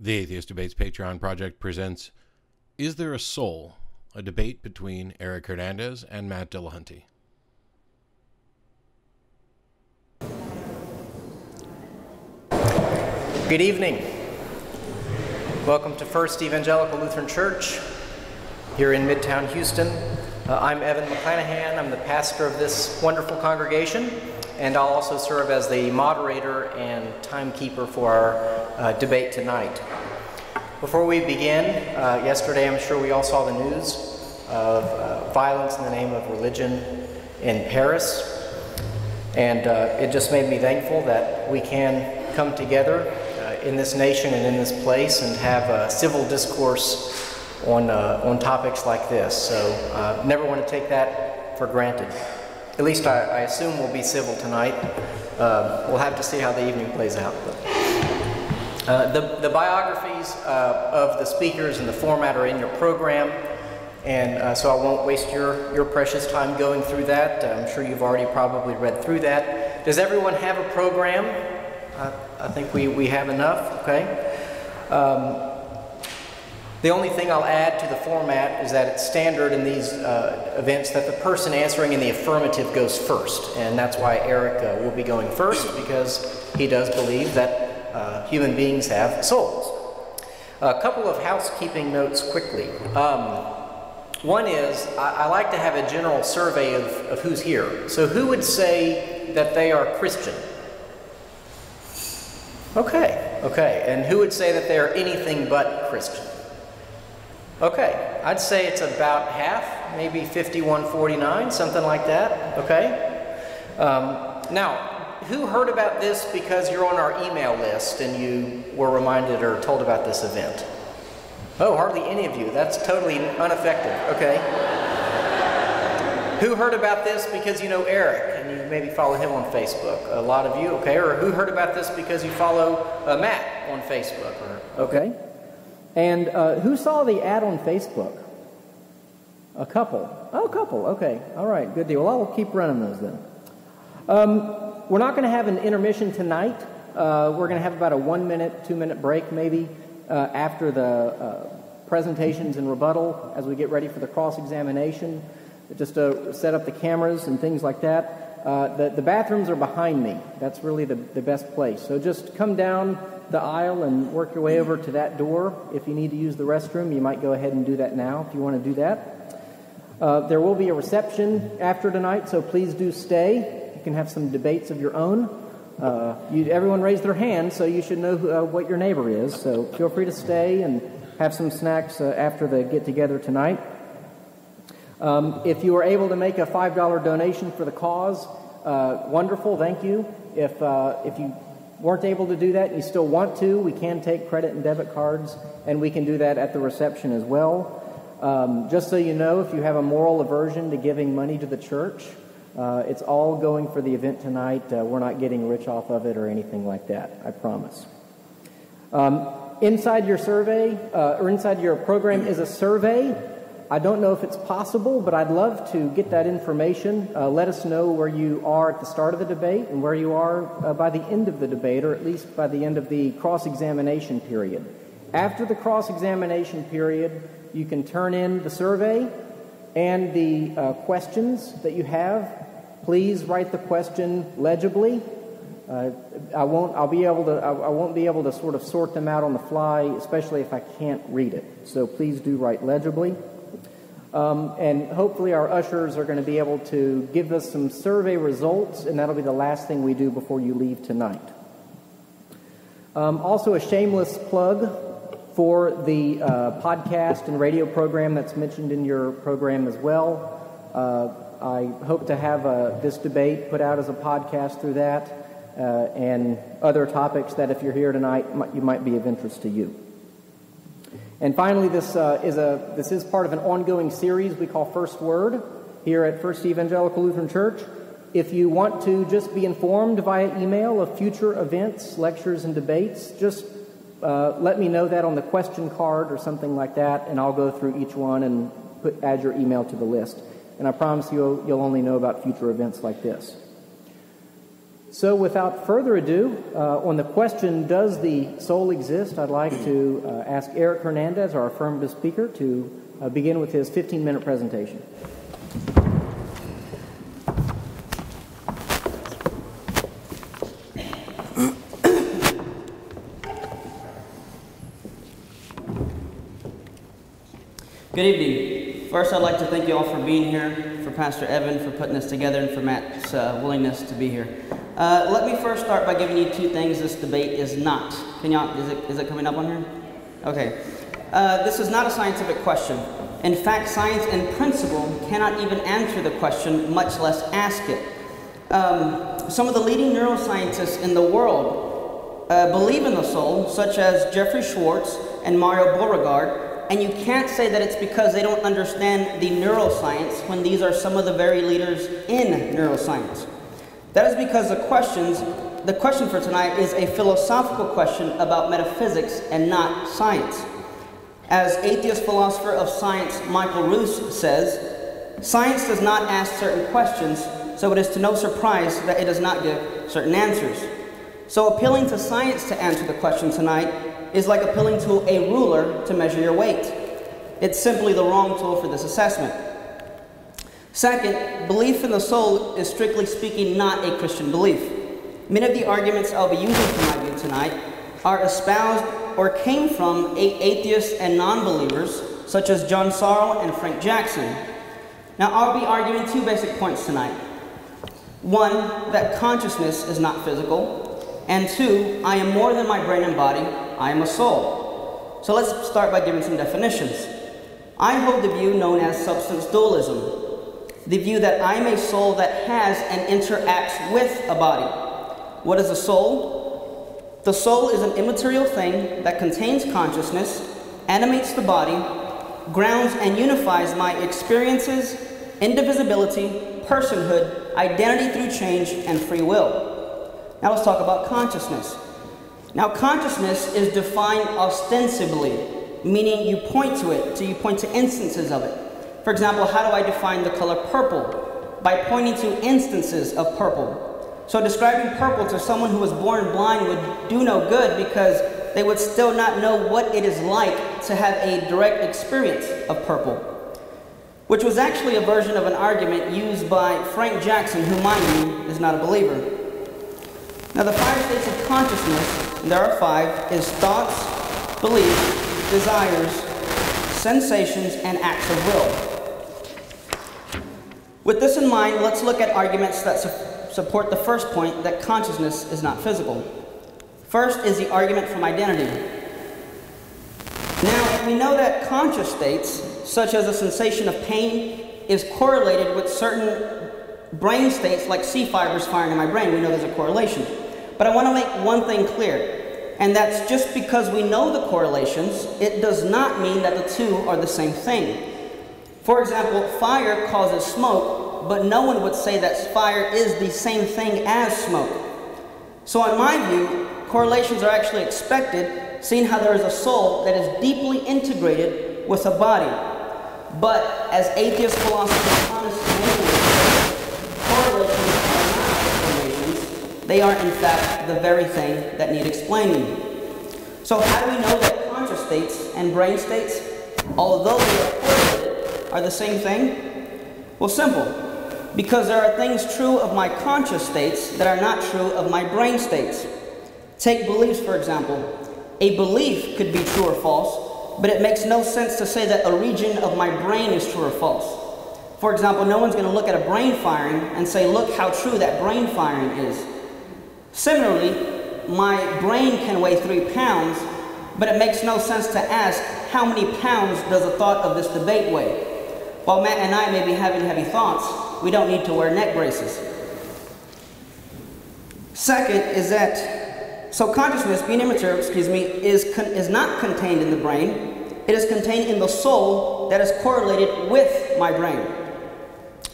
The Atheist Debates Patreon project presents Is There a Soul? A debate between Eric Hernandez and Matt Dillahunty. Good evening. Welcome to First Evangelical Lutheran Church here in Midtown Houston. I'm Evan McClanahan. I'm the pastor of this wonderful congregation, and I'll also serve as the moderator and timekeeper for our debate tonight. Before we begin, yesterday I'm sure we all saw the news of violence in the name of religion in Paris, and it just made me thankful that we can come together in this nation and in this place and have civil discourse on topics like this. So never want to take that for granted. At least I assume we'll be civil tonight. We'll have to see how the evening plays out. The biographies of the speakers and the format are in your program, and so I won't waste your precious time going through that. I'm sure you've already probably read through that. Does everyone have a program? I think we have enough, okay? The only thing I'll add to the format is that it's standard in these events that the person answering in the affirmative goes first, and that's why Eric will be going first, because he does believe that human beings have souls. A couple of housekeeping notes quickly. One is, I like to have a general survey of who's here. So who would say that they are Christian? Okay. And who would say that they are anything but Christian? Okay, I'd say it's about half, maybe 51-49, something like that, okay? Now, who heard about this because you're on our email list and you were reminded or told about this event? Oh, hardly any of you. That's totally ineffective, okay? Who heard about this because you know Eric and you maybe follow him on Facebook? A lot of you, okay? Or who heard about this because you follow Matt on Facebook? Okay. And who saw the ad on Facebook? A couple. Oh, a couple. Okay. All right. Good deal. Well, I'll keep running those then. We're not going to have an intermission tonight. We're going to have about a 1-minute, 2-minute break maybe after the presentations and rebuttal as we get ready for the cross-examination, just to set up the cameras and things like that. The bathrooms are behind me. That's really the best place. So just come down the aisle and work your way over to that door. If you need to use the restroom, you might go ahead and do that now if you want to do that. There will be a reception after tonight, so please do stay. You can have some debates of your own. Everyone raised their hand, so you should know what your neighbor is. So feel free to stay and have some snacks after the get-together tonight. If you are able to make a $5 donation for the cause, wonderful, thank you. If you weren't able to do that and you still want to, we can take credit and debit cards, and we can do that at the reception as well. Just so you know, if you have a moral aversion to giving money to the church, it's all going for the event tonight. We're not getting rich off of it or anything like that, I promise. Inside your survey, or inside your program is a survey. I don't know if it's possible, but I'd love to get that information. Let us know where you are at the start of the debate and where you are by the end of the debate, or at least by the end of the cross-examination period. After the cross-examination period, you can turn in the survey and the questions that you have. Please write the question legibly. I won't be able to sort of sort them out on the fly, especially if I can't read it. So please do write legibly. And hopefully our ushers are going to be able to give us some survey results, and that'll be the last thing we do before you leave tonight. Also a shameless plug for the podcast and radio program that's mentioned in your program as well. I hope to have this debate put out as a podcast through that, and other topics that if you're here tonight, you might be of interest to you. And finally, this is part of an ongoing series we call First Word here at First Evangelical Lutheran Church. If you want to just be informed via email of future events, lectures, and debates, just let me know that on the question card or something like that, and I'll go through each one and add your email to the list. And I promise you'll only know about future events like this. So without further ado, on the question, does the soul exist, I'd like to ask Eric Hernandez, our affirmative speaker, to begin with his 15-minute presentation. Good evening. First, I'd like to thank you all for being here, for Pastor Evan for putting this together, and for Matt's willingness to be here. Let me first start by giving you two things this debate is not. Can y'all, is it coming up on here? Okay. This is not a scientific question. In fact, science in principle cannot even answer the question, much less ask it. Some of the leading neuroscientists in the world believe in the soul, such as Jeffrey Schwartz and Mario Beauregard, and you can't say that it's because they don't understand the neuroscience when these are some of the very leaders in neuroscience. That is because the question for tonight is a philosophical question about metaphysics and not science. As atheist philosopher of science Michael Roos says, science does not ask certain questions, so it is to no surprise that it does not give certain answers. So appealing to science to answer the question tonight is like appealing to a ruler to measure your weight. It's simply the wrong tool for this assessment. Second, belief in the soul is strictly speaking not a Christian belief. Many of the arguments I'll be using for my view tonight are espoused or came from atheists and non-believers such as John Sarl and Frank Jackson. Now I'll be arguing two basic points tonight. One, that consciousness is not physical, and two, I am more than my brain and body, I am a soul. So let's start by giving some definitions. I hold the view known as substance dualism, the view that I am a soul that has and interacts with a body. What is a soul? The soul is an immaterial thing that contains consciousness, animates the body, grounds and unifies my experiences, indivisibility, personhood, identity through change, and free will. Now let's talk about consciousness. Now consciousness is defined ostensibly, meaning you point to it, so you point to instances of it. For example, how do I define the color purple? By pointing to instances of purple. So describing purple to someone who was born blind would do no good because they would still not know what it is like to have a direct experience of purple, which was actually a version of an argument used by Frank Jackson, who, mind you, is not a believer. Now the 5 states of consciousness, and there are 5, is thoughts, beliefs, desires, sensations, and acts of will. With this in mind, let's look at arguments that support the first point, that consciousness is not physical. First is the argument from identity. Now, we know that conscious states, such as a sensation of pain, is correlated with certain brain states like C fibers firing in my brain. We know there's a correlation. But I want to make one thing clear, and that's just because we know the correlations, it does not mean that the two are the same thing. For example, fire causes smoke, but no one would say that fire is the same thing as smoke. So in my view, correlations are actually expected, seeing how there is a soul that is deeply integrated with a body. But as atheist philosophers honestly correlations are not explanations. They are in fact the very thing that need explaining. So how do we know that conscious states and brain states, although they are correlated, are the same thing? Well, simple. Because there are things true of my conscious states that are not true of my brain states. Take beliefs, for example. A belief could be true or false, but it makes no sense to say that a region of my brain is true or false. For example, no one's going to look at a brain firing and say, look how true that brain firing is. Similarly, my brain can weigh 3 pounds, but it makes no sense to ask, how many pounds does the thought of this debate weigh? While Matt and I may be having heavy thoughts, we don't need to wear neck braces. Second is that, so consciousness, being immaterial, is not contained in the brain. It is contained in the soul that is correlated with my brain.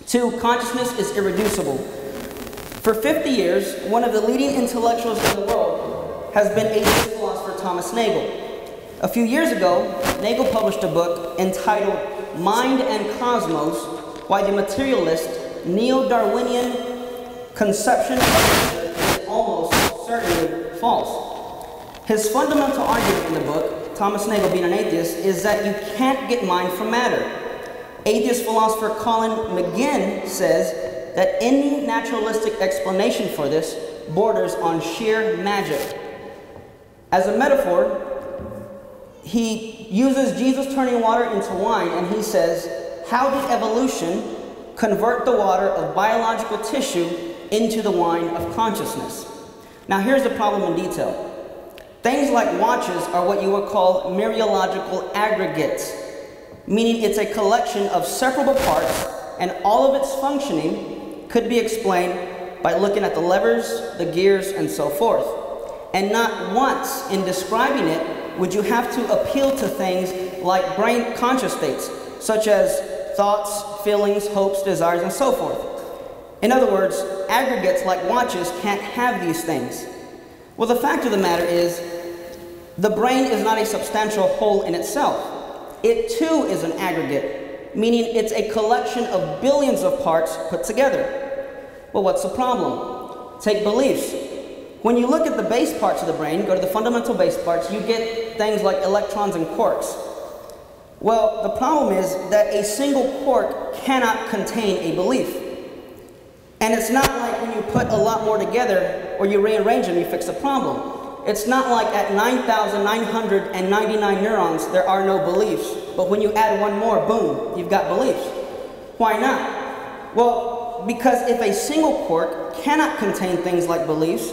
2, consciousness is irreducible. For 50 years, one of the leading intellectuals in the world has been atheist philosopher Thomas Nagel. A few years ago, Nagel published a book entitled Mind and Cosmos, Why the Materialist Neo-Darwinian Conception of Nature certainly false. His fundamental argument in the book, Thomas Nagel being an atheist, is that you can't get mind from matter. Atheist philosopher Colin McGinn says that any naturalistic explanation for this borders on sheer magic. As a metaphor, he uses Jesus turning water into wine, and he says, how did evolution convert the water of biological tissue into the wine of consciousness? Now here's the problem in detail. Things like watches are what you would call mereological aggregates, meaning it's a collection of separable parts, and all of its functioning could be explained by looking at the levers, the gears, and so forth. And not once in describing it would you have to appeal to things like brain conscious states, such as thoughts, feelings, hopes, desires, and so forth. In other words, aggregates like watches can't have these things. Well, the fact of the matter is, the brain is not a substantial whole in itself. It too is an aggregate, meaning it's a collection of billions of parts put together. Well, what's the problem? Take beliefs. When you look at the base parts of the brain, go to the fundamental base parts, you get things like electrons and quarks. Well, the problem is that a single quark cannot contain a belief. And it's not like when you put a lot more together or you rearrange them, you fix the problem. It's not like at 9,999 neurons, there are no beliefs. But when you add one more, boom, you've got beliefs. Why not? Well, because if a single quark cannot contain things like beliefs,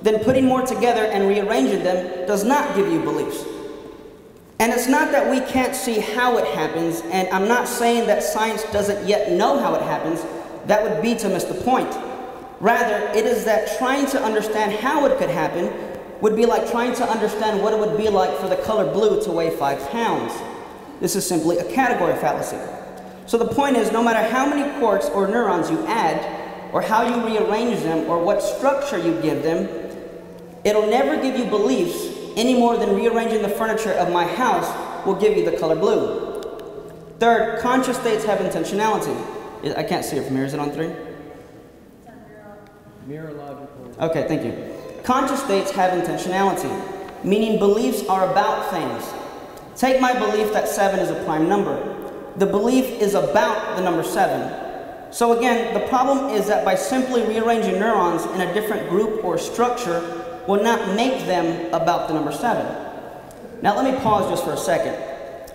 then putting more together and rearranging them does not give you beliefs. And it's not that we can't see how it happens, and I'm not saying that science doesn't yet know how it happens. That would be to miss the point. Rather, it is that trying to understand how it could happen would be like trying to understand what it would be like for the color blue to weigh 5 pounds. This is simply a category fallacy. So the point is, no matter how many quarks or neurons you add, or how you rearrange them, or what structure you give them, it'll never give you beliefs any more than rearranging the furniture of my house will give you the color blue. Third, conscious states have intentionality. I can't see it from here. Is it on 3? Mereological. Okay, thank you. Conscious states have intentionality, meaning beliefs are about things. Take my belief that 7 is a prime number. The belief is about the number 7. So again, the problem is that by simply rearranging neurons in a different group or structure will not make them about the number 7. Now let me pause just for a second.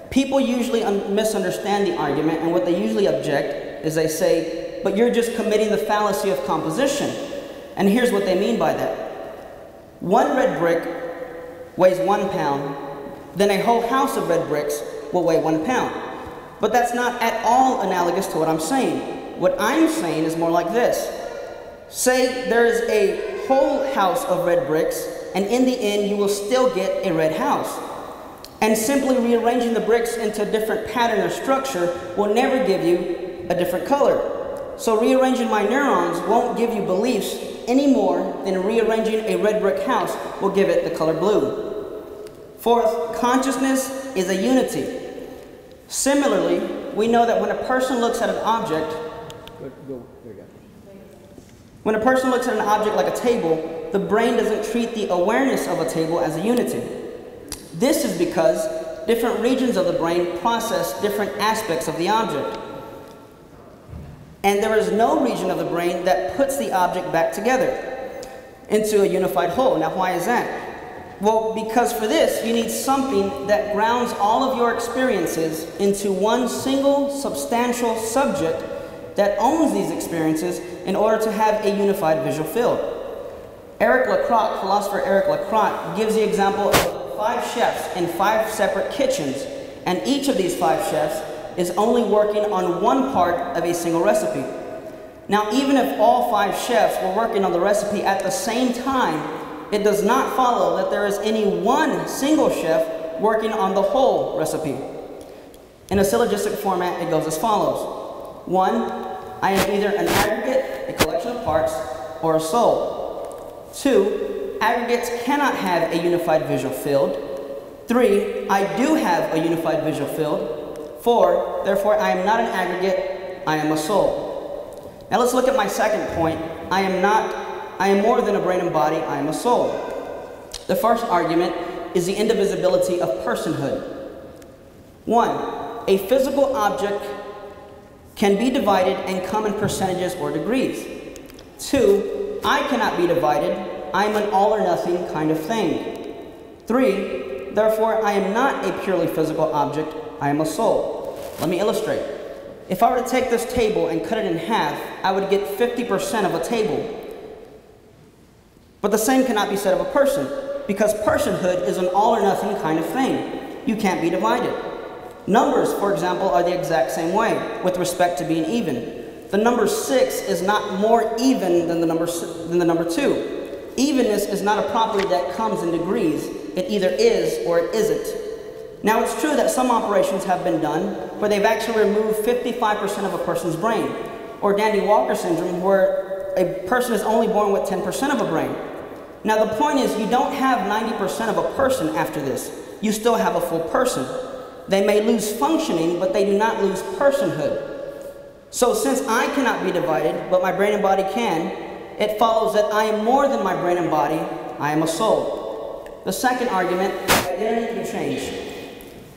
People usually misunderstand the argument, and what they usually object is they say, but you're just committing the fallacy of composition. And here's what they mean by that. One red brick weighs 1 pound, then a whole house of red bricks will weigh 1 pound. But that's not at all analogous to what I'm saying. What I'm saying is more like this. Say there is a whole house of red bricks, and in the end you will still get a red house. And simply rearranging the bricks into a different pattern or structure will never give you a different color. So rearranging my neurons won't give you beliefs any more than rearranging a red brick house will give it the color blue. Fourth, consciousness is a unity. Similarly, we know that when a person looks at an object, when a person looks at an object like a table, the brain doesn't treat the awareness of a table as a unity. This is because different regions of the brain process different aspects of the object. And there is no region of the brain that puts the object back together into a unified whole. Now, why is that? Well, because for this, you need something that grounds all of your experiences into one single substantial subject that owns these experiences in order to have a unified visual field. Philosopher Eric Lacroix gives the example of 5 chefs in 5 separate kitchens, and each of these 5 chefs is only working on one part of a single recipe. Now, even if all 5 chefs were working on the recipe at the same time, it does not follow that there is any one single chef working on the whole recipe. In a syllogistic format, it goes as follows. 1, I am either an aggregate, a collection of parts, or a soul. 2, aggregates cannot have a unified visual field. 3, I do have a unified visual field. 4, therefore I am not an aggregate, I am a soul. Now let's look at my second point. I am not I am more than a brain and body, I am a soul. The first argument is the indivisibility of personhood. 1. A physical object can be divided and come in percentages or degrees. 2. I cannot be divided. I am an all or nothing kind of thing. 3. Therefore, I am not a purely physical object. I am a soul. Let me illustrate. If I were to take this table and cut it in half, I would get 50% of a table. But the same cannot be said of a person, because personhood is an all or nothing kind of thing. You can't be divided. Numbers, for example, are the exact same way with respect to being even. The number 6 is not more even than the number 2. Evenness is not a property that comes in degrees. It either is or it isn't. Now, it's true that some operations have been done where they've actually removed 55% of a person's brain, or Dandy Walker syndrome, where a person is only born with 10% of a brain. Now, the point is, you don't have 90% of a person after this. You still have a full person. They may lose functioning, but they do not lose personhood. So since I cannot be divided, but my brain and body can, it follows that I am more than my brain and body. I am a soul. The second argument, identity can change.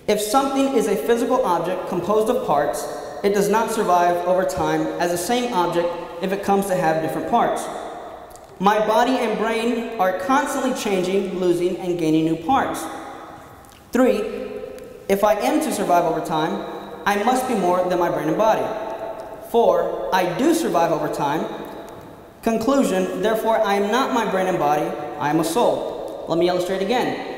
If something is a physical object composed of parts, it does not survive over time as the same object if it comes to have different parts. My body and brain are constantly changing, losing, and gaining new parts. 3. If I am to survive over time, I must be more than my brain and body. 4. I do survive over time. Conclusion, therefore I am not my brain and body, I am a soul. Let me illustrate again.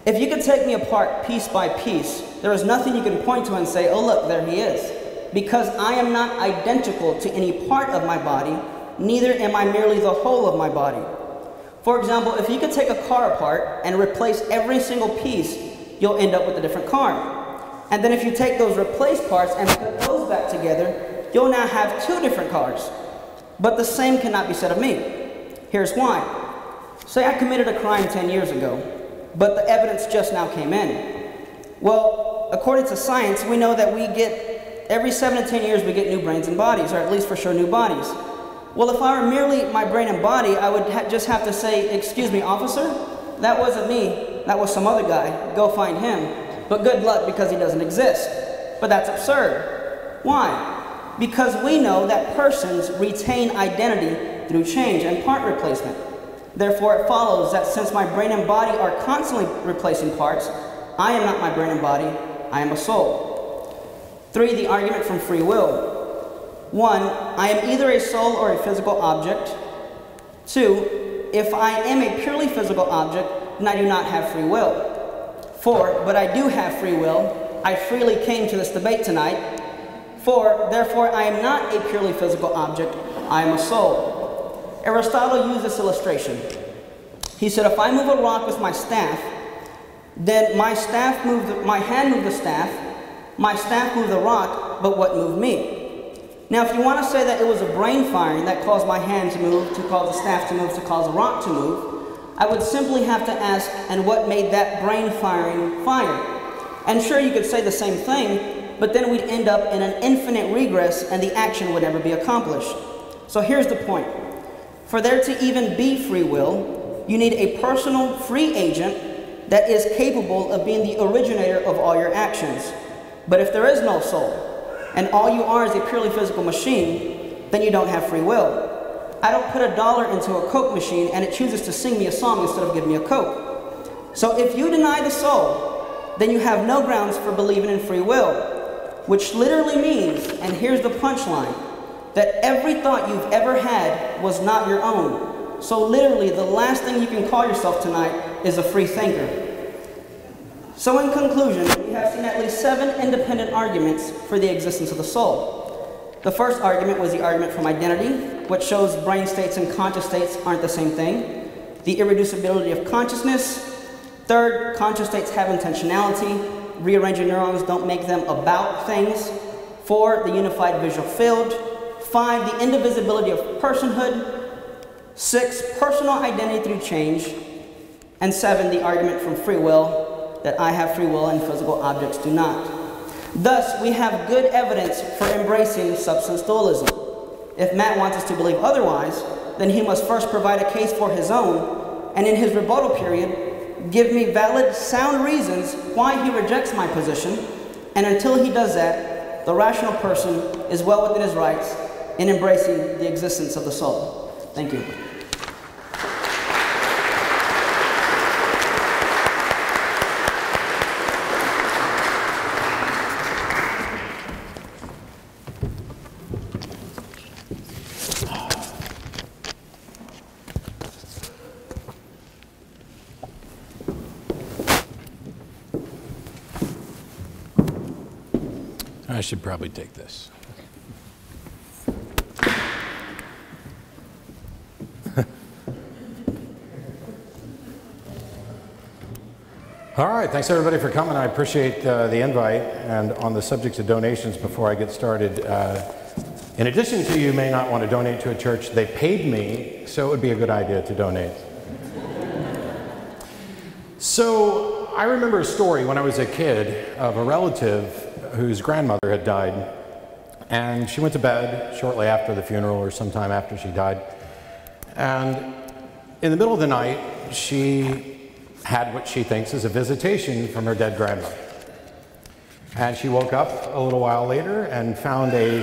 If you could take me apart piece by piece, there is nothing you can point to and say, oh look, there he is. Because I am not identical to any part of my body, neither am I merely the whole of my body. For example, if you could take a car apart and replace every single piece, you'll end up with a different car. And then if you take those replaced parts and put those back together, you'll now have 2 different cars. But the same cannot be said of me. Here's why. Say I committed a crime 10 years ago, but the evidence just now came in. Well, according to science, we know that every 7 to 10 years we get new brains and bodies, or at least for sure new bodies. Well, if I were merely my brain and body, I would just have to say, excuse me, officer, that wasn't me, that was some other guy, go find him. But good luck because he doesn't exist. But that's absurd. Why? Because we know that persons retain identity through change and part replacement. Therefore, it follows that since my brain and body are constantly replacing parts, I am not my brain and body, I am a soul. 3, the argument from free will. 1, I am either a soul or a physical object. 2, if I am a purely physical object, then I do not have free will. 4, but I do have free will. I freely came to this debate tonight. 4, therefore I am not a purely physical object, I am a soul. Aristotle used this illustration. He said, if I move a rock with my staff, then my hand moved the staff, my staff moved the rock, but what moved me? Now, if you want to say that it was a brain firing that caused my hand to move, to cause the staff to move, to cause the rock to move, I would simply have to ask, and what made that brain firing fire? And sure, you could say the same thing, but then we'd end up in an infinite regress and the action would never be accomplished. So here's the point. For there to even be free will, you need a personal free agent that is capable of being the originator of all your actions. But if there is no soul, and all you are is a purely physical machine, then you don't have free will. I don't put $1 into a Coke machine and it chooses to sing me a song instead of giving me a Coke. So if you deny the soul, then you have no grounds for believing in free will, which literally means, and here's the punchline, that every thought you've ever had was not your own. So literally, the last thing you can call yourself tonight is a free thinker. So in conclusion, we have seen at least 7 independent arguments for the existence of the soul. The first argument was the argument from identity, which shows brain states and conscious states aren't the same thing. The irreducibility of consciousness. Third, conscious states have intentionality. Rearranging neurons don't make them about things. 4, the unified visual field. 5, the indivisibility of personhood. 6, personal identity through change. And 7, the argument from free will, that I have free will and physical objects do not. Thus, we have good evidence for embracing substance dualism. If Matt wants us to believe otherwise, then he must first provide a case for his own, and in his rebuttal period, give me valid, sound reasons why he rejects my position, and until he does that, the rational person is well within his rights in embracing the existence of the soul. Thank you. I should probably take this. All right, thanks everybody for coming. I appreciate the invite. And on the subject of donations, before I get started, in addition to you may not want to donate to a church, they paid me, so it would be a good idea to donate. So I remember a story when I was a kid of a relative whose grandmother had died, and she went to bed shortly after the funeral or sometime after she died, and in the middle of the night she had what she thinks is a visitation from her dead grandmother. And she woke up a little while later and found a,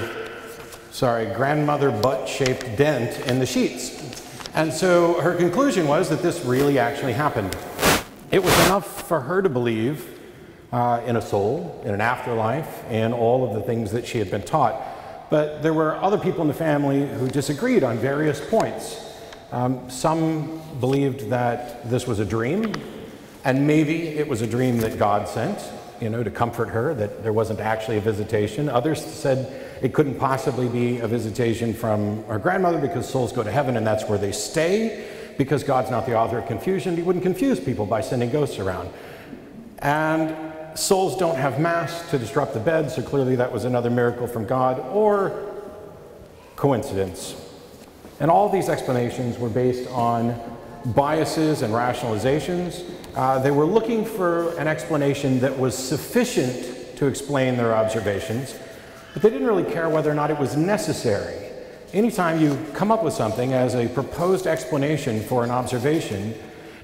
grandmother butt-shaped dent in the sheets. And so her conclusion was that this really actually happened. It was enough for her to believe in a soul, in an afterlife, in all of the things that she had been taught. But there were other people in the family who disagreed on various points. Some believed that this was a dream, and maybe it was a dream that God sent, to comfort her, that there wasn't actually a visitation. Others said it couldn't possibly be a visitation from her grandmother because souls go to heaven and that's where they stay, because God's not the author of confusion. He wouldn't confuse people by sending ghosts around. And souls don't have mass to disrupt the bed, so clearly that was another miracle from God, or coincidence. And all these explanations were based on biases and rationalizations. They were looking for an explanation that was sufficient to explain their observations, but they didn't really care whether or not it was necessary. Anytime you come up with something as a proposed explanation for an observation,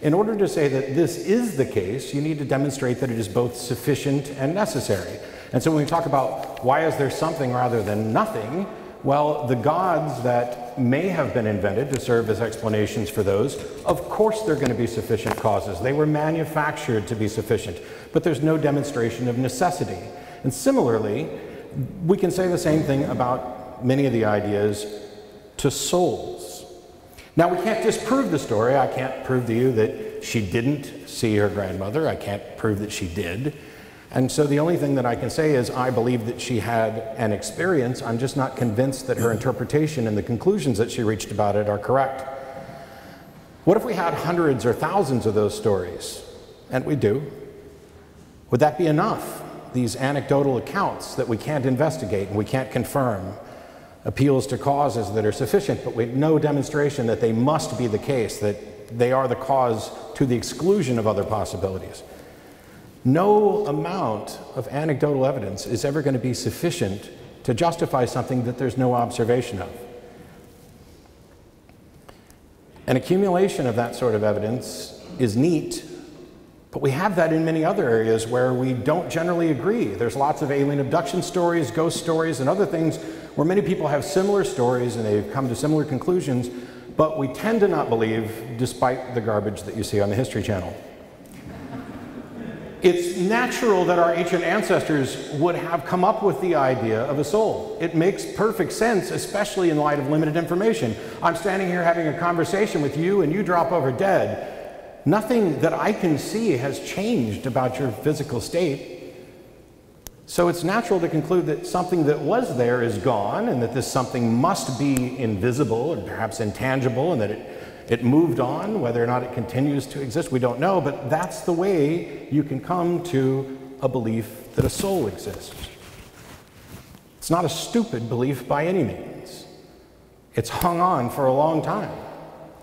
in order to say that this is the case, you need to demonstrate that it is both sufficient and necessary. And so when we talk about why is there something rather than nothing, well, the gods that may have been invented to serve as explanations for those, of course they're going to be sufficient causes. They were manufactured to be sufficient, but there's no demonstration of necessity. And similarly, we can say the same thing about many of the ideas to souls. Now, we can't disprove the story. I can't prove to you that she didn't see her grandmother. I can't prove that she did. And so the only thing that I can say is I believe that she had an experience. I'm just not convinced that her interpretation and the conclusions that she reached about it are correct. What if we had hundreds or thousands of those stories? And we do. Would that be enough? These anecdotal accounts that we can't investigate and we can't confirm, appeals to causes that are sufficient, but with no demonstration that they must be the case, that they are the cause to the exclusion of other possibilities. No amount of anecdotal evidence is ever going to be sufficient to justify something that there's no observation of. An accumulation of that sort of evidence is neat, but we have that in many other areas where we don't generally agree. There's lots of alien abduction stories, ghost stories, and other things where many people have similar stories and they've come to similar conclusions, but we tend to not believe despite the garbage that you see on the History Channel. It's natural that our ancient ancestors would have come up with the idea of a soul. It makes perfect sense, especially in light of limited information. I'm standing here having a conversation with you and you drop over dead. Nothing that I can see has changed about your physical state. So it's natural to conclude that something that was there is gone and that this something must be invisible and perhaps intangible and that it moved on. Whether or not it continues to exist, we don't know, but that's the way you can come to a belief that a soul exists. It's not a stupid belief by any means. It's hung on for a long time.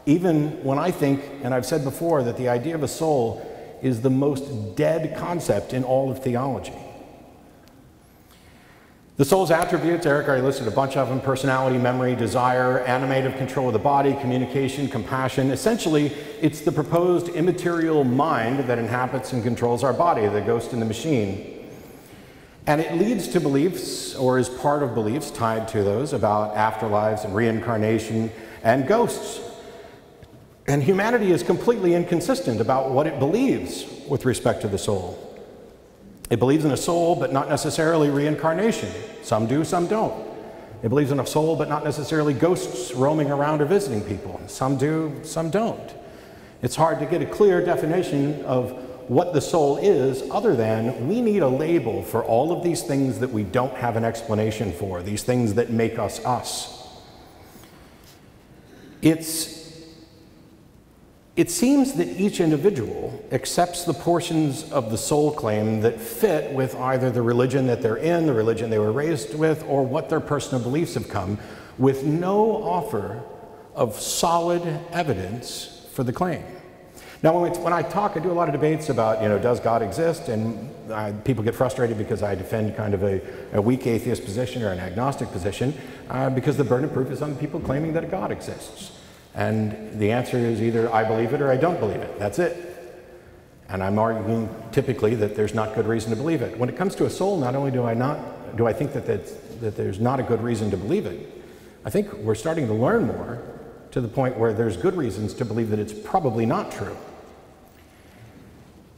Even when I think, and I've said before, that the idea of a soul is the most dead concept in all of theology. The soul's attributes, Eric already listed a bunch of them: personality, memory, desire, animative control of the body, communication, compassion. Essentially, it's the proposed immaterial mind that inhabits and controls our body, the ghost in the machine. And it leads to beliefs, or is part of beliefs tied to those, about afterlives and reincarnation and ghosts. And humanity is completely inconsistent about what it believes with respect to the soul. It believes in a soul, but not necessarily reincarnation. Some do, some don't. It believes in a soul, but not necessarily ghosts roaming around or visiting people. Some do, some don't. It's hard to get a clear definition of what the soul is, other than we need a label for all of these things that we don't have an explanation for, these things that make us us. It seems that each individual accepts the portions of the soul claim that fit with either the religion that they're in, the religion they were raised with, or what their personal beliefs have come, with no offer of solid evidence for the claim. Now, when I talk, I do a lot of debates about, does God exist? And people get frustrated because I defend kind of a weak atheist position or an agnostic position, because the burden of proof is on people claiming that a God exists. And the answer is either I believe it or I don't believe it. That's it. And I'm arguing typically that there's not good reason to believe it. When it comes to a soul, not only do I think that there's not a good reason to believe it, I think we're starting to learn more to the point where there's good reasons to believe that it's probably not true.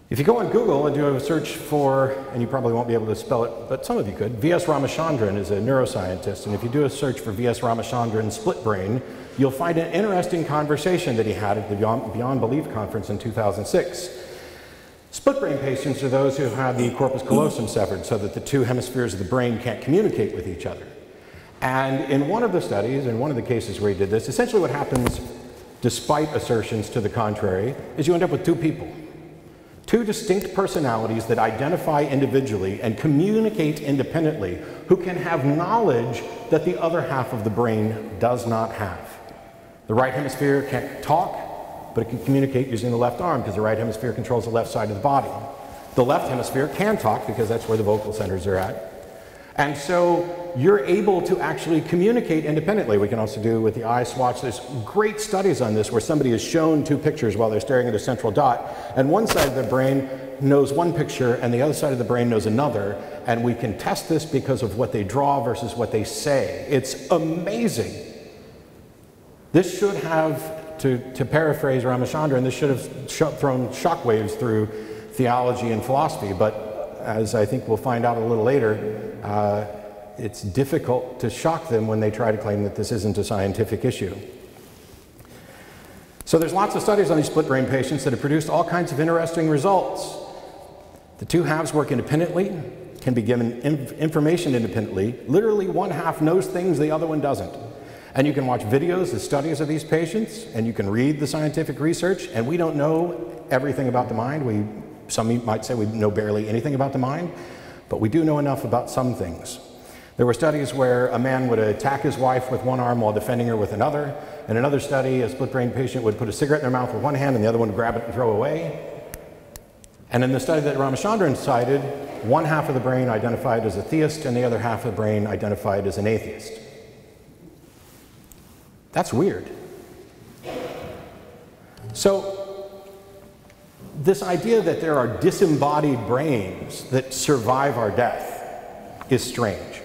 If you go on Google and do a search for, and you probably won't be able to spell it, but some of you could, V.S. Ramachandran is a neuroscientist, and if you do a search for V.S. Ramachandran split brain, you'll find an interesting conversation that he had at the Beyond Belief conference in 2006. Split brain patients are those who have had the corpus callosum severed so that the two hemispheres of the brain can't communicate with each other. And in one of the studies, in one of the cases where he did this, essentially what happens, despite assertions to the contrary, is you end up with two people. Two distinct personalities that identify individually and communicate independently, who can have knowledge that the other half of the brain does not have. The right hemisphere can't talk, but it can communicate using the left arm because the right hemisphere controls the left side of the body. The left hemisphere can talk because that's where the vocal centers are at. And so you're able to actually communicate independently. We can also do with the eye swatch. There's great studies on this where somebody is shown two pictures while they're staring at a central dot, and one side of the brain knows one picture and the other side of the brain knows another, and we can test this because of what they draw versus what they say. It's amazing. This should have, to paraphrase Ramachandran, this should have thrown shockwaves through theology and philosophy, but as I think we'll find out a little later, it's difficult to shock them when they try to claim that this isn't a scientific issue. So there's lots of studies on these split brain patients that have produced all kinds of interesting results. The two halves work independently, can be given information independently. Literally one half knows things the other one doesn't. And you can watch videos and studies of these patients, and you can read the scientific research, and we don't know everything about the mind. Some might say we know barely anything about the mind, but we do know enough about some things. There were studies where a man would attack his wife with one arm while defending her with another. In another study, a split-brain patient would put a cigarette in their mouth with one hand and the other one would grab it and throw away. And in the study that Ramachandran cited, one half of the brain identified as a theist and the other half of the brain identified as an atheist. That's weird. So, this idea that there are disembodied brains that survive our death is strange.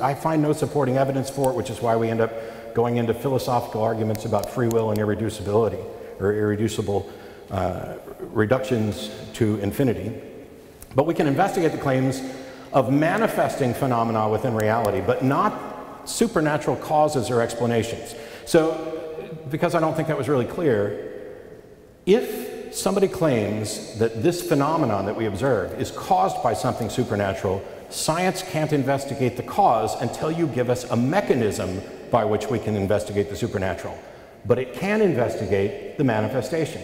I find no supporting evidence for it, which is why we end up going into philosophical arguments about free will and irreducibility, or irreducible reductions to infinity. But we can investigate the claims of manifesting phenomena within reality, but not supernatural causes or explanations. So, because I don't think that was really clear, if somebody claims that this phenomenon that we observe is caused by something supernatural, science can't investigate the cause until you give us a mechanism by which we can investigate the supernatural. But it can investigate the manifestation.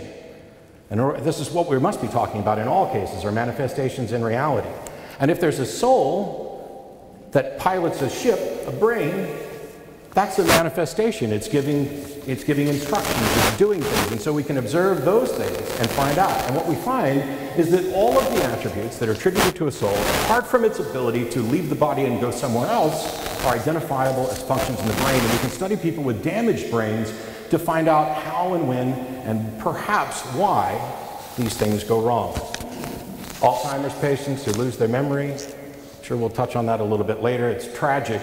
And this is what we must be talking about in all cases, are manifestations in reality. And if there's a soul that pilots a ship, a brain, That's a manifestation. It's giving instructions, it's doing things. And so we can observe those things and find out. And what we find is that all of the attributes that are attributed to a soul, apart from its ability to leave the body and go somewhere else, are identifiable as functions in the brain. And we can study people with damaged brains to find out how and when and perhaps why these things go wrong. Alzheimer's patients who lose their memory, I'm sure we'll touch on that a little bit later. It's tragic.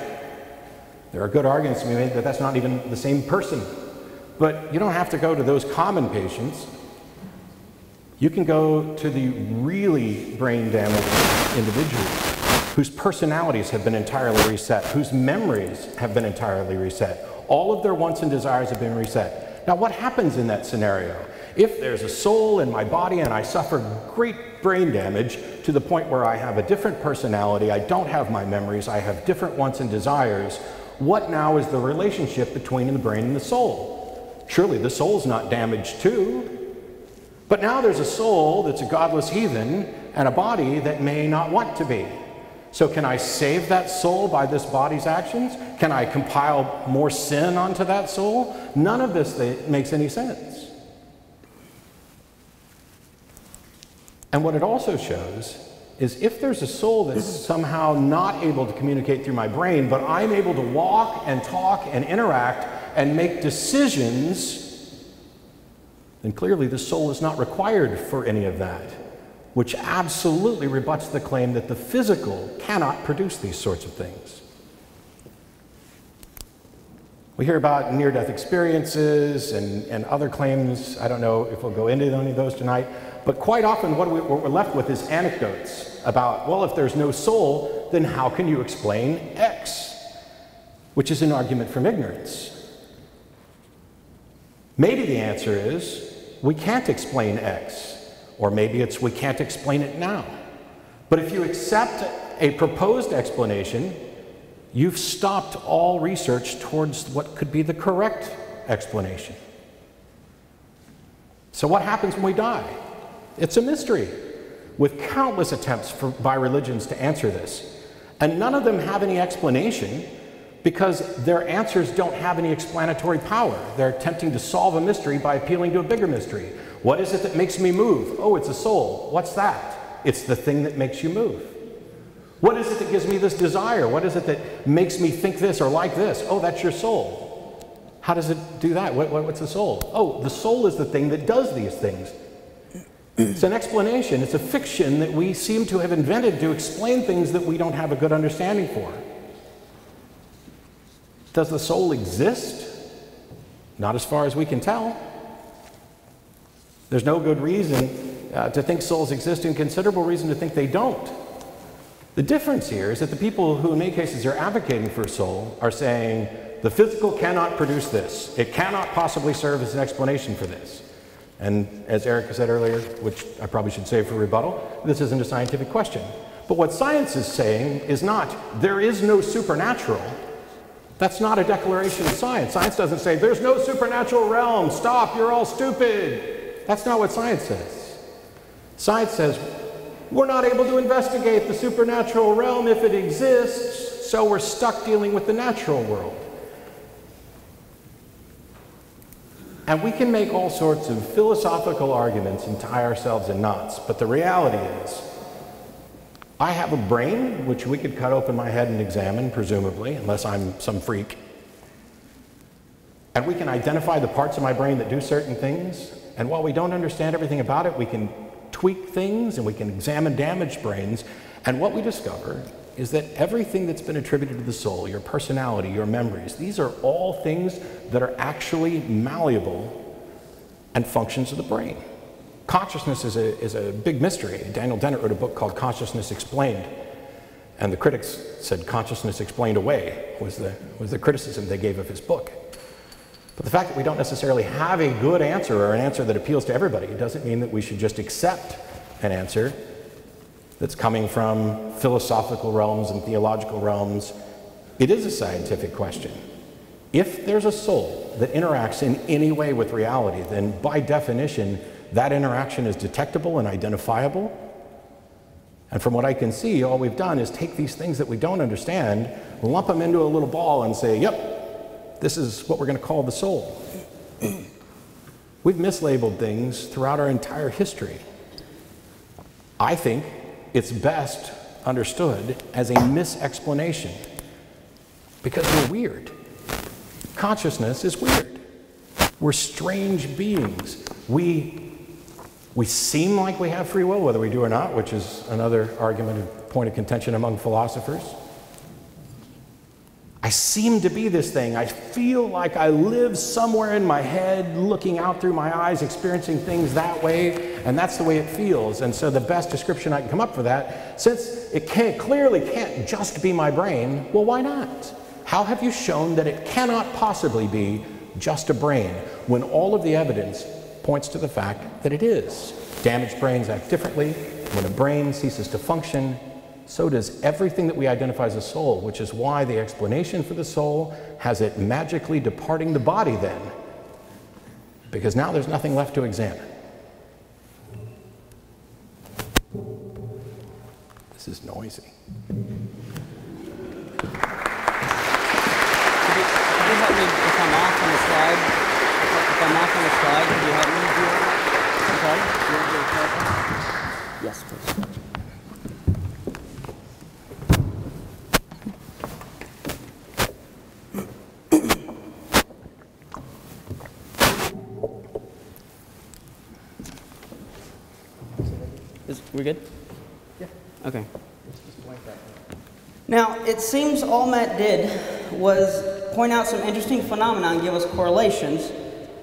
There are good arguments to be made that that's not even the same person. But you don't have to go to those common patients. You can go to the really brain damaged individuals whose personalities have been entirely reset, whose memories have been entirely reset. All of their wants and desires have been reset. Now, what happens in that scenario? If there's a soul in my body and I suffer great brain damage to the point where I have a different personality, I don't have my memories, I have different wants and desires, what now is the relationship between the brain and the soul? Surely the soul's not damaged too. But now there's a soul that's a godless heathen and a body that may not want to be. So can I save that soul by this body's actions? Can I compile more sin onto that soul? None of this makes any sense. And what it also shows is if there's a soul that's somehow not able to communicate through my brain, but I'm able to walk and talk and interact and make decisions, then clearly the soul is not required for any of that, which absolutely rebuts the claim that the physical cannot produce these sorts of things. We hear about near-death experiences and other claims. I don't know if we'll go into any of those tonight. But quite often what we're left with is anecdotes about, well, if there's no soul, then how can you explain X? Which is an argument from ignorance. Maybe the answer is, we can't explain X. Or maybe it's, we can't explain it now. But if you accept a proposed explanation, you've stopped all research towards what could be the correct explanation. So what happens when we die? It's a mystery, with countless attempts by religions to answer this. And none of them have any explanation because their answers don't have any explanatory power. They're attempting to solve a mystery by appealing to a bigger mystery. What is it that makes me move? Oh, it's a soul. What's that? It's the thing that makes you move. What is it that gives me this desire? What is it that makes me think this or like this? Oh, that's your soul. How does it do that? What's the soul? Oh, the soul is the thing that does these things. It's an explanation. It's a fiction that we seem to have invented to explain things that we don't have a good understanding for. Does the soul exist? Not as far as we can tell. There's no good reason to think souls exist and considerable reason to think they don't. The difference here is that the people who in many cases are advocating for a soul are saying the physical cannot produce this. It cannot possibly serve as an explanation for this. And as Eric said earlier, which I probably should save for rebuttal, this isn't a scientific question. But what science is saying is not, there is no supernatural. That's not a declaration of science. Science doesn't say, there's no supernatural realm, stop, you're all stupid. That's not what science says. Science says, we're not able to investigate the supernatural realm if it exists, so we're stuck dealing with the natural world. And we can make all sorts of philosophical arguments and tie ourselves in knots, but the reality is, I have a brain, which we could cut open my head and examine, presumably, unless I'm some freak. And we can identify the parts of my brain that do certain things, and while we don't understand everything about it, we can tweak things and we can examine damaged brains, and what we discover is that everything that's been attributed to the soul, your personality, your memories, these are all things that are actually malleable and functions of the brain. Consciousness is a big mystery. Daniel Dennett wrote a book called Consciousness Explained, and the critics said Consciousness Explained Away was the criticism they gave of his book. But the fact that we don't necessarily have a good answer or an answer that appeals to everybody doesn't mean that we should just accept an answer that's coming from philosophical realms and theological realms. It is a scientific question. If there's a soul that interacts in any way with reality, then by definition, that interaction is detectable and identifiable. And from what I can see, all we've done is take these things that we don't understand, lump them into a little ball and say, yep, this is what we're going to call the soul. We've mislabeled things throughout our entire history. I think it's best understood as a misexplanation because we're weird. Consciousness is weird. We're strange beings. We seem like we have free will, whether we do or not, which is another argument and point of contention among philosophers. I seem to be this thing. I feel like I live somewhere in my head, looking out through my eyes, experiencing things that way, and that's the way it feels. And so the best description I can come up for that, since it clearly can't just be my brain, well, why not? How have you shown that it cannot possibly be just a brain when all of the evidence points to the fact that it is? Damaged brains act differently. When a brain ceases to function, so does everything that we identify as a soul, which is why the explanation for the soul has it magically departing the body then, because now there's nothing left to examine. This is noisy. Could you help me if I'm off on the slide? If I'm off on the slide, could you help me do that? I'm sorry? You want to do a clarify? Yes, please. We're good? Yeah. Okay. Now, it seems all Matt did was point out some interesting phenomena and give us correlations,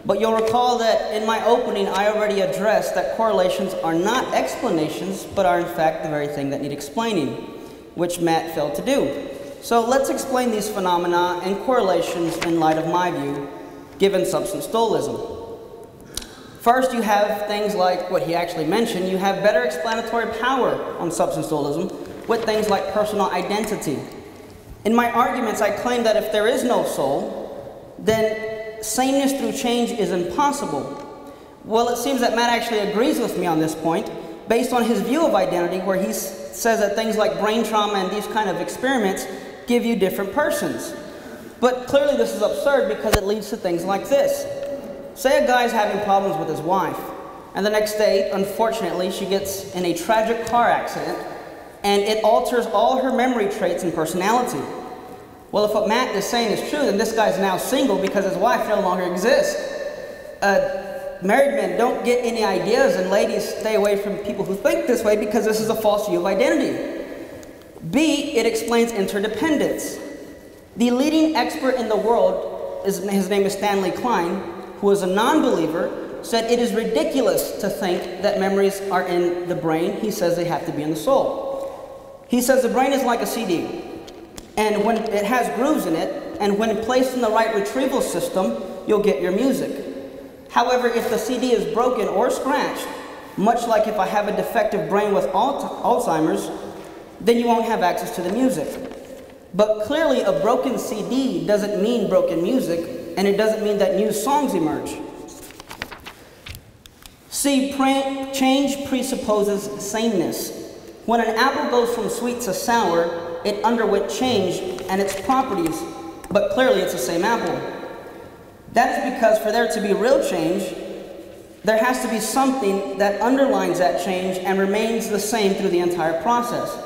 but you'll recall that in my opening I already addressed that correlations are not explanations, but are in fact the very thing that need explaining, which Matt failed to do. So let's explain these phenomena and correlations in light of my view, given substance dualism. First, you have things like what he actually mentioned. You have better explanatory power on substance dualism with things like personal identity. In my arguments, I claim that if there is no soul, then sameness through change is impossible. Well, it seems that Matt actually agrees with me on this point, based on his view of identity, where he says that things like brain trauma and these kind of experiments give you different persons. But clearly this is absurd because it leads to things like this. Say a guy's having problems with his wife, and the next day, unfortunately, she gets in a tragic car accident, and it alters all her memory traits and personality. Well, if what Matt is saying is true, then this guy's now single because his wife no longer exists. Married men don't get any ideas, and ladies stay away from people who think this way because this is a false view of identity. B, it explains interdependence. The leading expert in the world, his name is Stanley Klein, who is a non-believer, said it is ridiculous to think that memories are in the brain. He says they have to be in the soul. He says the brain is like a CD, and when it has grooves in it, and when placed in the right retrieval system, you'll get your music. However, if the CD is broken or scratched, much like if I have a defective brain with Alzheimer's, then you won't have access to the music. But clearly a broken CD doesn't mean broken music, and it doesn't mean that new songs emerge. See, change presupposes sameness. When an apple goes from sweet to sour, it underwent change and its properties, but clearly it's the same apple. That is because for there to be real change, there has to be something that underlines that change and remains the same through the entire process.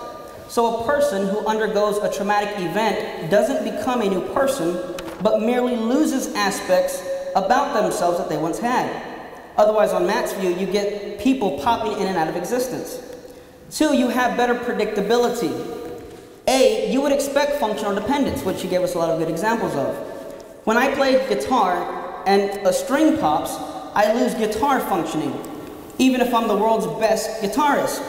So a person who undergoes a traumatic event doesn't become a new person, but merely loses aspects about themselves that they once had. Otherwise, on Matt's view, you get people popping in and out of existence. 2, you have better predictability. A, you would expect functional dependence, which he gave us a lot of good examples of. When I play guitar and a string pops, I lose guitar functioning, even if I'm the world's best guitarist.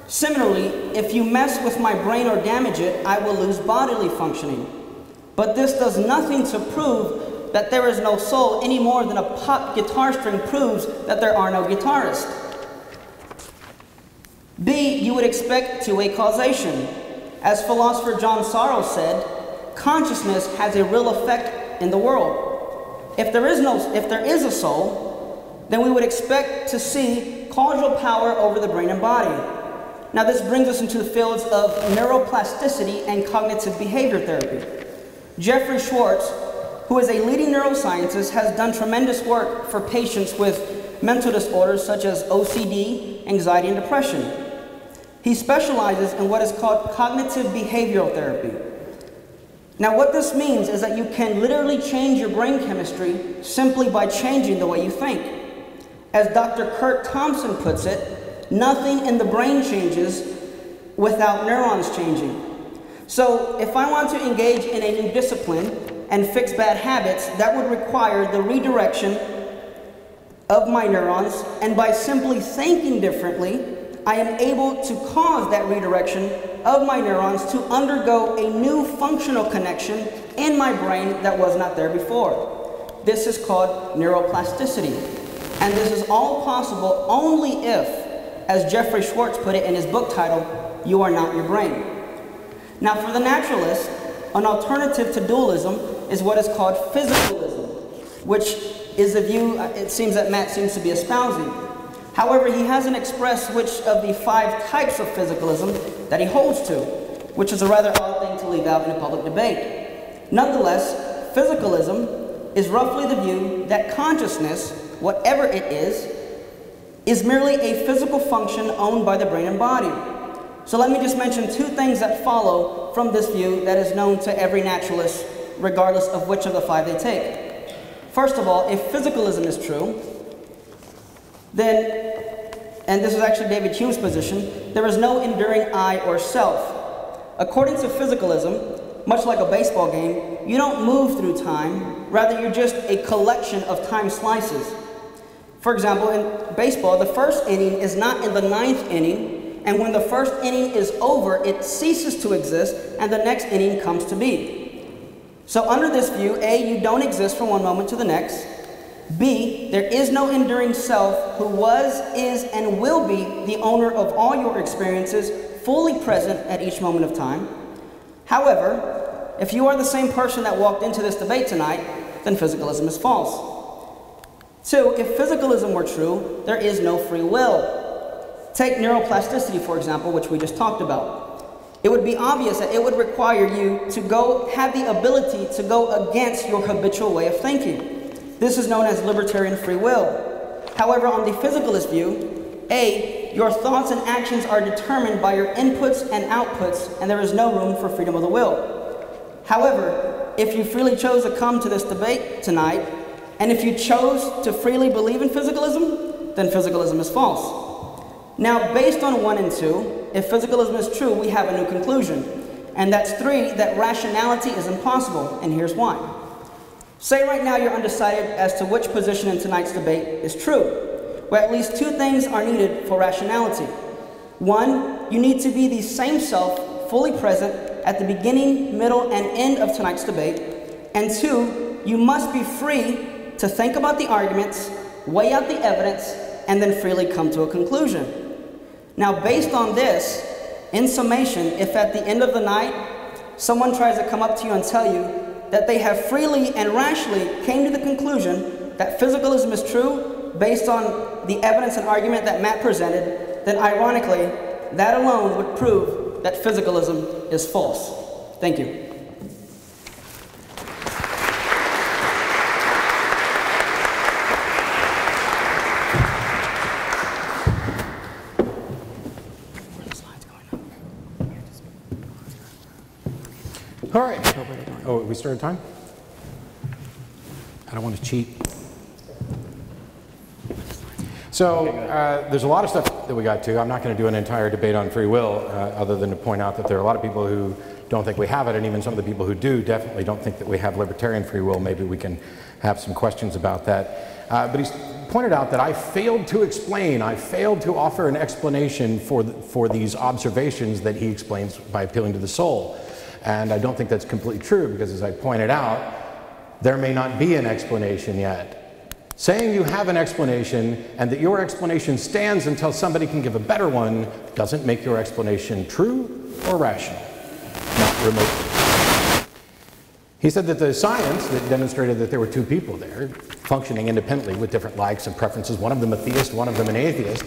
Similarly, if you mess with my brain or damage it, I will lose bodily functioning. But this does nothing to prove that there is no soul any more than a popped guitar string proves that there are no guitarists. B, you would expect two-way causation. As philosopher John Sorrow said, consciousness has a real effect in the world. If there is a soul, then we would expect to see causal power over the brain and body. Now this brings us into the fields of neuroplasticity and cognitive behavior therapy. Jeffrey Schwartz, who is a leading neuroscientist, has done tremendous work for patients with mental disorders such as OCD, anxiety, and depression. He specializes in what is called cognitive behavioral therapy. Now, what this means is that you can literally change your brain chemistry simply by changing the way you think. As Dr. Kurt Thompson puts it, nothing in the brain changes without neurons changing. So, if I want to engage in a new discipline and fix bad habits, that would require the redirection of my neurons, and by simply thinking differently, I am able to cause that redirection of my neurons to undergo a new functional connection in my brain that was not there before. This is called neuroplasticity. And this is all possible only if, as Jeffrey Schwartz put it in his book titled, "You Are Not Your Brain." Now, for the naturalist, an alternative to dualism is what is called physicalism, which is a view it seems that Matt seems to be espousing. However, he hasn't expressed which of the 5 types of physicalism that he holds to, which is a rather odd thing to leave out in a public debate. Nonetheless, physicalism is roughly the view that consciousness, whatever it is merely a physical function owned by the brain and body. So let me just mention 2 things that follow from this view that is known to every naturalist, regardless of which of the 5 they take. First of all, if physicalism is true, then, and this is actually David Hume's position, there is no enduring I or self. According to physicalism, much like a baseball game, you don't move through time, rather you're just a collection of time slices. For example, in baseball, the first inning is not in the 9th inning, and when the first inning is over, it ceases to exist, and the next inning comes to be. So under this view, A, you don't exist from one moment to the next. B, there is no enduring self who was, is, and will be the owner of all your experiences, fully present at each moment of time. However, if you are the same person that walked into this debate tonight, then physicalism is false. 2, if physicalism were true, there is no free will. Take neuroplasticity, for example, which we just talked about. It would be obvious that it would require you to have the ability to go against your habitual way of thinking. This is known as libertarian free will. However, on the physicalist view, A, your thoughts and actions are determined by your inputs and outputs, and there is no room for freedom of the will. However, if you freely chose to come to this debate tonight, and if you chose to freely believe in physicalism, then physicalism is false. Now, based on 1 and 2, if physicalism is true, we have a new conclusion. And that's 3, that rationality is impossible, and here's why. Say right now you're undecided as to which position in tonight's debate is true. Well, at least 2 things are needed for rationality. 1, you need to be the same self, fully present, at the beginning, middle, and end of tonight's debate. And 2, you must be free to think about the arguments, weigh out the evidence, and then freely come to a conclusion. Now, based on this, in summation, if at the end of the night, someone tries to come up to you and tell you that they have freely and rationally came to the conclusion that physicalism is true based on the evidence and argument that Matt presented, then ironically, that alone would prove that physicalism is false. Thank you. All right. Oh, we started time? I don't want to cheat. So there's a lot of stuff that we got to. I'm not going to do an entire debate on free will, other than to point out that there are a lot of people who don't think we have it, and even some of the people who do definitely don't think that we have libertarian free will. Maybe we can have some questions about that. But he's pointed out that I failed to explain, I failed to offer an explanation for these observations that he explains by appealing to the soul. And I don't think that's completely true, because as I pointed out, there may not be an explanation yet. Saying you have an explanation and that your explanation stands until somebody can give a better one doesn't make your explanation true or rational, not remotely. He said that the science that demonstrated that there were 2 people there functioning independently with different likes and preferences, one of them a theist, one of them an atheist,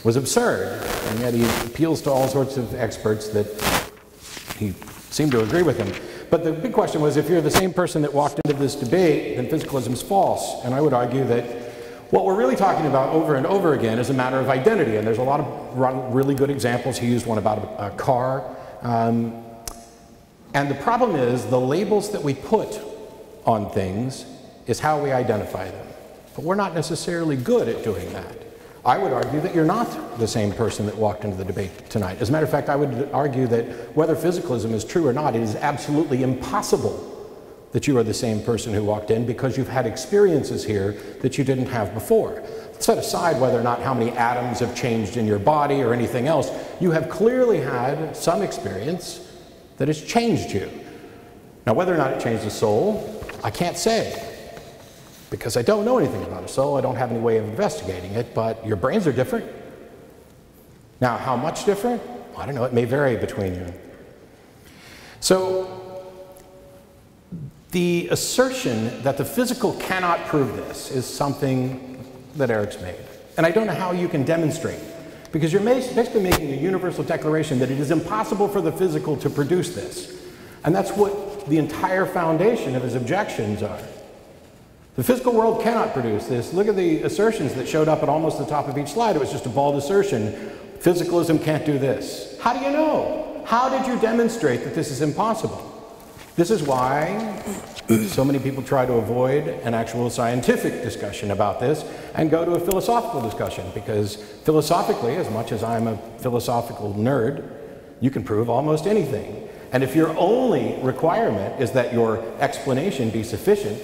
was absurd. And yet he appeals to all sorts of experts that he seem to agree with him. But the big question was, if you're the same person that walked into this debate, then physicalism is false. And I would argue that what we're really talking about over and over again is a matter of identity. And there's a lot of really good examples. He used one about a car. And the problem is the labels that we put on things is how we identify them. But we're not necessarily good at doing that. I would argue that you're not the same person that walked into the debate tonight. As a matter of fact, I would argue that whether physicalism is true or not, it is absolutely impossible that you are the same person who walked in, because you've had experiences here that you didn't have before. Set aside whether or not how many atoms have changed in your body or anything else, you have clearly had some experience that has changed you. Now, whether or not it changed the soul, I can't say, because I don't know anything about a soul. I don't have any way of investigating it, but your brains are different. Now, how much different? I don't know. It may vary between you. So, the assertion that the physical cannot prove this is something that Eric's made. And I don't know how you can demonstrate, because you're basically making a universal declaration that it is impossible for the physical to produce this. And that's what the entire foundation of his objections are. The physical world cannot produce this. Look at the assertions that showed up at almost the top of each slide. It was just a bald assertion. Physicalism can't do this. How do you know? How did you demonstrate that this is impossible? This is why so many people try to avoid an actual scientific discussion about this and go to a philosophical discussion, because philosophically, as much as I'm a philosophical nerd, you can prove almost anything. And if your only requirement is that your explanation be sufficient,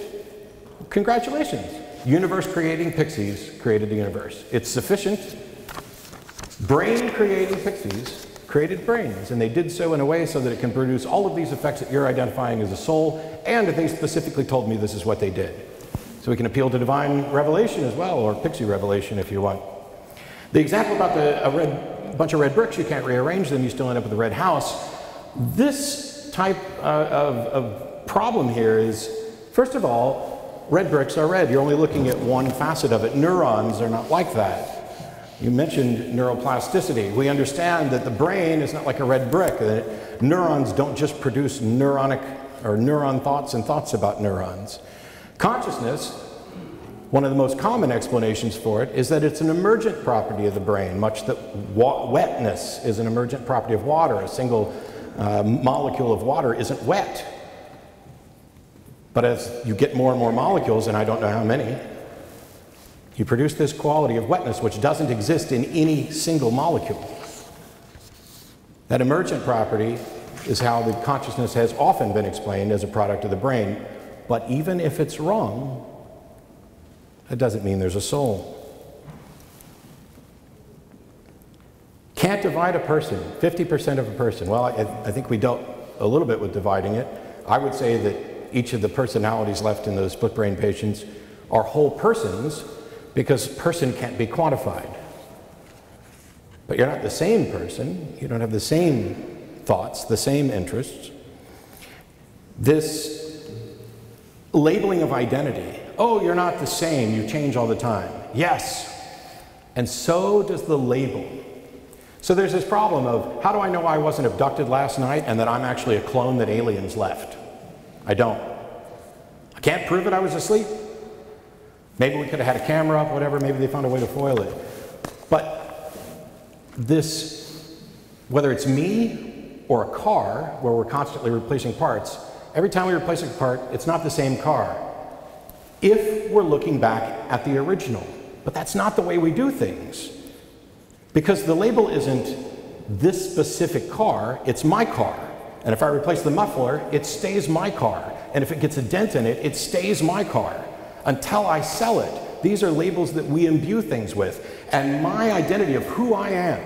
congratulations. Universe creating pixies created the universe. It's sufficient. Brain creating pixies created brains, and they did so in a way so that it can produce all of these effects that you're identifying as a soul, and they specifically told me this is what they did. So we can appeal to divine revelation as well, or pixie revelation if you want. The example about a bunch of red bricks, you can't rearrange them, you still end up with a red house. This type of problem here is, first of all, red bricks are red. You're only looking at one facet of it. Neurons are not like that. You mentioned neuroplasticity. We understand that the brain is not like a red brick. That neurons don't just produce neuron thoughts and thoughts about neurons. Consciousness, one of the most common explanations for it is that it's an emergent property of the brain, much that wetness is an emergent property of water. A single molecule of water isn't wet. But as you get more and more molecules, and I don't know how many, you produce this quality of wetness which doesn't exist in any single molecule. That emergent property is how the consciousness has often been explained as a product of the brain. But even if it's wrong, that doesn't mean there's a soul. Can't divide a person, 50% of a person. Well, I think we dealt a little bit with dividing it. I would say that each of the personalities left in those split brain patients are whole persons, because person can't be quantified. But you're not the same person. You don't have the same thoughts, the same interests. This labeling of identity. Oh, you're not the same. You change all the time. Yes. And so does the label. So there's this problem of, how do I know I wasn't abducted last night and that I'm actually a clone that aliens left? I don't. I can't prove it. I was asleep. Maybe we could have had a camera up, whatever, maybe they found a way to foil it. But this, whether it's me or a car, where we're constantly replacing parts, every time we replace a part, it's not the same car. If we're looking back at the original. But that's not the way we do things. Because the label isn't this specific car, it's my car. And if I replace the muffler, it stays my car. And if it gets a dent in it, it stays my car. Until I sell it. These are labels that we imbue things with. And my identity of who I am,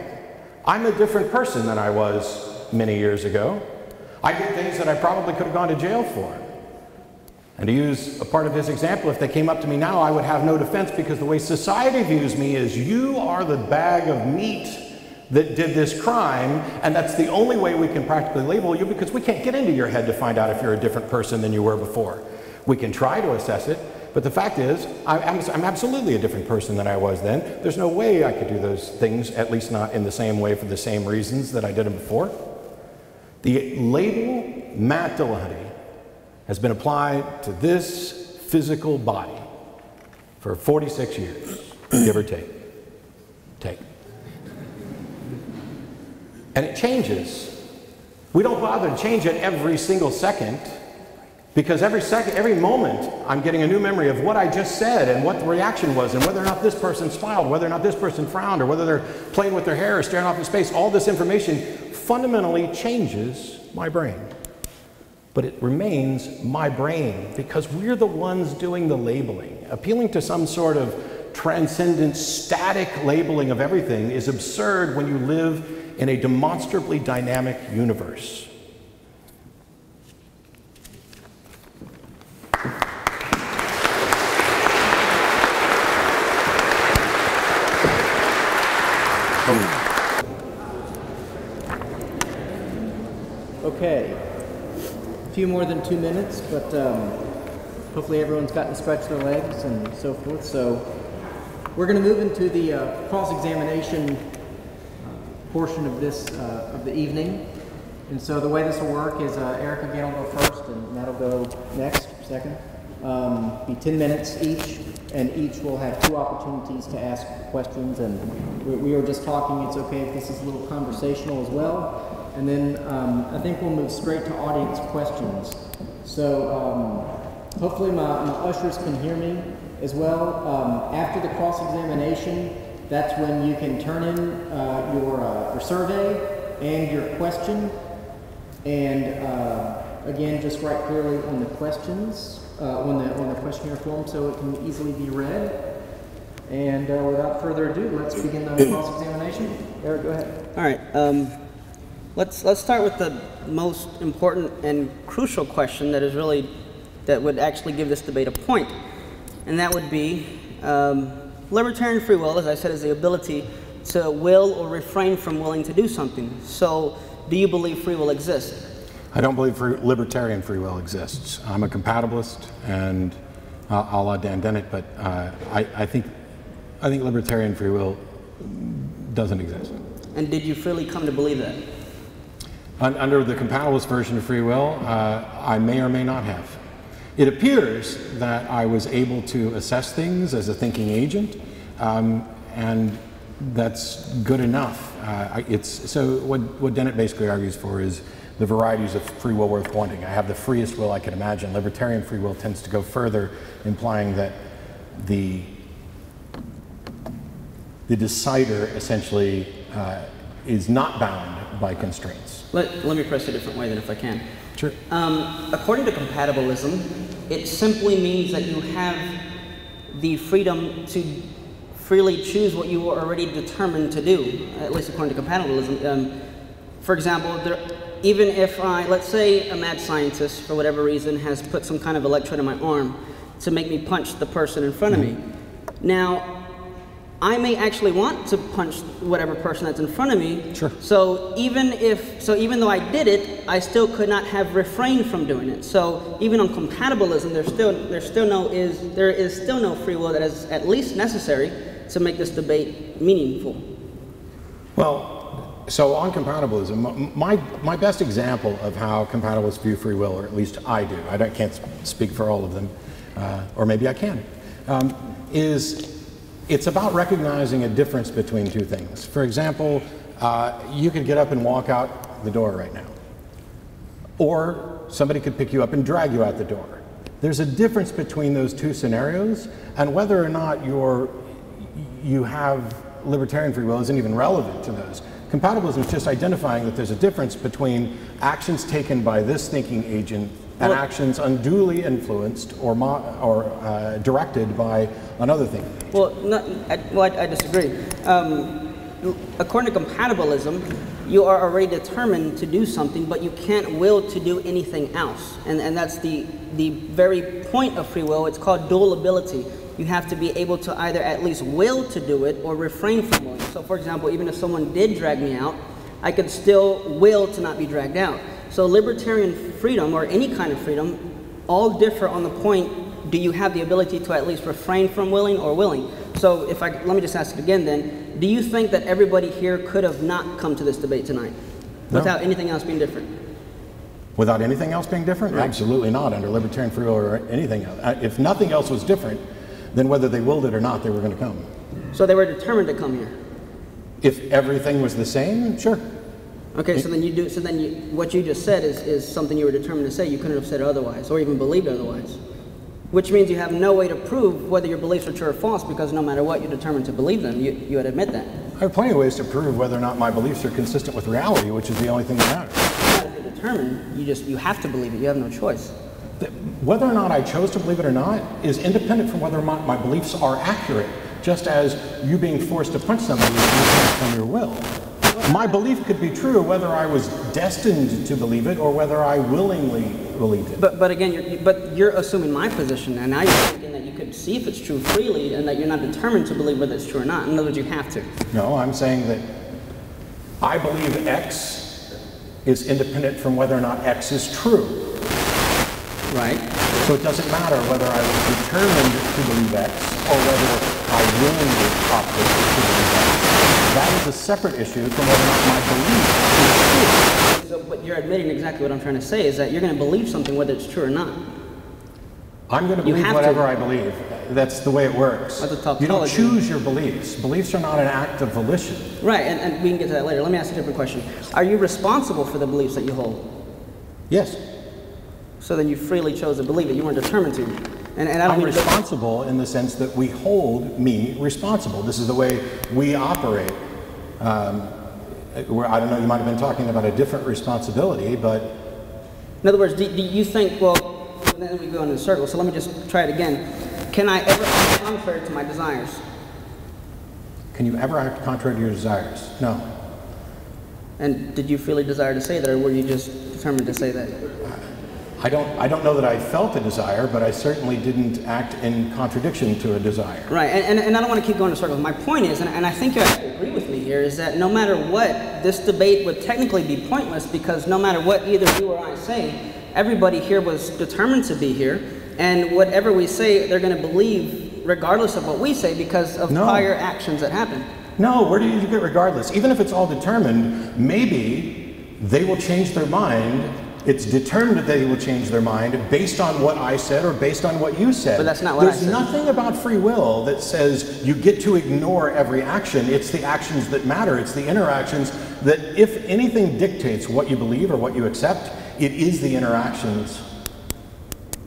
I'm a different person than I was many years ago. I did things that I probably could have gone to jail for. And to use a part of his example, if they came up to me now, I would have no defense, because the way society views me is, you are the bag of meat that did this crime, and that's the only way we can practically label you, because we can't get into your head to find out if you're a different person than you were before. We can try to assess it, but the fact is, I'm absolutely a different person than I was then. There's no way I could do those things, at least not in the same way for the same reasons that I did them before. The label Matt Dillahunty has been applied to this physical body for 46 years, give or take. And it changes. We don't bother to change it every single second, because every moment, I'm getting a new memory of what I just said and what the reaction was and whether or not this person smiled, whether or not this person frowned, or whether they're playing with their hair or staring off into space. All this information fundamentally changes my brain. But it remains my brain because we're the ones doing the labeling. Appealing to some sort of transcendent, static labeling of everything is absurd when you live in a demonstrably dynamic universe. Okay, a few more than 2 minutes, but hopefully everyone's gotten to stretch their legs and so forth. So we're going to move into the cross-examination portion of this of the evening. And so the way this will work is Eric again will go first, and Matt will go next, second. Be 10 minutes each, and each will have 2 opportunities to ask questions. And we were just talking, it's okay if this is a little conversational as well. And then I think we'll move straight to audience questions. So hopefully my ushers can hear me as well. After the cross-examination, that's when you can turn in your survey and your question. And again, just write clearly on the questions, on the questionnaire form so it can easily be read. And without further ado, let's begin the cross-examination. Eric, go ahead. All right. Let's start with the most important and crucial question that would actually give this debate a point, and that would be libertarian free will, as I said, is the ability to will or refrain from willing to do something. So, do you believe free will exists? I don't believe libertarian free will exists. I'm a compatibilist, and a la Dan Dennett, but I think libertarian free will doesn't exist. And did you freely come to believe that? Under the compatibilist version of free will, I may or may not have. It appears that I was able to assess things as a thinking agent, and that's good enough. So what Dennett basically argues for is the varieties of free will worth wanting. I have the freest will I can imagine. Libertarian free will tends to go further, implying that the decider essentially is not bound by constraints. Let me press it a different way then, if I can. Sure. According to compatibilism, it simply means that you have the freedom to freely choose what you were already determined to do, at least according to compatibilism. For example, even if let's say a mad scientist, for whatever reason, has put some kind of electrode in my arm to make me punch the person in front of me. Now, I may actually want to punch whatever person that's in front of me. Sure. So even though I did it, I still could not have refrained from doing it. So even on compatibilism, there is still no free will that is at least necessary to make this debate meaningful. Well, so on compatibilism, my best example of how compatibilists view free will, or at least I do, I can't speak for all of them, or maybe I can, is it's about recognizing a difference between 2 things. For example, you could get up and walk out the door right now. Or somebody could pick you up and drag you out the door. There's a difference between those 2 scenarios, and whether or not you have libertarian free will isn't even relevant to those. Compatibilism is just identifying that there's a difference between actions taken by this thinking agent and actions unduly influenced or directed by another thing. I disagree. According to compatibilism, you are already determined to do something, but you can't will to do anything else. And that's the very point of free will. It's called dual ability. You have to be able to either at least will to do it or refrain from willing. So for example, even if someone did drag me out, I could still will to not be dragged out. So libertarian freedom, or any kind of freedom, all differ on the point, do you have the ability to at least refrain from willing or willing? So let me just ask it again then, do you think that everybody here could have not come to this debate tonight without anything else being different? Without anything else being different? Right. Absolutely not, under libertarian free will or anything else. If nothing else was different, then whether they willed it or not, they were going to come. So they were determined to come here. If everything was the same, sure. Okay, so then what you just said is something you were determined to say. You couldn't have said otherwise, or even believed otherwise. Which means you have no way to prove whether your beliefs are true or false, because no matter what, you're determined to believe them. You would admit that. I have plenty of ways to prove whether or not my beliefs are consistent with reality, which is the only thing that matters. Not if you're determined, you have to believe it. You have no choice. Whether or not I chose to believe it or not is independent from whether my beliefs are accurate, just as you being forced to punch somebody is independent from your will. My belief could be true whether I was destined to believe it or whether I willingly believed it. But again, you're assuming my position, and now you're thinking that you could see if it's true freely, and that you're not determined to believe whether it's true or not. In other words, you have to. No, I'm saying that I believe X is independent from whether or not X is true. Right. So it doesn't matter whether I was determined to believe X or whether I willingly opted to believe X. That is a separate issue from whether or not my belief is true. But you're admitting exactly what I'm trying to say, is that you're going to believe something whether it's true or not. I'm going to believe whatever I believe. That's the way it works. That's a tautology. You don't choose your beliefs. Beliefs are not an act of volition. Right, and we can get to that later. Let me ask you a different question. Are you responsible for the beliefs that you hold? Yes. So then you freely chose to believe it. You weren't determined to. And I don't I'm mean responsible in the sense that we hold me responsible. This is the way we operate. Where, I don't know, you might have been talking about a different responsibility, but... In other words, do you think, well, then we go in a circle, so let me just try it again. Can I ever act contrary to my desires? Can you ever act contrary to your desires? No. And did you freely desire to say that, or were you just determined to say that? I don't know that I felt a desire, but I certainly didn't act in contradiction to a desire. Right, and I don't want to keep going in circles. My point is, and I think you actually agree with me here, is that no matter what, this debate would technically be pointless, because no matter what either you or I say, everybody here was determined to be here, and whatever we say, they're going to believe regardless of what we say because of prior actions that happened. No, where do you get regardless? Even if it's all determined, maybe they will change their mind. It's determined that they will change their mind based on what I said or based on what you said. But that's not what I said. There's nothing about free will that says you get to ignore every action. It's the actions that matter. It's the interactions that, if anything dictates what you believe or what you accept, it is the interactions.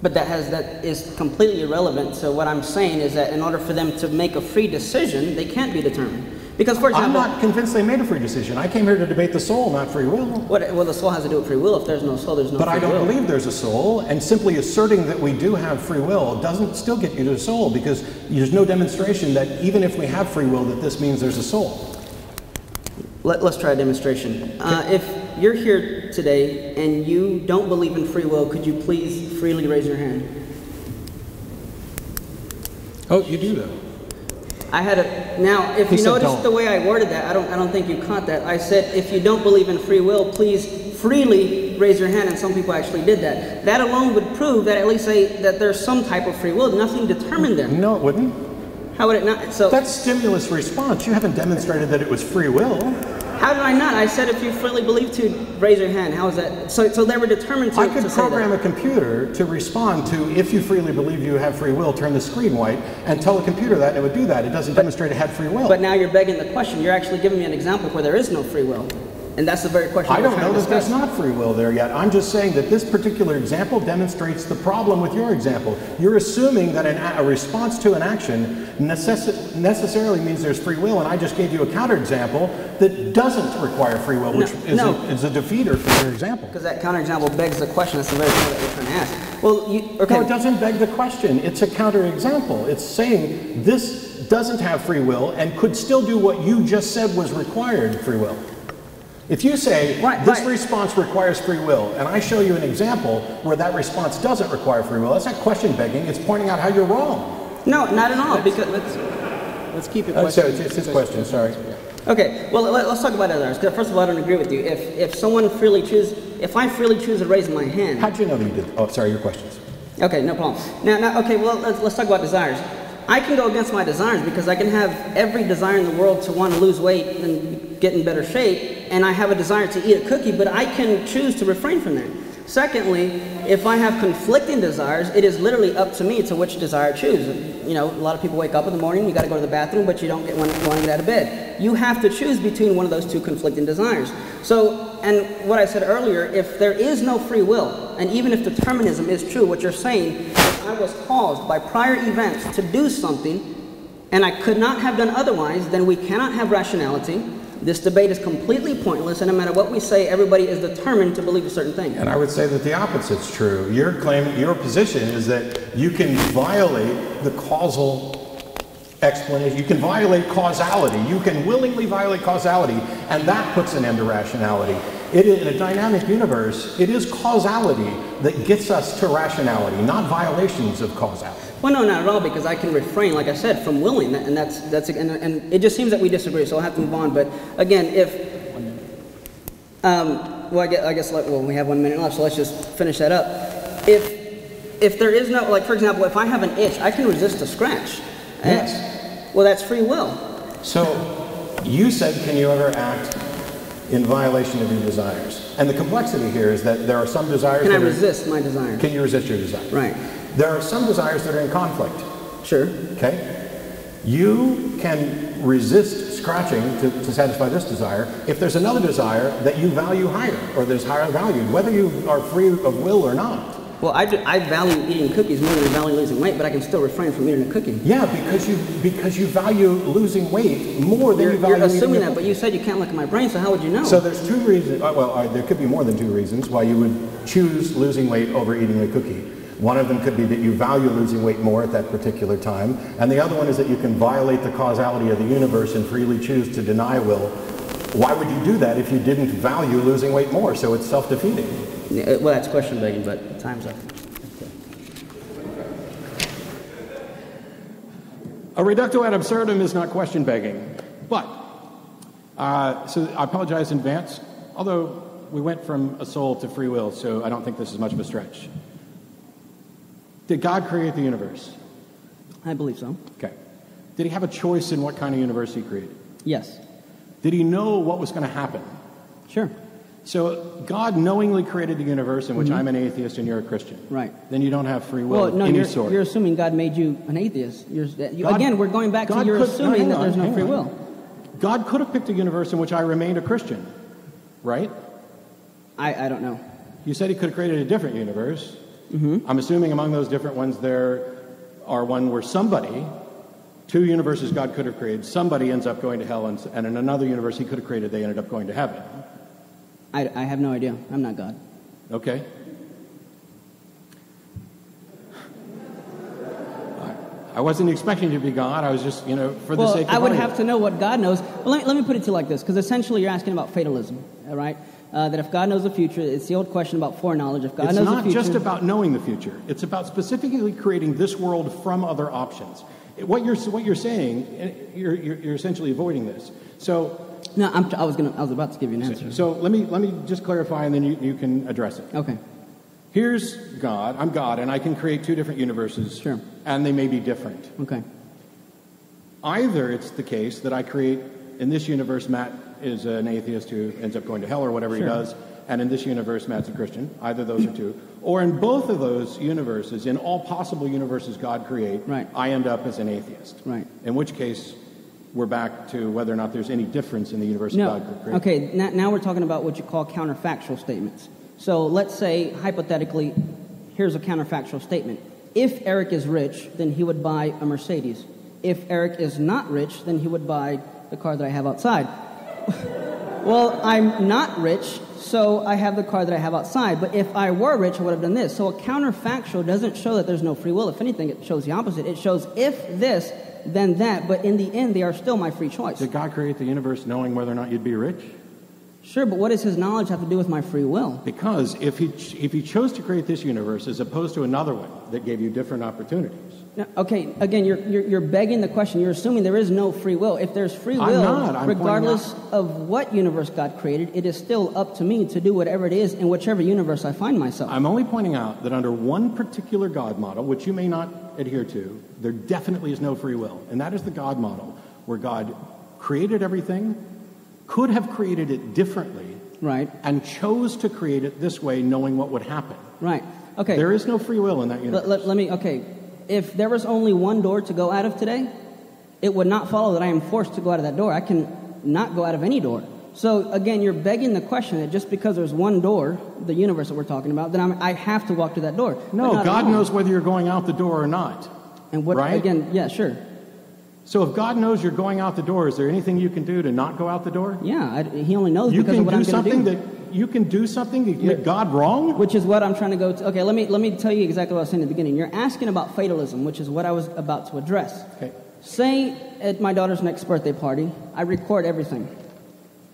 But that is completely irrelevant. So what I'm saying is that in order for them to make a free decision, they can't be determined. Because, for example, I'm not convinced they made a free decision. I came here to debate the soul, not free will. Well, the soul has to do with free will. If there's no soul, there's no free will. But I don't believe there's a soul, and simply asserting that we do have free will doesn't still get you to a soul, because there's no demonstration that even if we have free will, that this means there's a soul. Let's try a demonstration. If you're here today and you don't believe in free will, could you please freely raise your hand? Oh, you do though. I had a, now if you notice the way I worded that, I don't think you caught that. I said, if you don't believe in free will, please freely raise your hand, and some people actually did that. That alone would prove that, at least say that there's some type of free will. Nothing determined them. No, it wouldn't. How would it not? So that's stimulus response. You haven't demonstrated that it was free will. How did I not? I said if you freely believe to, raise your hand. How is that? So they were determined to. I could program a computer to respond to, if you freely believe you have free will, turn the screen white, and tell the computer that, and it would do that. It doesn't demonstrate it had free will. But now you're begging the question. You're actually giving me an example where there is no free will. And that's the very question I don't know that there's not free will there yet. I'm just saying that this particular example demonstrates the problem with your example. You're assuming that a response to an action necessarily means there's free will, and I just gave you a counterexample that doesn't require free will, which is a defeater for your example. Because that counterexample begs the question. That's the very thing that we're trying to ask. Well, No, it doesn't beg the question. It's a counterexample. It's saying this doesn't have free will and could still do what you just said was required free will. If you say, this response requires free will, and I show you an example where that response doesn't require free will, that's not question begging, it's pointing out how you're wrong. No, not at all, because let's keep it question. It's his question, sorry. Okay, well, let's talk about desires. First of all, I don't agree with you. If I freely choose to raise my hand. How'd you know that you did? Oh, sorry, your questions. Okay, no problem. Now okay, well, let's talk about desires. I can go against my desires because I can have every desire in the world to want to lose weight and get in better shape, and I have a desire to eat a cookie, but I can choose to refrain from that. Secondly, if I have conflicting desires, it is literally up to me to which desire I choose. You know, a lot of people wake up in the morning, you got to go to the bathroom, but you don't want to get out of bed. You have to choose between one of those two conflicting desires. So, and what I said earlier, if there is no free will, and even if determinism is true, what you're saying, if I was caused by prior events to do something, and I could not have done otherwise, then we cannot have rationality. This debate is completely pointless, and no matter what we say, everybody is determined to believe a certain thing. And I would say that the opposite's true. Your position is that you can violate the causal explanation. You can violate causality. You can willingly violate causality, and that puts an end to rationality. In a dynamic universe, it is causality that gets us to rationality, not violations of causality. Well, no, not at all, because I can refrain, like I said, from willing, and and it just seems that we disagree, so I'll have to move on. But again, well, I guess we have 1 minute left, so let's just finish that up. If there is no, like for example, if I have an itch, I can resist a scratch. Yes. Well, that's free will. So, you said, can you ever act in violation of your desires? And the complexity here is that there are some desires. Can I resist my desire? Can you resist your desire? Right. There are some desires that are in conflict. Sure. Okay? You can resist scratching to satisfy this desire if there's another desire that you value higher, or there's higher value, whether you are free of will or not. Well, I value eating cookies more than I value losing weight, but I can still refrain from eating a cookie. Yeah, because you value losing weight more than you value You're assuming eating that, but you said you can't look at my brain, so how would you know? So there's two reasons, there could be more than two reasons why you would choose losing weight over eating a cookie. One of them could be that you value losing weight more at that particular time, and the other one is that you can violate the causality of the universe and freely choose to deny will. Why would you do that if you didn't value losing weight more? So it's self-defeating. Yeah, well, that's question begging, but time's up. A reductio ad absurdum is not question begging, but so I apologize in advance. Although we went from a soul to free will, so I don't think this is much of a stretch. Did God create the universe? I believe so. Okay. Did he have a choice in what kind of universe he created? Yes. Did he know what was going to happen? Sure. So God knowingly created the universe in which I'm an atheist and you're a Christian. Right. Then you don't have free will of any sort. You're assuming God made you an atheist. Again, we're going back to you're assuming that there's no free will. God could have picked a universe in which I remained a Christian, right? I don't know. You said he could have created a different universe. Mm-hmm. I'm assuming among those different ones there are one where two universes God could have created, somebody ends up going to hell, and in another universe he could have created, they ended up going to heaven. I have no idea. I'm not God. Okay. I wasn't expecting to be God. I was just, for the sake of I would have to know what God knows. Well, let me put it to you like this, because essentially you're asking about fatalism, all right? That if God knows the future, it's the old question about foreknowledge. If God knows the future, it's not just about knowing the future. It's about specifically creating this world from other options. What you're saying, you're essentially avoiding this. So. No, I was about to give you an answer. So let me just clarify, and then you can address it. Okay. Here's God. I'm God, and I can create two different universes. Sure. And they may be different. Okay. Either it's the case that I create, in this universe, Matt is an atheist who ends up going to hell or whatever he does, and in this universe, Matt's a Christian. Either those are two. Or in both of those universes, in all possible universes God create, I end up as an atheist. Right. In which case, we're back to whether or not there's any difference in the universe God could create. Okay, now we're talking about what you call counterfactual statements. So let's say, hypothetically, here's a counterfactual statement. If Eric is rich, then he would buy a Mercedes. If Eric is not rich, then he would buy the car that I have outside. Well, I'm not rich, so I have the car that I have outside. But if I were rich, I would have done this. So a counterfactual doesn't show that there's no free will. If anything, it shows the opposite. It shows if this, then that. But in the end, they are still my free choice. Did God create the universe knowing whether or not you'd be rich? Sure, but what does his knowledge have to do with my free will? Because if he chose to create this universe as opposed to another one that gave you different opportunities. Now, okay, again, you're begging the question. You're assuming there is no free will. If there's free will, I'm regardless of what universe God created, it is still up to me to do whatever it is in whichever universe I find myself. I'm only pointing out that under one particular God model, which you may not adhere to, there definitely is no free will. And that is the God model, where God created everything, could have created it differently, Right. And chose to create it this way, knowing what would happen. Right. Okay. There is no free will in that universe. Okay. If there was only one door to go out of today, it would not follow that I am forced to go out of that door. I can not go out of any door. So, again, you're begging the question that just because there's one door, the universe that we're talking about, then I have to walk through that door. No, God knows whether you're going out the door or not. And what, right? Again, yeah, sure. So if God knows you're going out the door, is there anything you can do to not go out the door? Yeah, He only knows because of what I'm going to do. You can do something to make God wrong? Which is what I'm trying to go to. Okay, let me tell you exactly what I was saying in the beginning. You're asking about fatalism, which is what I was about to address. Okay. Say at my daughter's next birthday party, I record everything.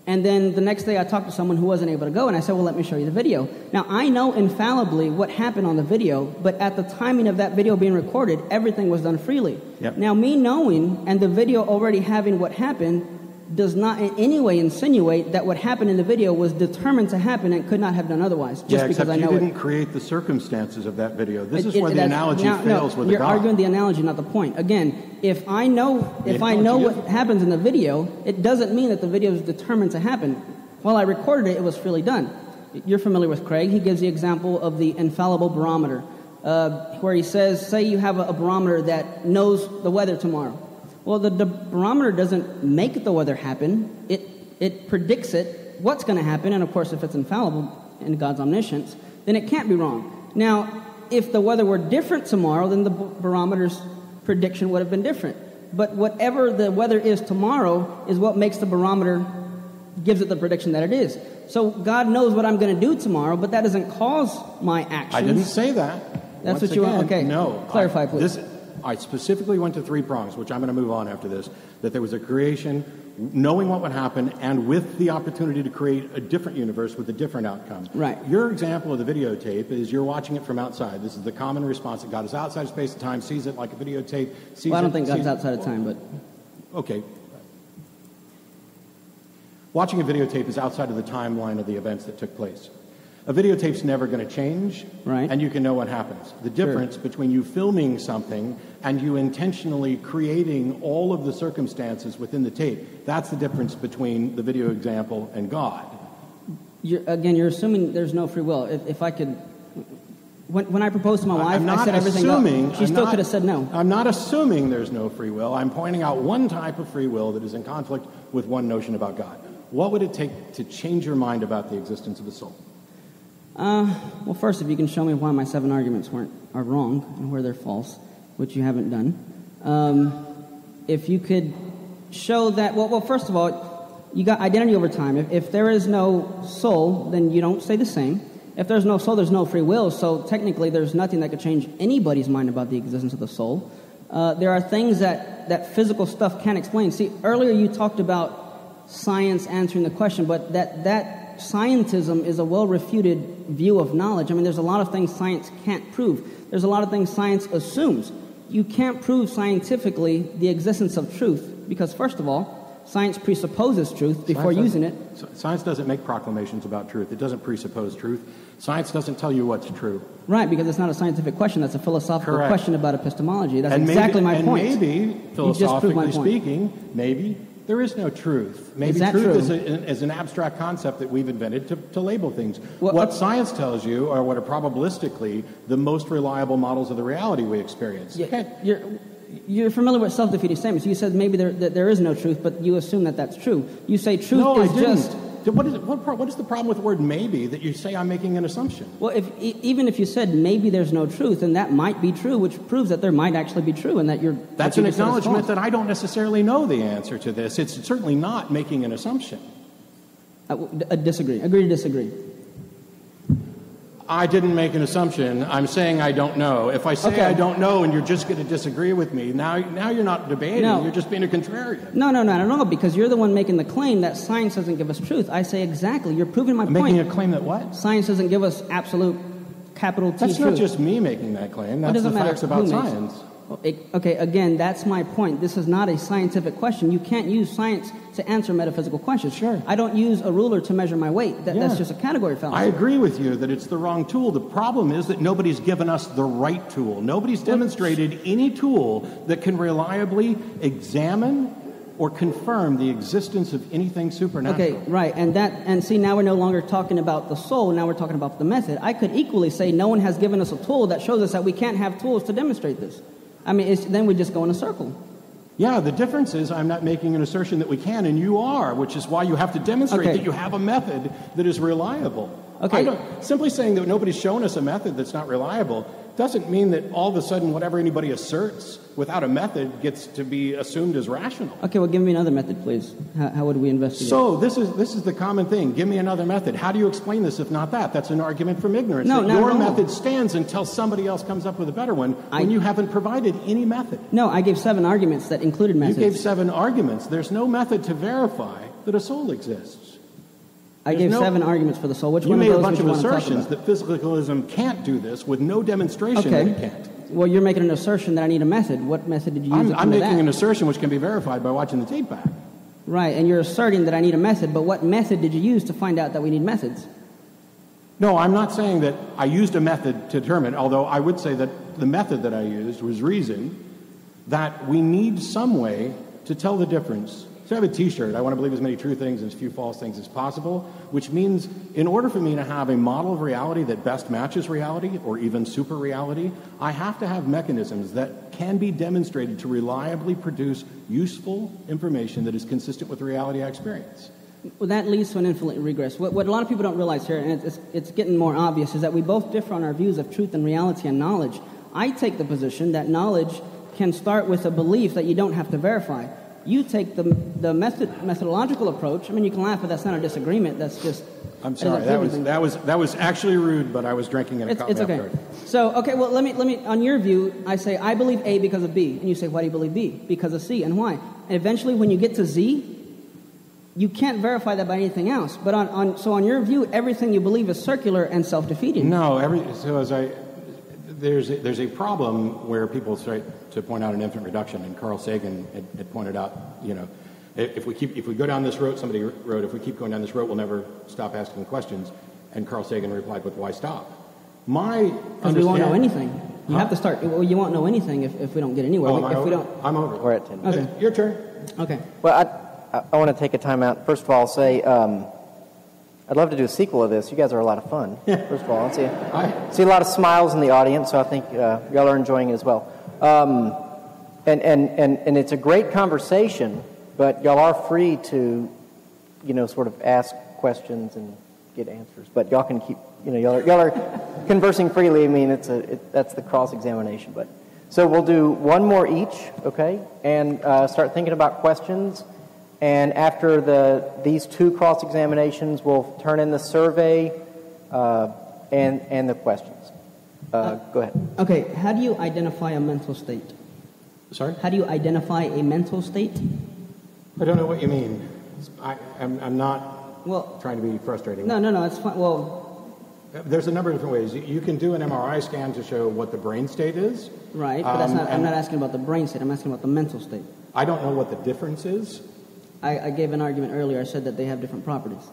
And then the next day I talk to someone who wasn't able to go, and I said, well, let me show you the video. Now, I know infallibly what happened on the video, but at the timing of that video being recorded, everything was done freely. Yep. Now, me knowing and the video already having what happened does not in any way insinuate that what happened in the video was determined to happen and could not have done otherwise, just because I know you didn't create the circumstances of that video. This is where the analogy fails with the God. You're arguing the analogy, not the point. Again, if I know what happens in the video, it doesn't mean that the video is determined to happen. While I recorded it, it was freely done. You're familiar with Craig. He gives the example of the infallible barometer, where he says, say you have a barometer that knows the weather tomorrow. Well, the barometer doesn't make the weather happen. It predicts it, what's going to happen, and of course, if it's infallible in God's omniscience, then it can't be wrong. Now, if the weather were different tomorrow, then the barometer's prediction would have been different. But whatever the weather is tomorrow is what makes the barometer, gives it the prediction that it is. So God knows what I'm going to do tomorrow, but that doesn't cause my actions. I didn't say that. That's what you want? Okay. No. Clarify, please. I specifically went to 3 prongs, which I'm going to move on after this, that there was a creation, knowing what would happen, and with the opportunity to create a different universe with a different outcome. Right. Your example of the videotape is you're watching it from outside. This is the common response that God is outside of space and time, sees it like a videotape. I don't think God's outside of time, but... Okay. Watching a videotape is outside of the timeline of the events that took place. A videotape's never going to change, right, and you can know what happens. The difference between you filming something and you intentionally creating all of the circumstances within the tape, that's the difference between the video example and God. You're assuming there's no free will. If I could... When I proposed to my wife, I set everything up. She still could have said no. I'm not assuming there's no free will. I'm pointing out one type of free will that is in conflict with one notion about God. What would it take to change your mind about the existence of the soul? Well, first, if you can show me why my 7 arguments are wrong and where they're false, which you haven't done. If you could show that, well, first of all, you got identity over time. If there is no soul, then you don't stay the same. If there's no soul, there's no free will. So technically, there's nothing that could change anybody's mind about the existence of the soul. There are things that physical stuff can't explain. See, earlier you talked about science answering the question, but that scientism is a well-refuted view of knowledge. I mean, there's a lot of things science can't prove. There's a lot of things science assumes. You can't prove scientifically the existence of truth because, first of all, science presupposes truth before using it. Science doesn't make proclamations about truth. It doesn't presuppose truth. Science doesn't tell you what's true. Right, because it's not a scientific question. That's a philosophical question about epistemology. That's exactly my point. And maybe, philosophically speaking, maybe there is no truth. Maybe truth is an abstract concept that we've invented to label things. What science tells you are what are probabilistically the most reliable models of the reality we experience. Yeah, you're familiar with self-defeating statements. You said maybe there is no truth, but you assume that that's true. You say truth is just... What is the problem with the word maybe that you say I'm making an assumption? Well, even if you said maybe there's no truth, then that might be true, which proves that there might actually be true, and that you're... That's an acknowledgement that I don't necessarily know the answer to this. It's certainly not making an assumption. Disagree. Agree to disagree. I didn't make an assumption. I'm saying I don't know. If I say I don't know and you're just going to disagree with me, now you're not debating. No. You're just being a contrarian. No, not at all, because you're the one making the claim that science doesn't give us truth. I say exactly. You're proving my point. Making a claim that what? Science doesn't give us absolute capital T That's truth. Not just me making that claim. That's the facts about science. Okay, again, that's my point. This is not a scientific question. You can't use science to answer metaphysical questions. Sure. I don't use a ruler to measure my weight. That's just a category fallacy. I agree with you that it's the wrong tool. The problem is that nobody's given us the right tool. Nobody's demonstrated any tool that can reliably examine or confirm the existence of anything supernatural. Okay, right, and see, now we're no longer talking about the soul, now we're talking about the method. I could equally say no one has given us a tool that shows us that we can't have tools to demonstrate this. I mean, then we just go in a circle. Yeah, the difference is I'm not making an assertion that we can, and you are, which is why you have to demonstrate that you have a method that is reliable. Okay. Simply saying that nobody's shown us a method that's not reliable doesn't mean that all of a sudden whatever anybody asserts without a method gets to be assumed as rational. Okay, well, give me another method, please. How would we investigate? So this is the common thing. Give me another method. How do you explain this if not that? That's an argument from ignorance. No, your method stands until somebody else comes up with a better one when you haven't provided any method. No, I gave 7 arguments that included methods. You gave 7 arguments. There's no method to verify that a soul exists. I gave 7 arguments for the soul. Which one of those You made a bunch of would you want to talk assertions about? that physicalism can't do this with no demonstration that it can't. Well, you're making an assertion that I need a method. What method did you use? I'm making an assertion which can be verified by watching the tape back. Right, and you're asserting that I need a method, but what method did you use to find out that we need methods? No, I'm not saying that I used a method to determine, although I would say that the method that I used was reason that we need some way to tell the difference. So I have a T-shirt, I want to believe as many true things and as few false things as possible, which means in order for me to have a model of reality that best matches reality, or even super reality, I have to have mechanisms that can be demonstrated to reliably produce useful information that is consistent with the reality I experience. Well, that leads to an infinite regress. What a lot of people don't realize here, and it's getting more obvious, is that we both differ on our views of truth and reality and knowledge. I take the position that knowledge can start with a belief that you don't have to verify. You take the methodological approach. I mean, you can laugh, but that's not a disagreement. That's just. I'm sorry. That was actually rude, but I was drinking in a cup. It's okay. After. So, okay. Well, let me. On your view, I say I believe A because of B, and you say why do you believe B? Because of C, and why? And eventually, when you get to Z, you can't verify that by anything else. But on your view, everything you believe is circular and self-defeating. No. There's a problem where people try to point out an infinite reduction, and Carl Sagan had pointed out, if we go down this road, somebody wrote, if we keep going down this road, we'll never stop asking questions. And Carl Sagan replied with, why stop? Because we won't know anything. You have to start. Well, you won't know anything if we don't get anywhere. I'm over. We're at 10. Okay. Your turn. Okay. Well, I want to take a time out. First of all, I'll say I'd love to do a sequel of this. You guys are a lot of fun. First of all, I see a lot of smiles in the audience, so I think y'all are enjoying it as well. And it's a great conversation, but y'all are free to, sort of ask questions and get answers. But y'all can keep, y'all are conversing freely. I mean, that's the cross-examination. But so we'll do one more each, okay, and start thinking about questions. And after these 2 cross-examinations, we'll turn in the survey and the questions. Go ahead. Okay, how do you identify a mental state? Sorry? How do you identify a mental state? I don't know what you mean. I'm not trying to be frustrating. No, it's fine. Well, there's a number of different ways. You can do an MRI scan to show what the brain state is. Right, but I'm not asking about the brain state. I'm asking about the mental state. I don't know what the difference is. I gave an argument earlier. I said that they have different properties.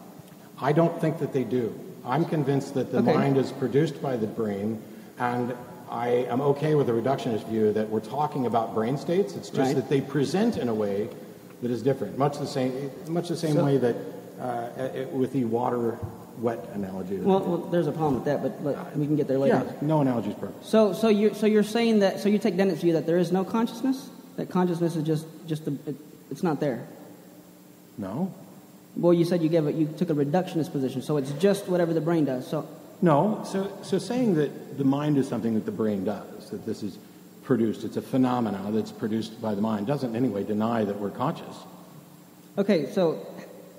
I don't think that they do. I'm convinced that the mind is produced by the brain, and I am okay with the reductionist view that we're talking about brain states. It's just that they present in a way that is different, much the same way that with the water-wet analogy. Well, there's a problem with that, but we can get there later. Yeah, no analogy is perfect. So you're saying that? So you take Dennett's view that there is no consciousness? That consciousness is it's not there. No. Well, you said you took a reductionist position, so it's just whatever the brain does. So no. So saying that the mind is something that the brain does, that this is produced, it's a phenomena that's produced by the mind, doesn't in any way deny that we're conscious. Okay, so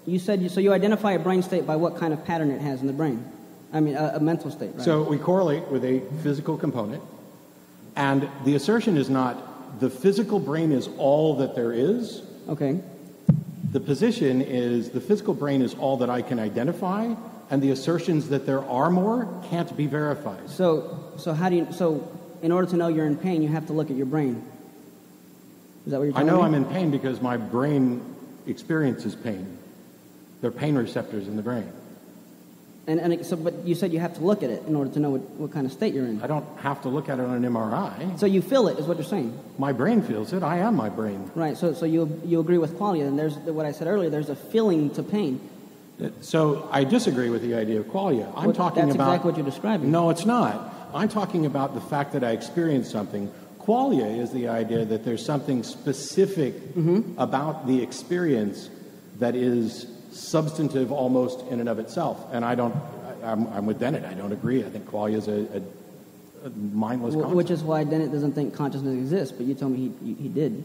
you said you identify a brain state by what kind of pattern it has in the brain. I mean, a mental state, right? So we correlate with a physical component, and the assertion is not the physical brain is all that there is. Okay. The position is the physical brain is all that I can identify, and the assertions that there are more can't be verified. So in order to know you're in pain, you have to look at your brain. Is that what you're telling me? I know I'm in pain because my brain experiences pain. There are pain receptors in the brain. But you said you have to look at it in order to know what kind of state you're in. I don't have to look at it on an MRI. So you feel it, is what you're saying. My brain feels it. I am my brain. Right. So you agree with qualia, and there's what I said earlier. There's a feeling to pain. So I disagree with the idea of qualia. That's exactly what you're describing. No, it's not. I'm talking about the fact that I experienced something. Qualia is the idea that there's something specific about the experience that is substantive almost in and of itself. And I'm with Dennett. I don't agree. I think qualia is a mindless concept. Which is why Dennett doesn't think consciousness exists, but you told me he did.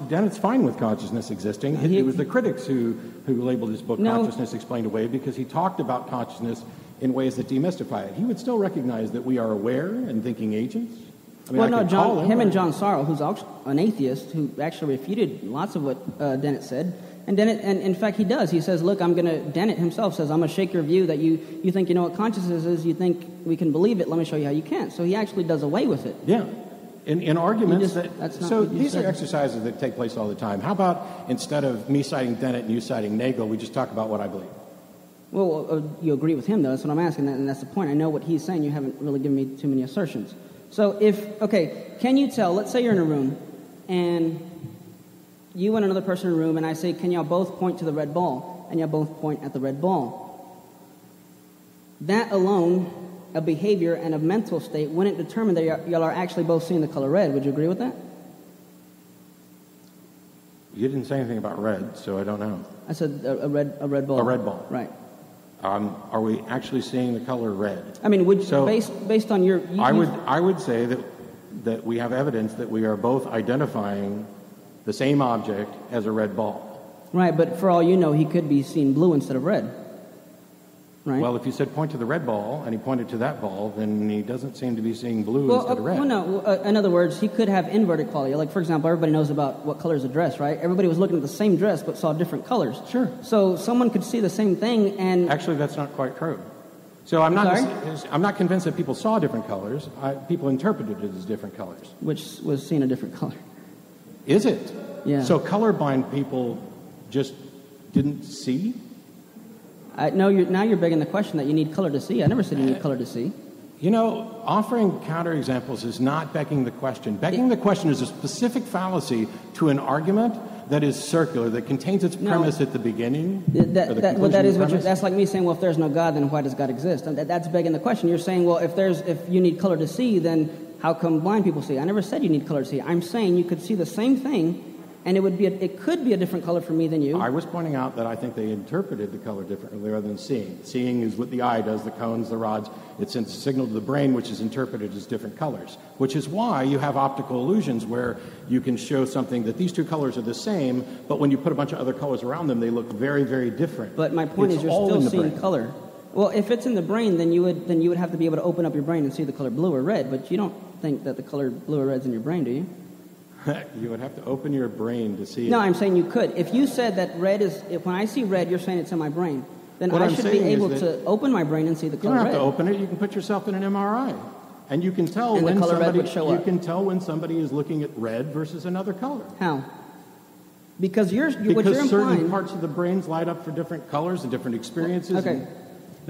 Dennett's fine with consciousness existing. It was the critics who labeled his book Consciousness Explained Away because he talked about consciousness in ways that demystify it. He would still recognize that we are aware and thinking agents. Him and John Searle, who's an atheist, who actually refuted lots of what Dennett said. And in fact, he does. He says, look, Dennett himself says, I'm going to shake your view that you think you know what consciousness is, you think we can believe it, let me show you how you can't. So he actually does away with it. Yeah. In arguments these are exercises that take place all the time. How about instead of me citing Dennett and you citing Nagel, we just talk about what I believe? Well, you agree with him, though. That's what I'm asking, and that's the point. I know what he's saying. You haven't really given me too many assertions. So can you tell, let's say you're in a room, and you and another person in a room, and I say, can y'all both point to the red ball? And y'all both point at the red ball. That alone, a behavior and a mental state, wouldn't determine that y'all are actually both seeing the color red. Would you agree with that? You didn't say anything about red, so I don't know. I said a red ball. A red ball. Right. Are we actually seeing the color red? I mean, based on your... I would say that we have evidence that we are both identifying the same object as a red ball. Right, but for all you know, he could be seeing blue instead of red. Right? Well, if you said point to the red ball, and he pointed to that ball, then he doesn't seem to be seeing blue instead of red. Well, no. In other words, he could have inverted qualia. Like, for example, everybody knows about what color is a dress, right? Everybody was looking at the same dress but saw different colors. Sure. So someone could see the same thing and... Actually, that's not quite true. So I'm not convinced that people saw different colors. People interpreted it as different colors. Which was seeing a different color. Is it? Yeah. So colorblind people just didn't see? Now you're begging the question that you need color to see. I never said you need color to see. You know, offering counterexamples is not begging the question. Begging the question is a specific fallacy to an argument that is circular, that contains its premise at the beginning. That's like me saying, well, if there's no God, then why does God exist? That's begging the question. You're saying, well, if you need color to see, then how come blind people see? I never said you need color to see. I'm saying you could see the same thing, and it could be a different color for me than you. I was pointing out that I think they interpreted the color differently rather than seeing. Seeing is what the eye does, the cones, the rods. It sends a signal to the brain, which is interpreted as different colors, which is why you have optical illusions where you can show something that these two colors are the same, but when you put a bunch of other colors around them, they look very, very different. But my point is you're still seeing color. Well, if it's in the brain, then you would have to be able to open up your brain and see the color blue or red, but you don't think that the color blue or red is in your brain, do you? You would have to open your brain to see it. No, I'm saying you could. If you said that red is... when I see red, you're saying it's in my brain. Then I should be able to open my brain and see the color red. You don't have to open it. You can put yourself in an MRI. And you can tell when somebody is looking at red versus another color. How? Because what you're implying... certain implying... parts of the brains light up for different colors and different experiences. Okay.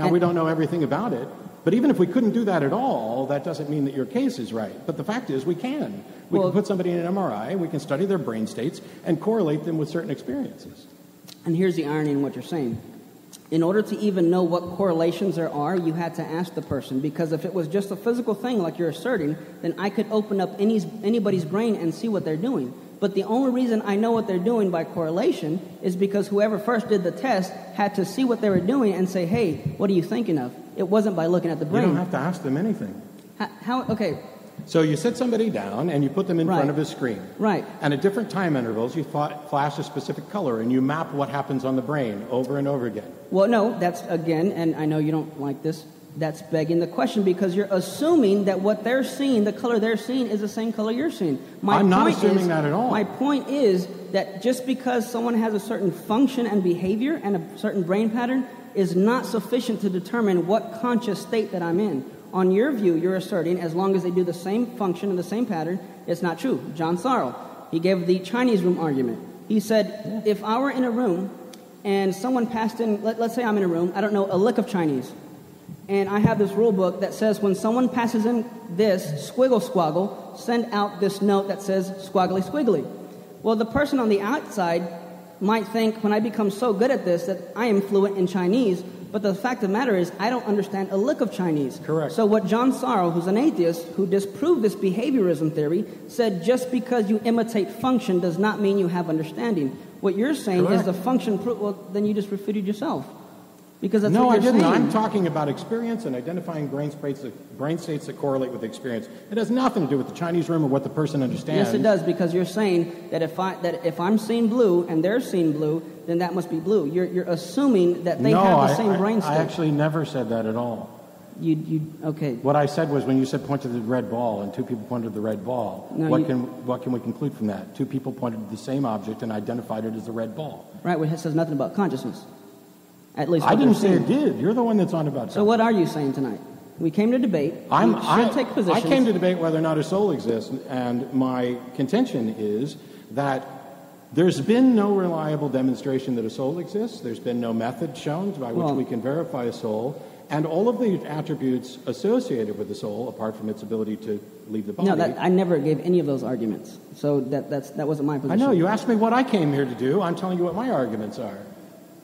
We don't know everything about it. But even if we couldn't do that at all, that doesn't mean that your case is right. But the fact is we can. We can put somebody in an MRI, we can study their brain states, and correlate them with certain experiences. And here's the irony in what you're saying. In order to even know what correlations there are, you had to ask the person. Because if it was just a physical thing like you're asserting, then I could open up anybody's brain and see what they're doing. But the only reason I know what they're doing by correlation is because whoever first did the test had to see what they were doing and say, hey, what are you thinking of? It wasn't by looking at the brain. You don't have to ask them anything. How? Okay. So you sit somebody down and you put them in front of a screen. Right. And at different time intervals, you flash a specific color and you map what happens on the brain over and over again. Well, no, that's, again, and I know you don't like this, that's begging the question because you're assuming that what they're seeing, the color they're seeing, is the same color you're seeing. I'm not assuming that at all. My point is that just because someone has a certain function and behavior and a certain brain pattern is not sufficient to determine what conscious state that I'm in. On your view, you're asserting as long as they do the same function and the same pattern, it's not true. John Searle, he gave the Chinese room argument. He said, if I were in a room and someone passed in, let's say I'm in a room, I don't know a lick of Chinese, And I have this rule book that says when someone passes in this squiggle squaggle, send out this note that says squaggly squiggly. Well, the person on the outside might think when I become so good at this that I am fluent in Chinese, but the fact of the matter is I don't understand a lick of Chinese. Correct. So what John Sorrow, who's an atheist, who disproved this behaviorism theory, said just because you imitate function does not mean you have understanding. What you're saying Correct. is the function, well, then you just refuted yourself. Because that's no, what I you're didn't. saying. I'm talking about experience and identifying brain states that correlate with experience. It has nothing to do with the Chinese room or what the person understands. Yes, it does, because you're saying that if I'm seeing blue and they're seeing blue, then that must be blue. You're assuming that they have the same brain state. I actually never said that at all. Okay. What I said was when you said point to the red ball and two people pointed to the red ball, No, what can we conclude from that? Two people pointed to the same object and identified it as the red ball. Right, well, it says nothing about consciousness. At least I what didn't they're say saying. it did. You're the one that's on about So what are you saying tonight? We came to debate. Take positions. I came to debate whether or not a soul exists, and my contention is that there's been no reliable demonstration that a soul exists. There's been no method shown by which we can verify a soul, and all of the attributes associated with the soul, apart from its ability to leave the body. No, I never gave any of those arguments. So that wasn't my position. I know. You asked me what I came here to do. I'm telling you what my arguments are.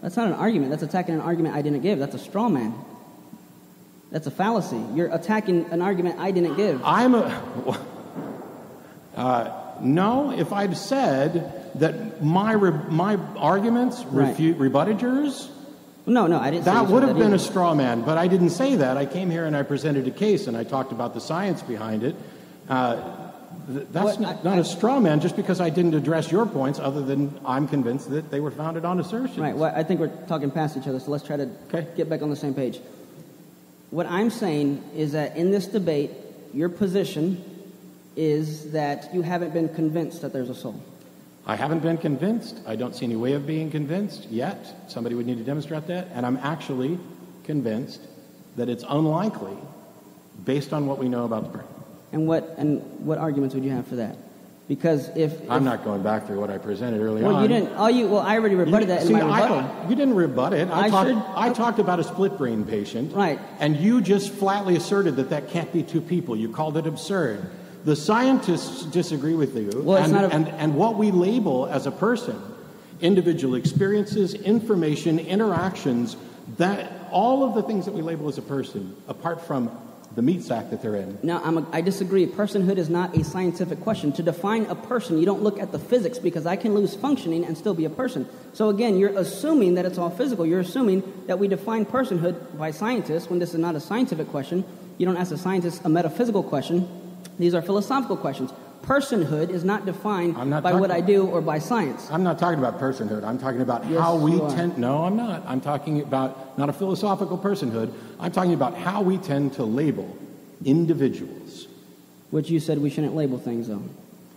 That's not an argument. That's attacking an argument I didn't give. That's a straw man. That's a fallacy. You're attacking an argument I didn't give. No, if I'd said that my arguments rebutted yours, no, I didn't say that would have been either. a straw man, but I didn't say that. I came here and I presented a case and I talked about the science behind it. That's not a straw man just because I didn't address your points, other than I'm convinced that they were founded on assertions. Right. Well, I think we're talking past each other, so let's try to get back on the same page. What I'm saying is that in this debate, your position is that you haven't been convinced that there's a soul. I haven't been convinced. I don't see any way of being convinced yet. Somebody would need to demonstrate that. And I'm actually convinced that it's unlikely based on what we know about the brain. And what arguments would you have for that? Because if I'm not going back through what I presented earlier on. Well, you didn't. I already rebutted that in my rebuttal. You didn't rebut it. I talked about a split brain patient. Right. And you just flatly asserted that can't be two people. You called it absurd. The scientists disagree with you. Well, and what we label as a person, individual experiences, information, interactions, that all of the things that we label as a person, apart from the meat sack that they're in. No, I disagree. Personhood is not a scientific question. To define a person, you don't look at the physics, because I can lose functioning and still be a person. So again, you're assuming that it's all physical. You're assuming that we define personhood by scientists when this is not a scientific question. You don't ask a scientist a metaphysical question. These are philosophical questions. Personhood is not defined by what I do or by science. I'm not talking about personhood. I'm talking about how we tend... No, I'm not. I'm talking about not a philosophical personhood. I'm talking about how we tend to label individuals. Which you said we shouldn't label things, though.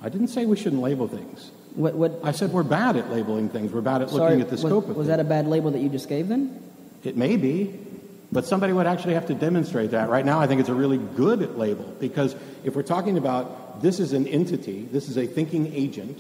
I didn't say we shouldn't label things. What? I said we're bad at labeling things. We're bad at looking at the scope of things. Was that a bad label that you just gave then? It may be. But somebody would actually have to demonstrate that. Right now, I think it's a really good label, because if we're talking about this is an entity, this is a thinking agent,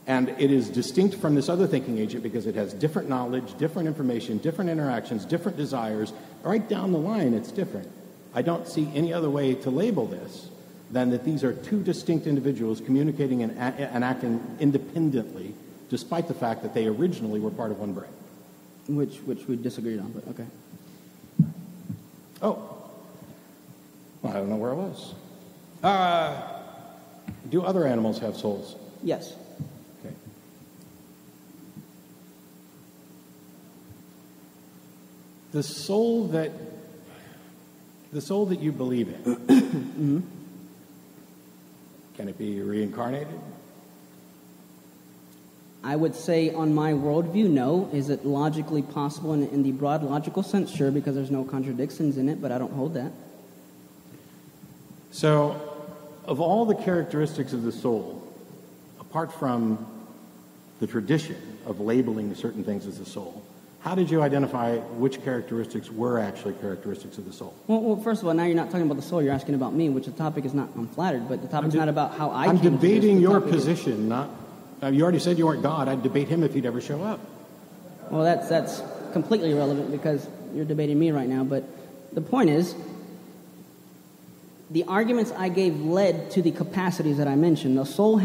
and it is distinct from this other thinking agent because it has different knowledge, different information, different interactions, different desires. Right down the line, it's different. I don't see any other way to label this than that these are two distinct individuals communicating and acting independently, despite the fact that they originally were part of one brain. Which we disagreed on, but okay. Oh, well, I don't know where I was. Do other animals have souls? Yes. Okay. The soul that you believe in, mm-hmm. Can it be reincarnated? I would say on my worldview, no. Is it logically possible in the broad logical sense? Sure, because there's no contradictions in it, but I don't hold that. So, of all the characteristics of the soul, apart from the tradition of labeling certain things as the soul, how did you identify which characteristics were actually characteristics of the soul? Well, first of all, now you're not talking about the soul, you're asking about me, which the topic is not, I'm flattered, but the topic's not about how I I'm came debating to this. your position, not... you already said you weren't God. I'd debate him if he'd ever show up. Well, that's completely irrelevant because you're debating me right now, but the point is, the arguments I gave led to the capacities that I mentioned. A soul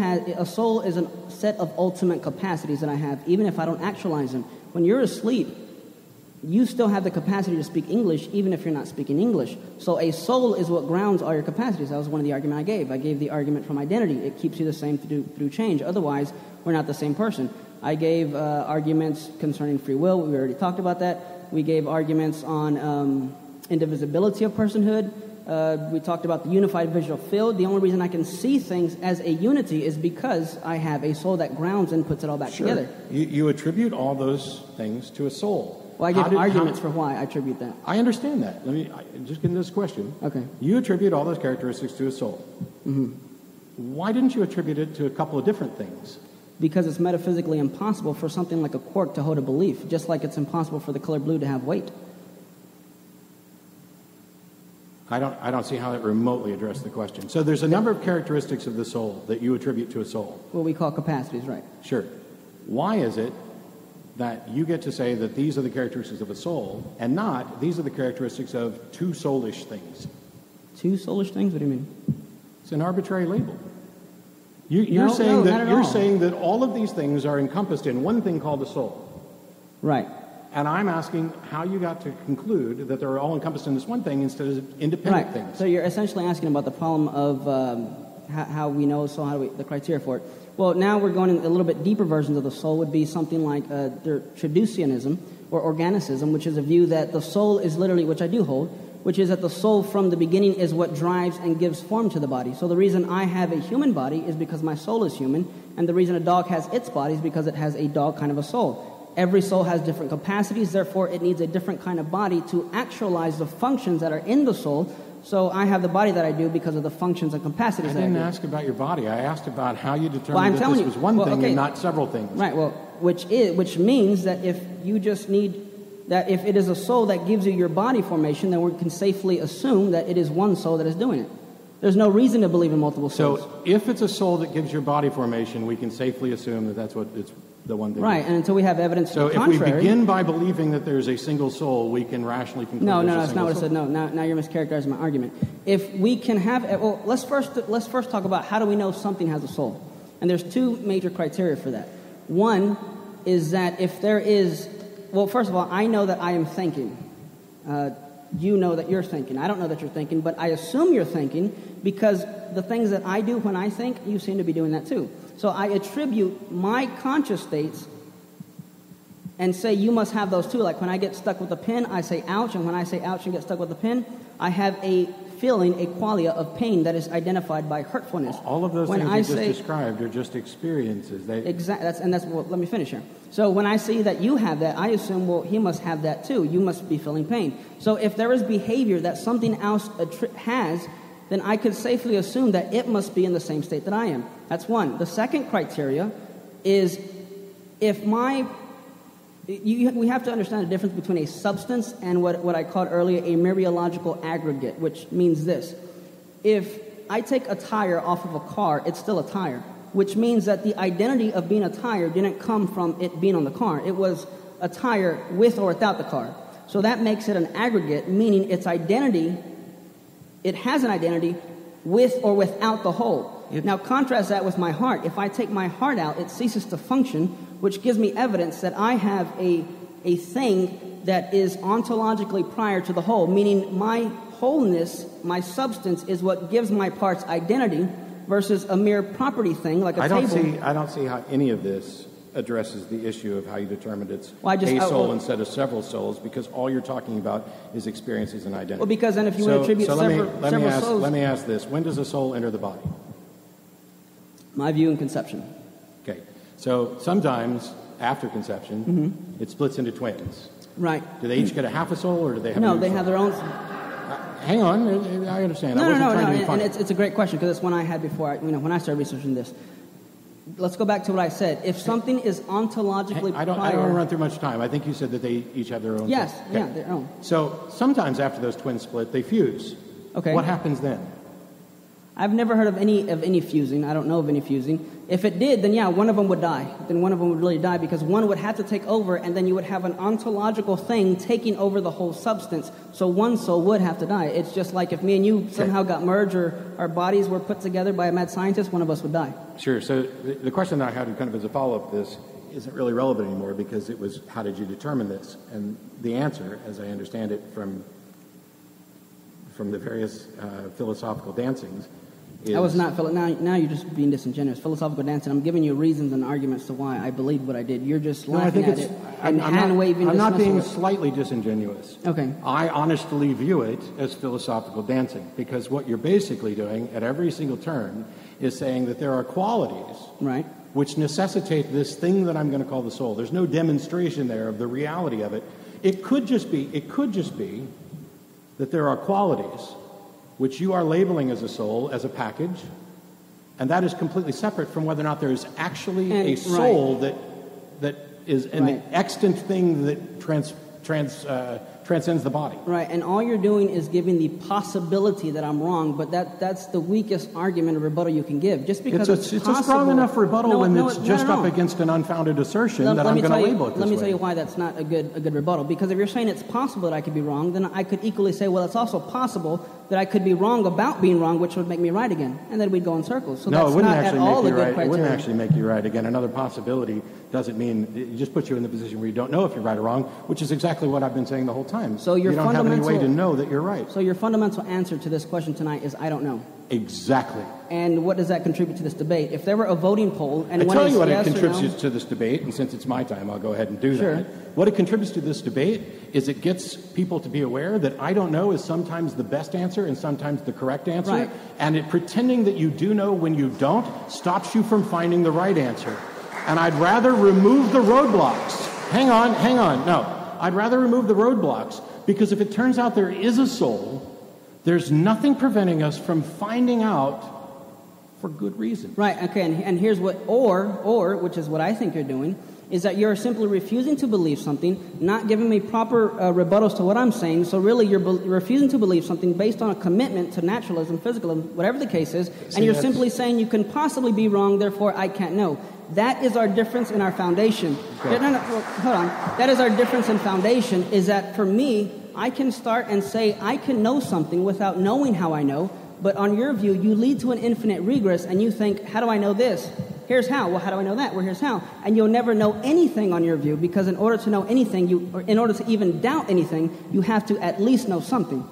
is a set of ultimate capacities that I have, even if I don't actualize them. When you're asleep, you still have the capacity to speak English, even if you're not speaking English. So a soul is what grounds all your capacities. That was one of the arguments I gave. I gave the argument from identity. It keeps you the same through change. Otherwise, we're not the same person. I gave arguments concerning free will. We already talked about that. We gave arguments on indivisibility of personhood. We talked about the unified visual field. The only reason I can see things as a unity is because I have a soul that grounds and puts it all back together. You attribute all those things to a soul. Well, I gave arguments for why I attribute that. I understand that. Just get into this question. Okay. You attribute all those characteristics to a soul. Mm-hmm. Why didn't you attribute it to a couple of different things? Because it's metaphysically impossible for something like a quark to hold a belief, just like it's impossible for the color blue to have weight. I don't see how it remotely addressed the question. So there's a number of characteristics of the soul that you attribute to a soul. What we call capacities, right? Sure. Why is it that you get to say that these are the characteristics of a soul and not these are the characteristics of two soulish things? Two soulish things? What do you mean? It's an arbitrary label. You're saying that all of these things are encompassed in one thing called the soul. Right. And I'm asking how you got to conclude that they're all encompassed in this one thing instead of independent things. So you're essentially asking about the problem of how we know soul, the criteria for it. Well, now we're going in a little bit deeper versions of the soul would be something like Traducianism or organicism, which is a view that the soul is literally, which I do hold, which is that the soul from the beginning is what drives and gives form to the body. So the reason I have a human body is because my soul is human, and the reason a dog has its body is because it has a dog kind of a soul. Every soul has different capacities, therefore it needs a different kind of body to actualize the functions that are in the soul. So I have the body that I do because of the functions and capacities that I do. I didn't ask about your body. I asked about how you determined that this was one thing and not several things. Right, which means that if you just need, that if it is a soul that gives you your body formation, then we can safely assume that it is one soul that is doing it. There's no reason to believe in multiple souls. So if it's a soul that gives your body formation, we can safely assume that that's what it's the one thing. Right, and until we have evidence to the contrary. So if we contrary, begin by believing that there's a single soul, we can rationally conclude No, that's not what I said. No, now you're mischaracterizing my argument. If we can have, well, let's first talk about how do we know something has a soul. And there's two major criteria for that. One is that if there is, well, first of all, I know that I am thinking. You know that you're thinking. I don't know that you're thinking, but I assume you're thinking because the things that I do when I think, you seem to be doing that too. So I attribute my conscious states and say you must have those too. Like when I get stuck with a pin, I say ouch, and when I say ouch and get stuck with a pin, I have a feeling, a qualia of pain that is identified by hurtfulness. All of those things you just described are just experiences. Exactly, let me finish here. So when I see that you have that, I assume, well, he must have that too. You must be feeling pain. So if there is behavior that something else has, then I could safely assume that it must be in the same state that I am. That's one. The second criteria is if we have to understand the difference between a substance and what I called earlier a mereological aggregate, which means this. If I take a tire off of a car, it's still a tire, which means that the identity of being a tire didn't come from it being on the car. It was a tire with or without the car. So that makes it an aggregate, meaning its identity, it has an identity with or without the whole. Now contrast that with my heart. If I take my heart out, it ceases to function, which gives me evidence that I have a thing that is ontologically prior to the whole, meaning my wholeness, my substance, is what gives my parts identity versus a mere property thing like a table. I don't see how any of this addresses the issue of how you determined it's a soul instead of several souls, because all you're talking about is experiences and identity. Well, because then if you attribute several souls... Let me ask this. When does a soul enter the body? My view in conception. Okay. So sometimes after conception, it splits into twins. Right. Do they each get a half a soul, or do they have No, they have their own... Hang on. I understand. No. And it's a great question, because it's one I had before, when I started researching this. Let's go back to what I said. If something is ontologically I don't want to run through much time. I think you said that they each have their own. Yes, okay. Yeah, their own. So sometimes after those twins split, they fuse. Okay. What happens then? I've never heard of any fusing. I don't know of any fusing. If it did, then yeah, one of them would die. Then one of them would really die because one would have to take over, and then you would have an ontological thing taking over the whole substance. So one soul would have to die. It's just like if me and you somehow got merged or our bodies were put together by a mad scientist, one of us would die. Sure. So the question that I had kind of as a follow-up to this isn't really relevant anymore because it was, how did you determine this? And the answer, as I understand it from the various philosophical dancings, I was not. Now you're just being disingenuous. Philosophical dancing. I'm giving you reasons and arguments to why I believed what I did. You're just laughing at it and hand-waving. I'm not being slightly disingenuous. Okay. I honestly view it as philosophical dancing because what you're basically doing at every single turn is saying that there are qualities which necessitate this thing that I'm going to call the soul. There's no demonstration there of the reality of it. It could just be that there are qualities which you are labeling as a soul, as a package, and that is completely separate from whether or not there is actually a soul that is an extant thing that transcends the body. Right, and all you're doing is giving the possibility that I'm wrong, but that's the weakest argument or rebuttal you can give. Just because it's possible, a strong enough rebuttal when it's just up against an unfounded assertion that I'm going to label it this way. Let me tell you why that's not a good rebuttal. Because if you're saying it's possible that I could be wrong, then I could equally say, well, it's also possible that I could be wrong about being wrong, which would make me right again. And then we'd go in circles. So no, that's not at all the good criteria. It wouldn't actually make you right again. Another possibility doesn't mean, it just puts you in the position where you don't know if you're right or wrong, which is exactly what I've been saying the whole time. So you don't have any way to know that you're right. So your fundamental answer to this question tonight is, I don't know. Exactly. And what does that contribute to this debate? If there were a voting poll, and I tell you what yes it contributes to this debate, and since it's my time, I'll go ahead and do that. What it contributes to this debate is it gets people to be aware that I don't know is sometimes the best answer and sometimes the correct answer. Right. And it pretending that you do know when you don't stops you from finding the right answer. And I'd rather remove the roadblocks. Hang on. No. I'd rather remove the roadblocks because if it turns out there is a soul, there's nothing preventing us from finding out for good reason. Right, okay, and here's what, or, which is what I think you're doing, is that you're simply refusing to believe something, not giving me proper rebuttals to what I'm saying, so really you're refusing to believe something based on a commitment to naturalism, physicalism, whatever the case is, and you're simply saying you can possibly be wrong, therefore I can't know. That is our difference in our foundation. Okay. Hold on. That is our difference in foundation, is that for me, I can start and say I can know something without knowing how I know, but on your view, you lead to an infinite regress, and you think, how do I know this? Here's how. Well, how do I know that? Well, here's how. And you'll never know anything on your view, because in order to know anything, or in order to even doubt anything, you have to at least know something.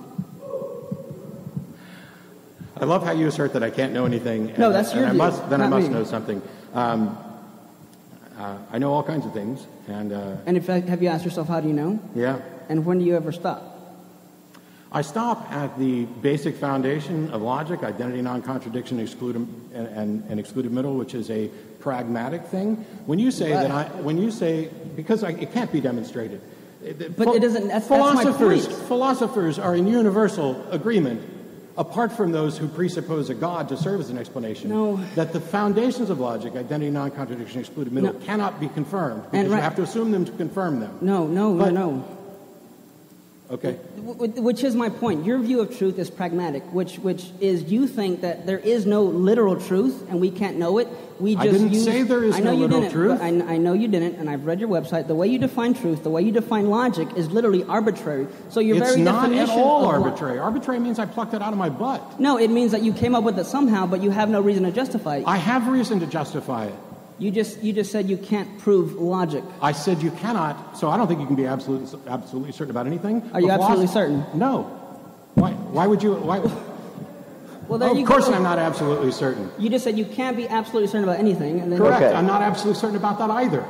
I love how you assert that I can't know anything. No, that's your view. I must know something. I know all kinds of things. And have you asked yourself, how do you know? Yeah. And when do you ever stop? I stop at the basic foundation of logic, identity, non-contradiction, and excluded middle, which is a pragmatic thing. When you say because it can't be demonstrated. But it doesn't. That's my point. Philosophers are in universal agreement, apart from those who presuppose a God to serve as an explanation, that the foundations of logic, identity, non-contradiction, excluded middle, cannot be confirmed, because you have to assume them to confirm them. No. Okay. Which is my point. Your view of truth is pragmatic, which is you think that there is no literal truth and we can't know it. I didn't say there is no literal truth. I know you didn't, and I've read your website. The way you define truth, the way you define logic is literally arbitrary. So your very definition It's not at all arbitrary. Arbitrary means I plucked it out of my butt. No, it means that you came up with it somehow, but you have no reason to justify it. I have reason to justify it. You just said you can't prove logic. I said you cannot, so I don't think you can be absolutely certain about anything. Are you absolutely certain? No. Why would you? Why? Well, there you go. Of course I'm not absolutely certain. You just said you can't be absolutely certain about anything. And then correct. Okay. I'm not absolutely certain about that either.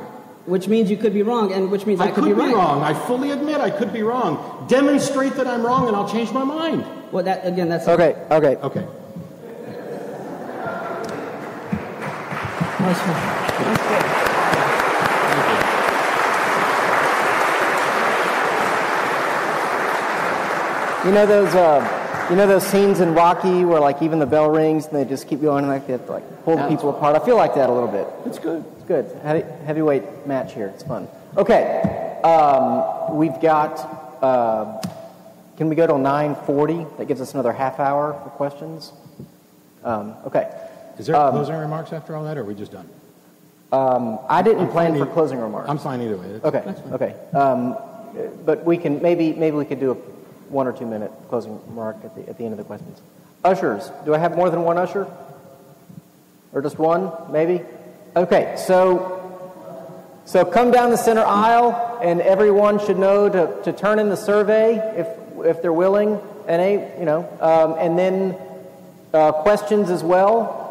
Which means you could be wrong, and which means I could be right. Wrong. I fully admit I could be wrong. Demonstrate that I'm wrong, and I'll change my mind. Well, that's okay. You know those scenes in Rocky where like even the bell rings and they just keep going like they have to like pull the people apart. I feel like that a little bit. It's good. It's good. Heavyweight match here. It's fun. Okay, we've got. Can we go till 9:40? That gives us another half hour for questions. Okay. Is there closing remarks after all that, or are we just done? I didn't plan for closing remarks. I'm fine either way. Okay. Okay. But we can maybe we could do a 1 or 2 minute closing remark at the end of the questions. Ushers, do I have more than one usher? Or just one, maybe? Okay, so come down the center aisle, and everyone should know to turn in the survey if they're willing, and then questions as well.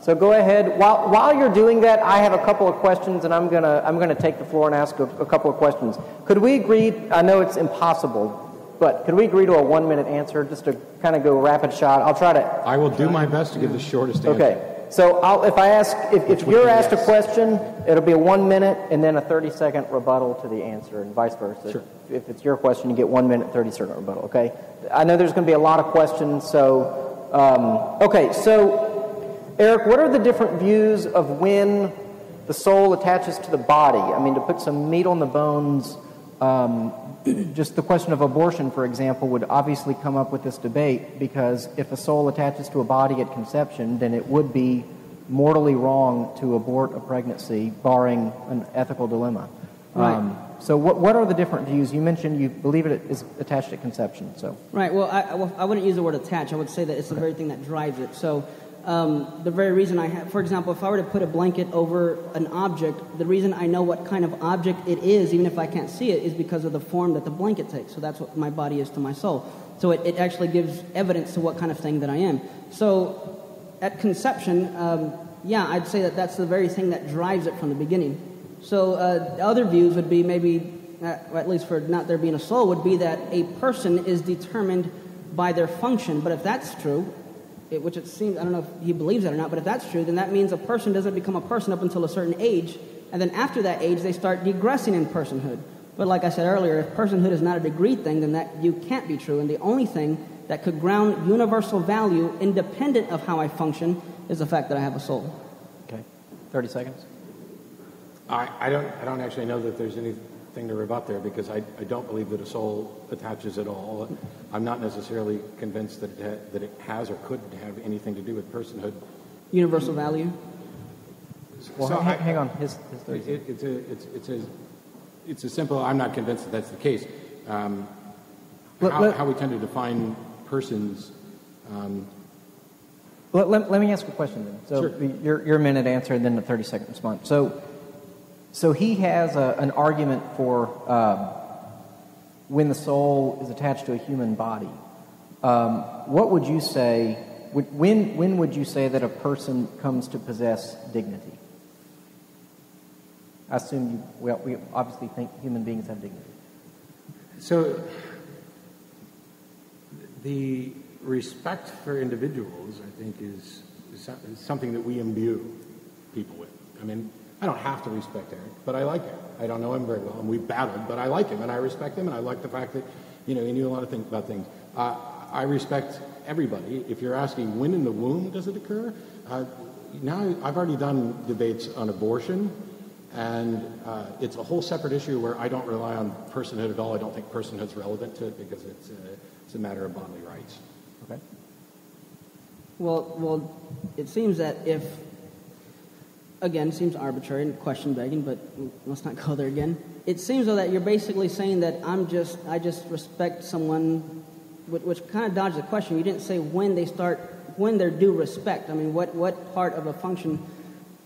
So go ahead. While you're doing that, I have a couple of questions, and I'm gonna take the floor and ask a couple of questions. Could we agree? I know it's impossible, but could we agree to a 1 minute answer, just to kind of go rapid shot? I'll try to. I will do my best to give the shortest answer. Okay. So if you're asked a question, it'll be a 1 minute and then a 30-second rebuttal to the answer, and vice versa. Sure. If it's your question, you get 1 minute, 30-second rebuttal. Okay. I know there's going to be a lot of questions, so okay. So. Eric, what are the different views of when the soul attaches to the body? I mean, to put some meat on the bones, just the question of abortion, for example, would obviously come up with this debate, because if a soul attaches to a body at conception, then it would be mortally wrong to abort a pregnancy, barring an ethical dilemma. Right. So what are the different views? You mentioned you believe it is attached at conception. So Right. Well, I wouldn't use the word attach. I would say that it's the very thing that drives it. So the very reason I have, for example, if I were to put a blanket over an object, the reason I know what kind of object it is, even if I can't see it, is because of the form that the blanket takes. So that's what my body is to my soul. So it actually gives evidence to what kind of thing that I am. So at conception, I'd say that that's the very thing that drives it from the beginning. So other views would be maybe, at least for not there being a soul, would be that a person is determined by their function. But if that's true, which it seems, I don't know if he believes that or not, but if that's true, then that means a person doesn't become a person up until a certain age, and then after that age, they start digressing in personhood. But like I said earlier, if personhood is not a degree thing, then that you can't be true, and the only thing that could ground universal value, independent of how I function, is the fact that I have a soul. Okay, 30 seconds. I don't actually know that there's anything to rebut there, because I don't believe that a soul attaches at all. I'm not necessarily convinced that it has or could have anything to do with personhood. Universal value? Well, so hang on. His 30 it's a simple. I'm not convinced that that's the case. How we tend to define persons. Let me ask a question then. So sure. your minute answer and then the 30-second response. So he has an argument for when the soul is attached to a human body. What would you say? When would you say that a person comes to possess dignity? I assume we obviously think human beings have dignity. So the respect for individuals, I think, is something that we imbue people with. I mean, I don't have to respect Eric, but I like him. I don't know him very well, and we've battled, but I like him, and I respect him, and I like the fact that, he knew a lot of things about things. I respect everybody. If you're asking when in the womb does it occur, now I've already done debates on abortion, and it's a whole separate issue where I don't rely on personhood at all. I don't think personhood's relevant to it, because it's a matter of bodily rights. Okay. Well, it seems that if, again, seems arbitrary and question begging, but let's not go there again. It seems though that you're basically saying that I just respect someone, which kind of dodges the question. You didn't say when they're due respect. I mean, what part of a function,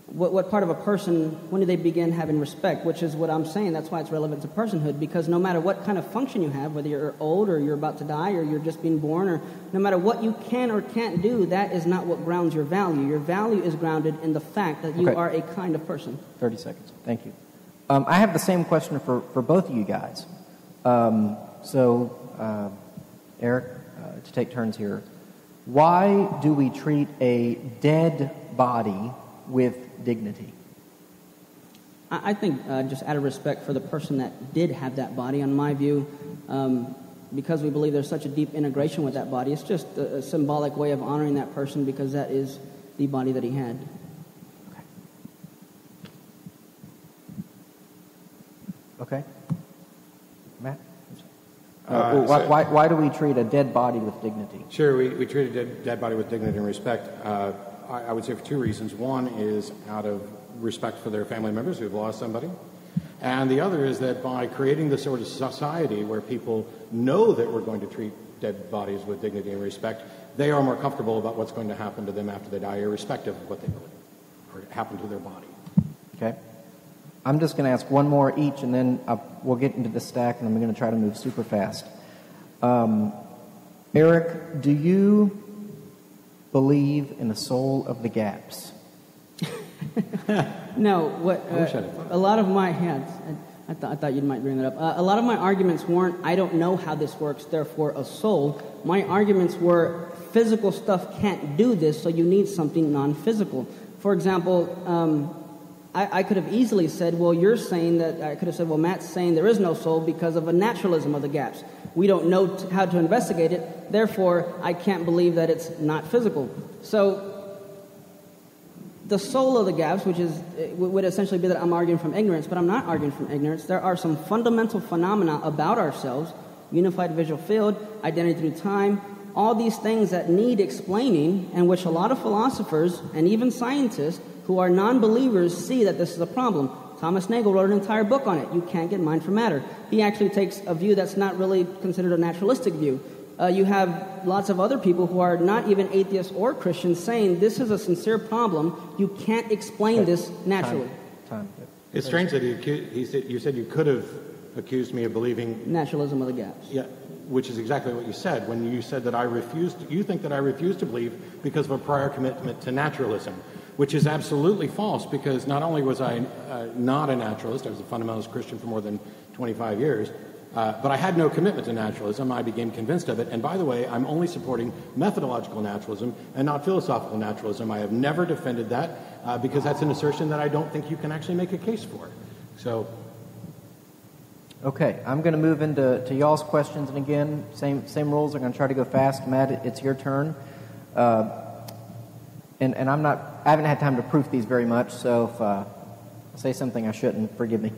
what part of a person, when do they begin having respect? Which is what I'm saying. That's why it's relevant to personhood, because no matter what kind of function you have, whether you're old or you're about to die or you're just being born, or no matter what you can or can't do, that is not what grounds your value. Your value is grounded in the fact that you are a kind of person. 30 seconds. Thank you. I have the same question for both of you guys. Eric, to take turns here. Why do we treat a dead body with dignity? I think just out of respect for the person that did have that body, on my view, because we believe there's such a deep integration with that body, it's just a symbolic way of honoring that person, because that is the body that he had. Okay. Matt? Why do we treat a dead body with dignity? Sure, we treat a dead body with dignity and respect. I would say for two reasons. One is out of respect for their family members who have lost somebody. And the other is that by creating this sort of society where people know that we're going to treat dead bodies with dignity and respect, they are more comfortable about what's going to happen to them after they die, irrespective of what they believe or happen to their body. Okay. I'm just going to ask one more each, and then we'll get into the stack, and I'm going to try to move super fast. Eric, do you believe in the soul of the gaps? No. A lot of my I thought you might bring that up. A lot of my arguments weren't, I don't know how this works, therefore a soul. My arguments were, physical stuff can't do this, so you need something non-physical. For example, I could have easily said, well, you're saying that, I could have said, well, Matt's saying there is no soul because of a naturalism of the gaps. We don't know how to investigate it, therefore I can't believe that it's not physical. So the soul of the gaps, which would essentially be that I'm arguing from ignorance, but I'm not arguing from ignorance. There are some fundamental phenomena about ourselves, unified visual field, identity through time, all these things that need explaining, and which a lot of philosophers and even scientists who are non-believers see that this is a problem. Thomas Nagel wrote an entire book on it. You can't get mind from matter. He actually takes a view that's not really considered a naturalistic view. You have lots of other people who are not even atheists or Christians saying this is a sincere problem. You can't explain this naturally. Time. It's strange that you said you could have accused me of believing naturalism of the gaps. Yeah, which is exactly what you said when you said that you think that I refused to believe because of a prior commitment to naturalism, which is absolutely false, because not only was I not a naturalist, I was a fundamentalist Christian for more than 25 years, but I had no commitment to naturalism. I became convinced of it. And by the way, I'm only supporting methodological naturalism and not philosophical naturalism. I have never defended that because that's an assertion that I don't think you can actually make a case for. So, okay, I'm going to move into y'all's questions. And again, same rules. I'm going to try to go fast. Matt, it's your turn. And I haven't had time to proof these very much, so if I say something I shouldn't, forgive me.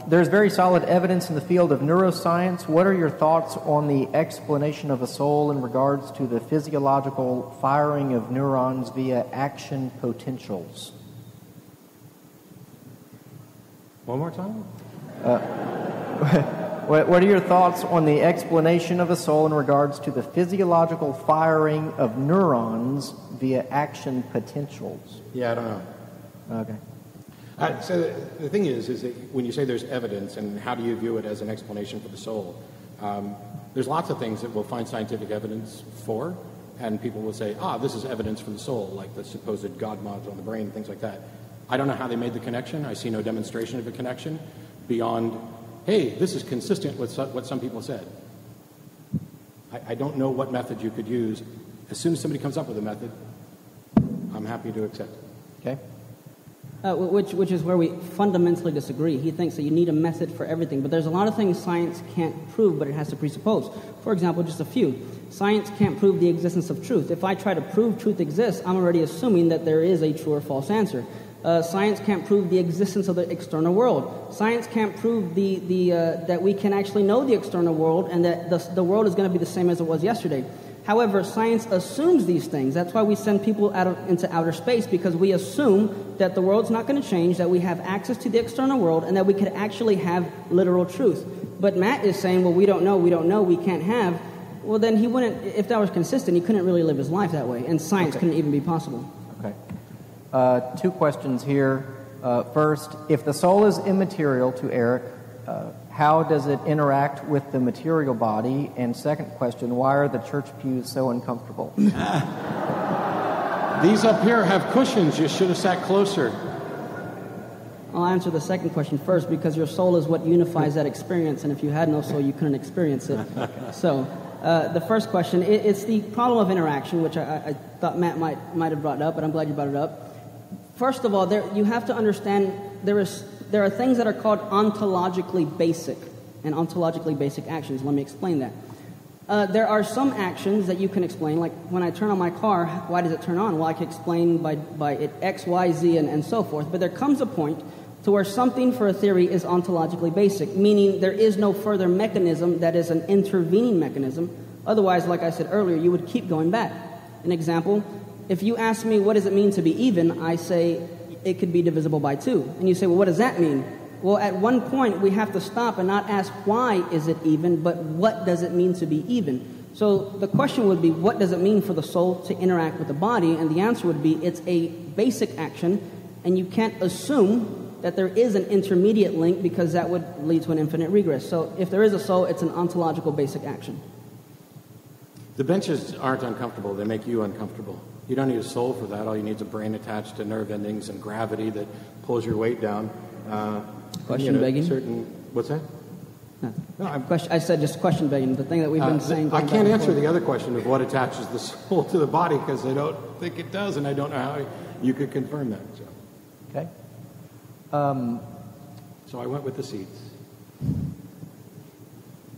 There's very solid evidence in the field of neuroscience. What are your thoughts on the explanation of a soul in regards to the physiological firing of neurons via action potentials? One more time? What are your thoughts on the explanation of a soul in regards to the physiological firing of neurons via action potentials? Yeah, I don't know. Okay. So the thing is that when you say there's evidence, and how do you view it as an explanation for the soul? There's lots of things that we'll find scientific evidence for, and people will say, this is evidence for the soul, like the supposed God module on the brain, things like that. I don't know how they made the connection. I see no demonstration of a connection beyond, hey, this is consistent with what some people said. I don't know what method you could use. As soon as somebody comes up with a method, I'm happy to accept it. Okay. Which is where we fundamentally disagree. He thinks that you need a method for everything, but there's a lot of things science can't prove, but it has to presuppose. For example, just a few. Science can't prove the existence of truth. If I try to prove truth exists, I'm already assuming that there is a true or false answer. Science can't prove the existence of the external world. Science can't prove that we can actually know the external world and that the world is going to be the same as it was yesterday. However, science assumes these things. That's why we send people into outer space, because we assume that the world's not going to change, that we have access to the external world, and that we could actually have literal truth. But Matt is saying, well, we don't know, we can't have. Well, then he wouldn't, if that was consistent, he couldn't really live his life that way, and science couldn't even be possible. Okay. Two questions here. First, if the soul is immaterial to Eric, how does it interact with the material body? And second question, why are the church pews so uncomfortable? These up here have cushions. You should have sat closer. I'll answer the second question first, because your soul is what unifies that experience, and if you had no soul, you couldn't experience it. So, the first question, it's the problem of interaction, which I thought Matt might have brought up, but I'm glad you brought it up. First of all, you have to understand there are things that are called ontologically basic and ontologically basic actions. Let me explain that. There are some actions that you can explain, like when I turn on my car, why does it turn on? Well, I can explain by it X, Y, Z, and so forth. But there comes a point to where something for a theory is ontologically basic, meaning there is no further mechanism that is an intervening mechanism. Otherwise, like I said earlier, you would keep going back. An example, if you ask me what does it mean to be even, I say it could be divisible by 2. And you say, well, what does that mean? Well, at one point, we have to stop and not ask why is it even, but what does it mean to be even? So the question would be, what does it mean for the soul to interact with the body? And the answer would be, it's a basic action, and you can't assume that there is an intermediate link because that would lead to an infinite regress. So if there is a soul, it's an ontological basic action. The benches aren't uncomfortable. They make you uncomfortable. You don't need a soul for that. All you need is a brain attached to nerve endings and gravity that pulls your weight down. Question begging? What's that? No, I said just question begging, the thing that we've been saying. I can't answer the other question of what attaches the soul to the body because I don't think it does, and I don't know how you could confirm that. So. Okay. So I went with the seats.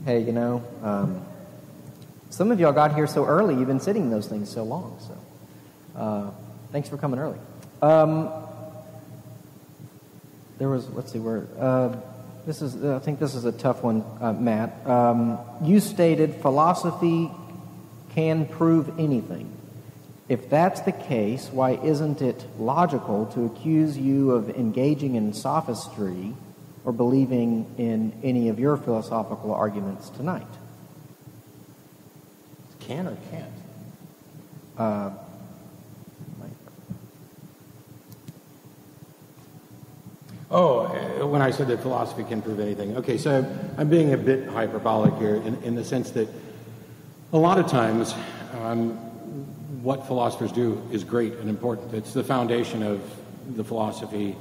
Hey, some of y'all got here so early. You've been sitting in those things so long. So, thanks for coming early. There was, let's see where. I think this is a tough one, Matt. You stated philosophy can prove anything. If that's the case, why isn't it logical to accuse you of engaging in sophistry or believing in any of your philosophical arguments tonight? Can or can't? When I said that philosophy can prove anything. Okay, so I'm being a bit hyperbolic here in the sense that a lot of times what philosophers do is great and important. It's the foundation of the philosophies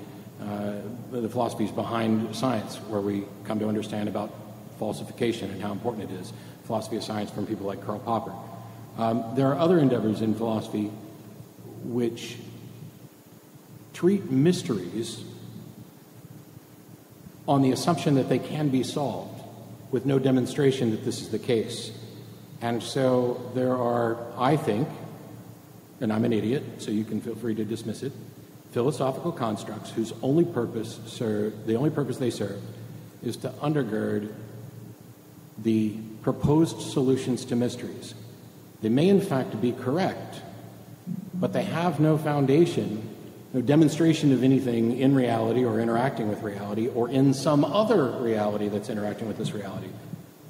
behind science, where we come to understand about falsification and how important it is. Philosophy of science from people like Karl Popper. There are other endeavors in philosophy which treat mysteries on the assumption that they can be solved with no demonstration that this is the case. And so there are, I think, and I'm an idiot, so you can feel free to dismiss it, philosophical constructs whose the only purpose they serve is to undergird the proposed solutions to mysteries. They may in fact be correct, but they have no foundation, no demonstration of anything in reality or interacting with reality or in some other reality that's interacting with this reality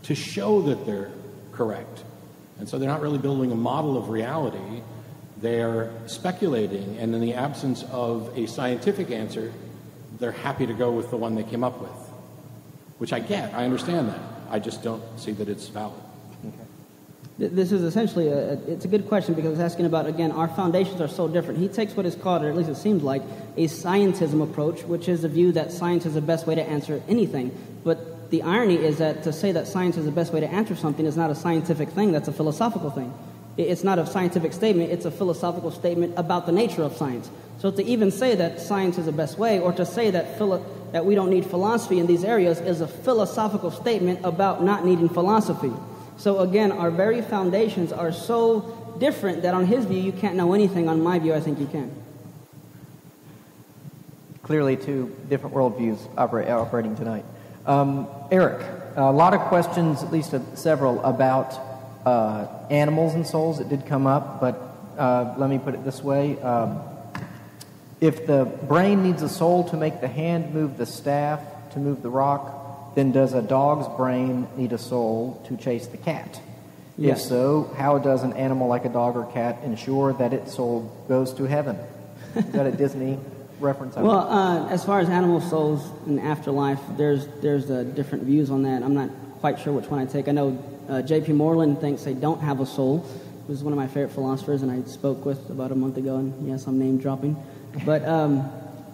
to show that they're correct. And so they're not really building a model of reality. They're speculating, and in the absence of a scientific answer, they're happy to go with the one they came up with, which I get. I understand that. I just don't see that it's valid. Okay. This is essentially it's a good question because it's asking about, again, our foundations are so different. He takes what is called, or at least it seems like, a scientism approach, which is the view that science is the best way to answer anything. But the irony is that to say that science is the best way to answer something is not a scientific thing, that's a philosophical thing. It's not a scientific statement, it's a philosophical statement about the nature of science. So to even say that science is the best way, or to say that we don't need philosophy in these areas, is a philosophical statement about not needing philosophy. So again, our very foundations are so different that on his view you can't know anything. On my view, I think you can. Clearly two different worldviews operating tonight. Eric, a lot of questions, at least several, about animals and souls. It did come up, but let me put it this way. If the brain needs a soul to make the hand move the staff, to move the rock, then does a dog's brain need a soul to chase the cat? Yes. If so, how does an animal like a dog or cat ensure that its soul goes to heaven? Is that a Disney reference? Well, as far as animal souls in afterlife, there's different views on that. I'm not quite sure which one I take. I know J.P. Moreland thinks they don't have a soul, who's one of my favorite philosophers, and I spoke with about a month ago, and yes, I'm name dropping. But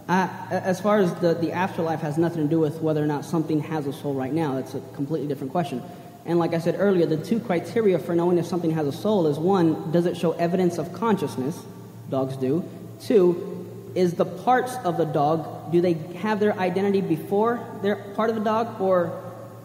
as far as the afterlife has nothing to do with whether or not something has a soul right now. That's a completely different question. And like I said earlier, the two criteria for knowing if something has a soul is, one, does it show evidence of consciousness? Dogs do. Two, is the parts of the dog, do they have their identity before they're part of the dog, or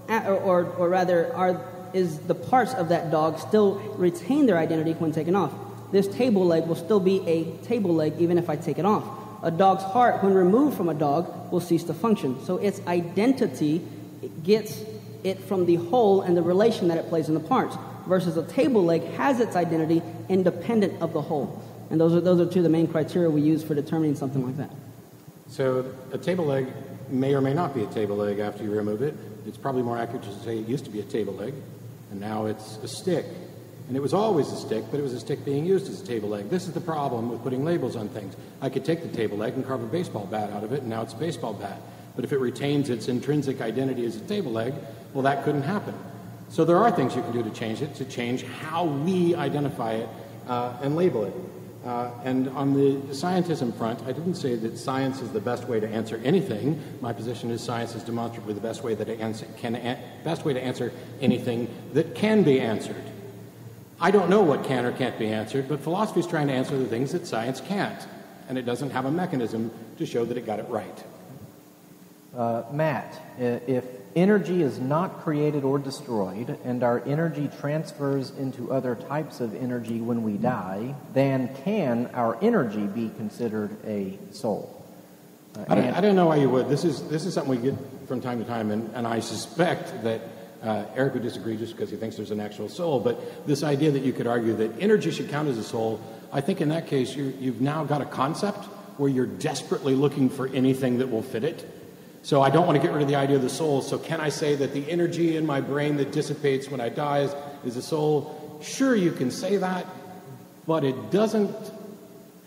rather, is the parts of that dog still retain their identity when taken off? This table leg will still be a table leg even if I take it off. A dog's heart, when removed from a dog, will cease to function. So its identity gets it from the whole and the relation that it plays in the parts, versus a table leg has its identity independent of the whole. And those are two of the main criteria we use for determining something like that. So a table leg may or may not be a table leg after you remove it. It's probably more accurate to say it used to be a table leg, and now it's a stick. And it was always a stick, but it was a stick being used as a table leg. This is the problem with putting labels on things. I could take the table leg and carve a baseball bat out of it, and now it's a baseball bat. But if it retains its intrinsic identity as a table leg, well, that couldn't happen. So there are things you can do to change it, to change how we identify it and label it. And on the scientism front, I didn't say that science is the best way to answer anything. My position is science is demonstrably the best way to answer anything that can be answered. I don't know what can or can't be answered, but philosophy is trying to answer the things that science can't, and it doesn't have a mechanism to show that it got it right. Matt, if energy is not created or destroyed, and our energy transfers into other types of energy when we die, then can our energy be considered a soul? I don't know why you would. This is something we get from time to time, and I suspect that Eric would disagree just because he thinks there's an actual soul, but this idea that you could argue that energy should count as a soul, I think in that case you've now got a concept where you're desperately looking for anything that will fit it. So I don't want to get rid of the idea of the soul. So can I say that the energy in my brain that dissipates when I die is a soul? Sure, you can say that, but it doesn't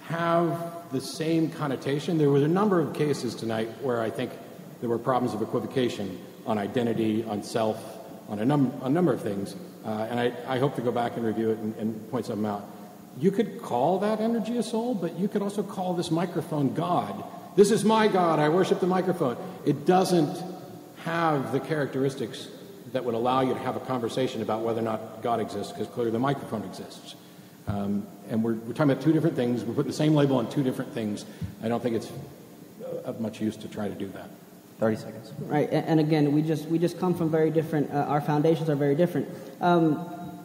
have the same connotation. There was a number of cases tonight where I think there were problems of equivocation on identity, on self, on a number of things. And I hope to go back and review it and point something out. You could call that energy a soul, but you could also call this microphone God. This is my God, I worship the microphone. It doesn't have the characteristics that would allow you to have a conversation about whether or not God exists, because clearly the microphone exists. And we're talking about two different things. We're putting the same label on two different things. I don't think it's of much use to try to do that. 30 seconds. Right, and again, we just come from very different, our foundations are very different.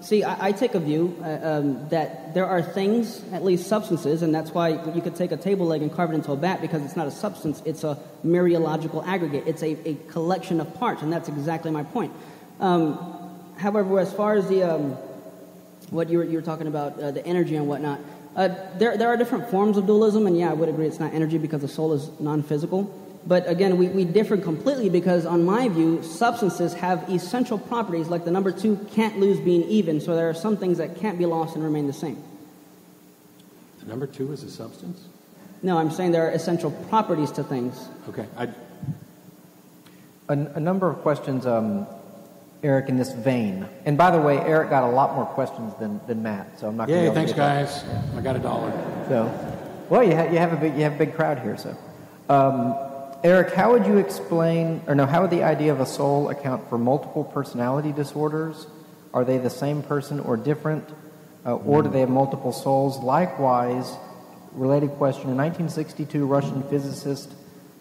See, I take a view that there are things, at least substances, and that's why you could take a table leg and carve it into a bat, because it's not a substance, it's a mereological aggregate. It's a collection of parts, and that's exactly my point. However, as far as the what you were talking about, the energy and whatnot, there are different forms of dualism, and yeah, I would agree it's not energy because the soul is non-physical. But again, we differ completely because, on my view, substances have essential properties, like the number 2 can't lose being even, so there are some things that can't be lost and remain the same. The number 2 is a substance? No, I'm saying there are essential properties to things. Okay. A number of questions, Eric, in this vein. And by the way, Eric got a lot more questions than Matt, so I'm not going to. Yeah, thanks, guys. I got $1. So, well, you have a big crowd here, so. Eric, how would you explain, how would the idea of a soul account for multiple personality disorders? Are they the same person or different? Or do they have multiple souls? Likewise, related question, in 1962, Russian physicist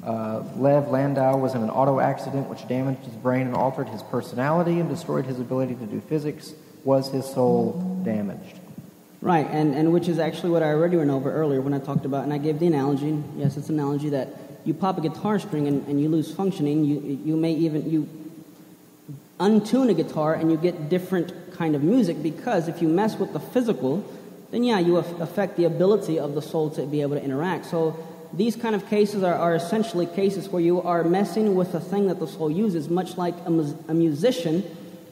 Lev Landau was in an auto accident which damaged his brain and altered his personality and destroyed his ability to do physics. Was his soul damaged? Right, and which is actually what I already went over earlier when I talked about, and I gave the analogy, yes, it's an analogy that you pop a guitar string and you lose functioning. You may even untune a guitar and you get different kind of music, because if you mess with the physical, then yeah, you affect the ability of the soul to be able to interact. So these kind of cases are essentially cases where you are messing with the thing that the soul uses, much like a musician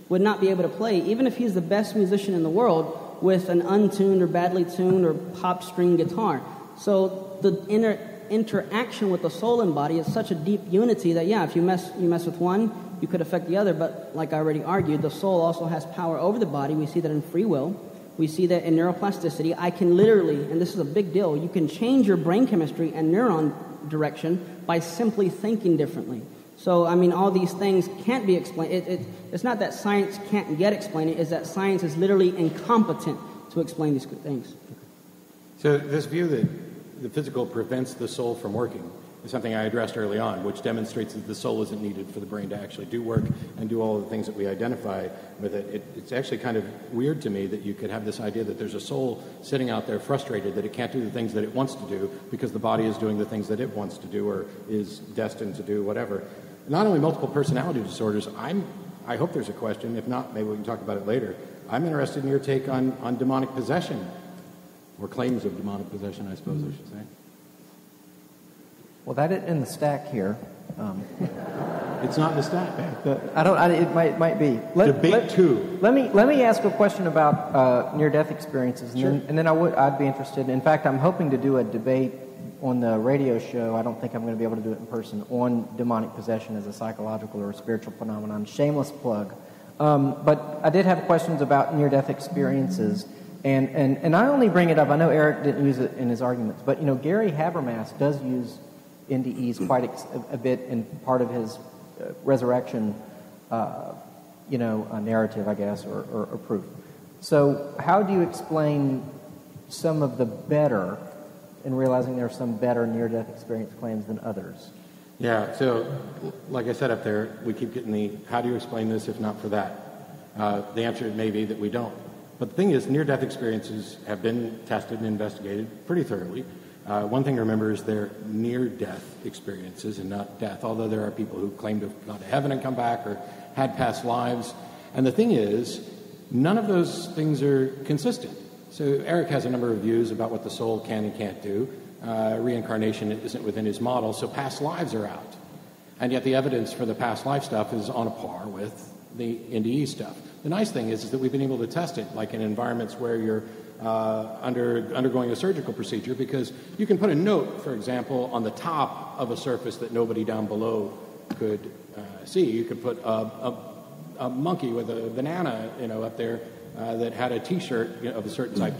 would not be able to play, even if he's the best musician in the world, with an untuned or badly tuned or pop string guitar. So the interaction with the soul and body is such a deep unity that, yeah, if you mess with one, you could affect the other. But like I already argued, the soul also has power over the body. We see that in free will. We see that in neuroplasticity. I can literally, and this is a big deal, you can change your brain chemistry and neuron direction by simply thinking differently. So, I mean, all these things can't be explained. It's not that science can't yet explain it, it's that science is literally incompetent to explain these things. So this view that the physical prevents the soul from working is something I addressed early on, which demonstrates that the soul isn't needed for the brain to actually do work and do all of the things that we identify with it. It's actually kind of weird to me that you could have this idea that there's a soul sitting out there frustrated that it can't do the things that it wants to do because the body is doing the things that it wants to do or is destined to do, whatever. Not only multiple personality disorders, I hope there's a question. If not, maybe we can talk about it later. I'm interested in your take on demonic possession, or claims of demonic possession, I suppose I should say. Well, that isn't in the stack here. It's not in the stack. It might be. Debate 2. Let me ask a question about near-death experiences, and sure. then I'd be interested. In fact, I'm hoping to do a debate on the radio show. I don't think I'm going to be able to do it in person, on demonic possession as a psychological or a spiritual phenomenon. Shameless plug. But I did have questions about near-death experiences, and I only bring it up. I know Eric didn't use it in his arguments, but Gary Habermas does use NDEs quite a bit in part of his resurrection, narrative, I guess, or proof. So, how do you explain some of the better, in realizing there are some better near-death experience claims than others? Yeah, so like I said up there, we keep getting the, how do you explain this if not for that? The answer may be that we don't. But the thing is, near-death experiences have been tested and investigated pretty thoroughly. One thing to remember is they're near-death experiences and not death, although there are people who claim to have gone to heaven and come back or had past lives. And the thing is, none of those things are consistent. So Eric has a number of views about what the soul can and can't do. Reincarnation isn't within his model, so past lives are out. And yet the evidence for the past life stuff is on a par with the NDE stuff. The nice thing is that we've been able to test it, like in environments where you're undergoing a surgical procedure, because you can put a note, for example, on the top of a surface that nobody down below could see. You could put a monkey with a banana, up there that had a T-shirt of a certain type.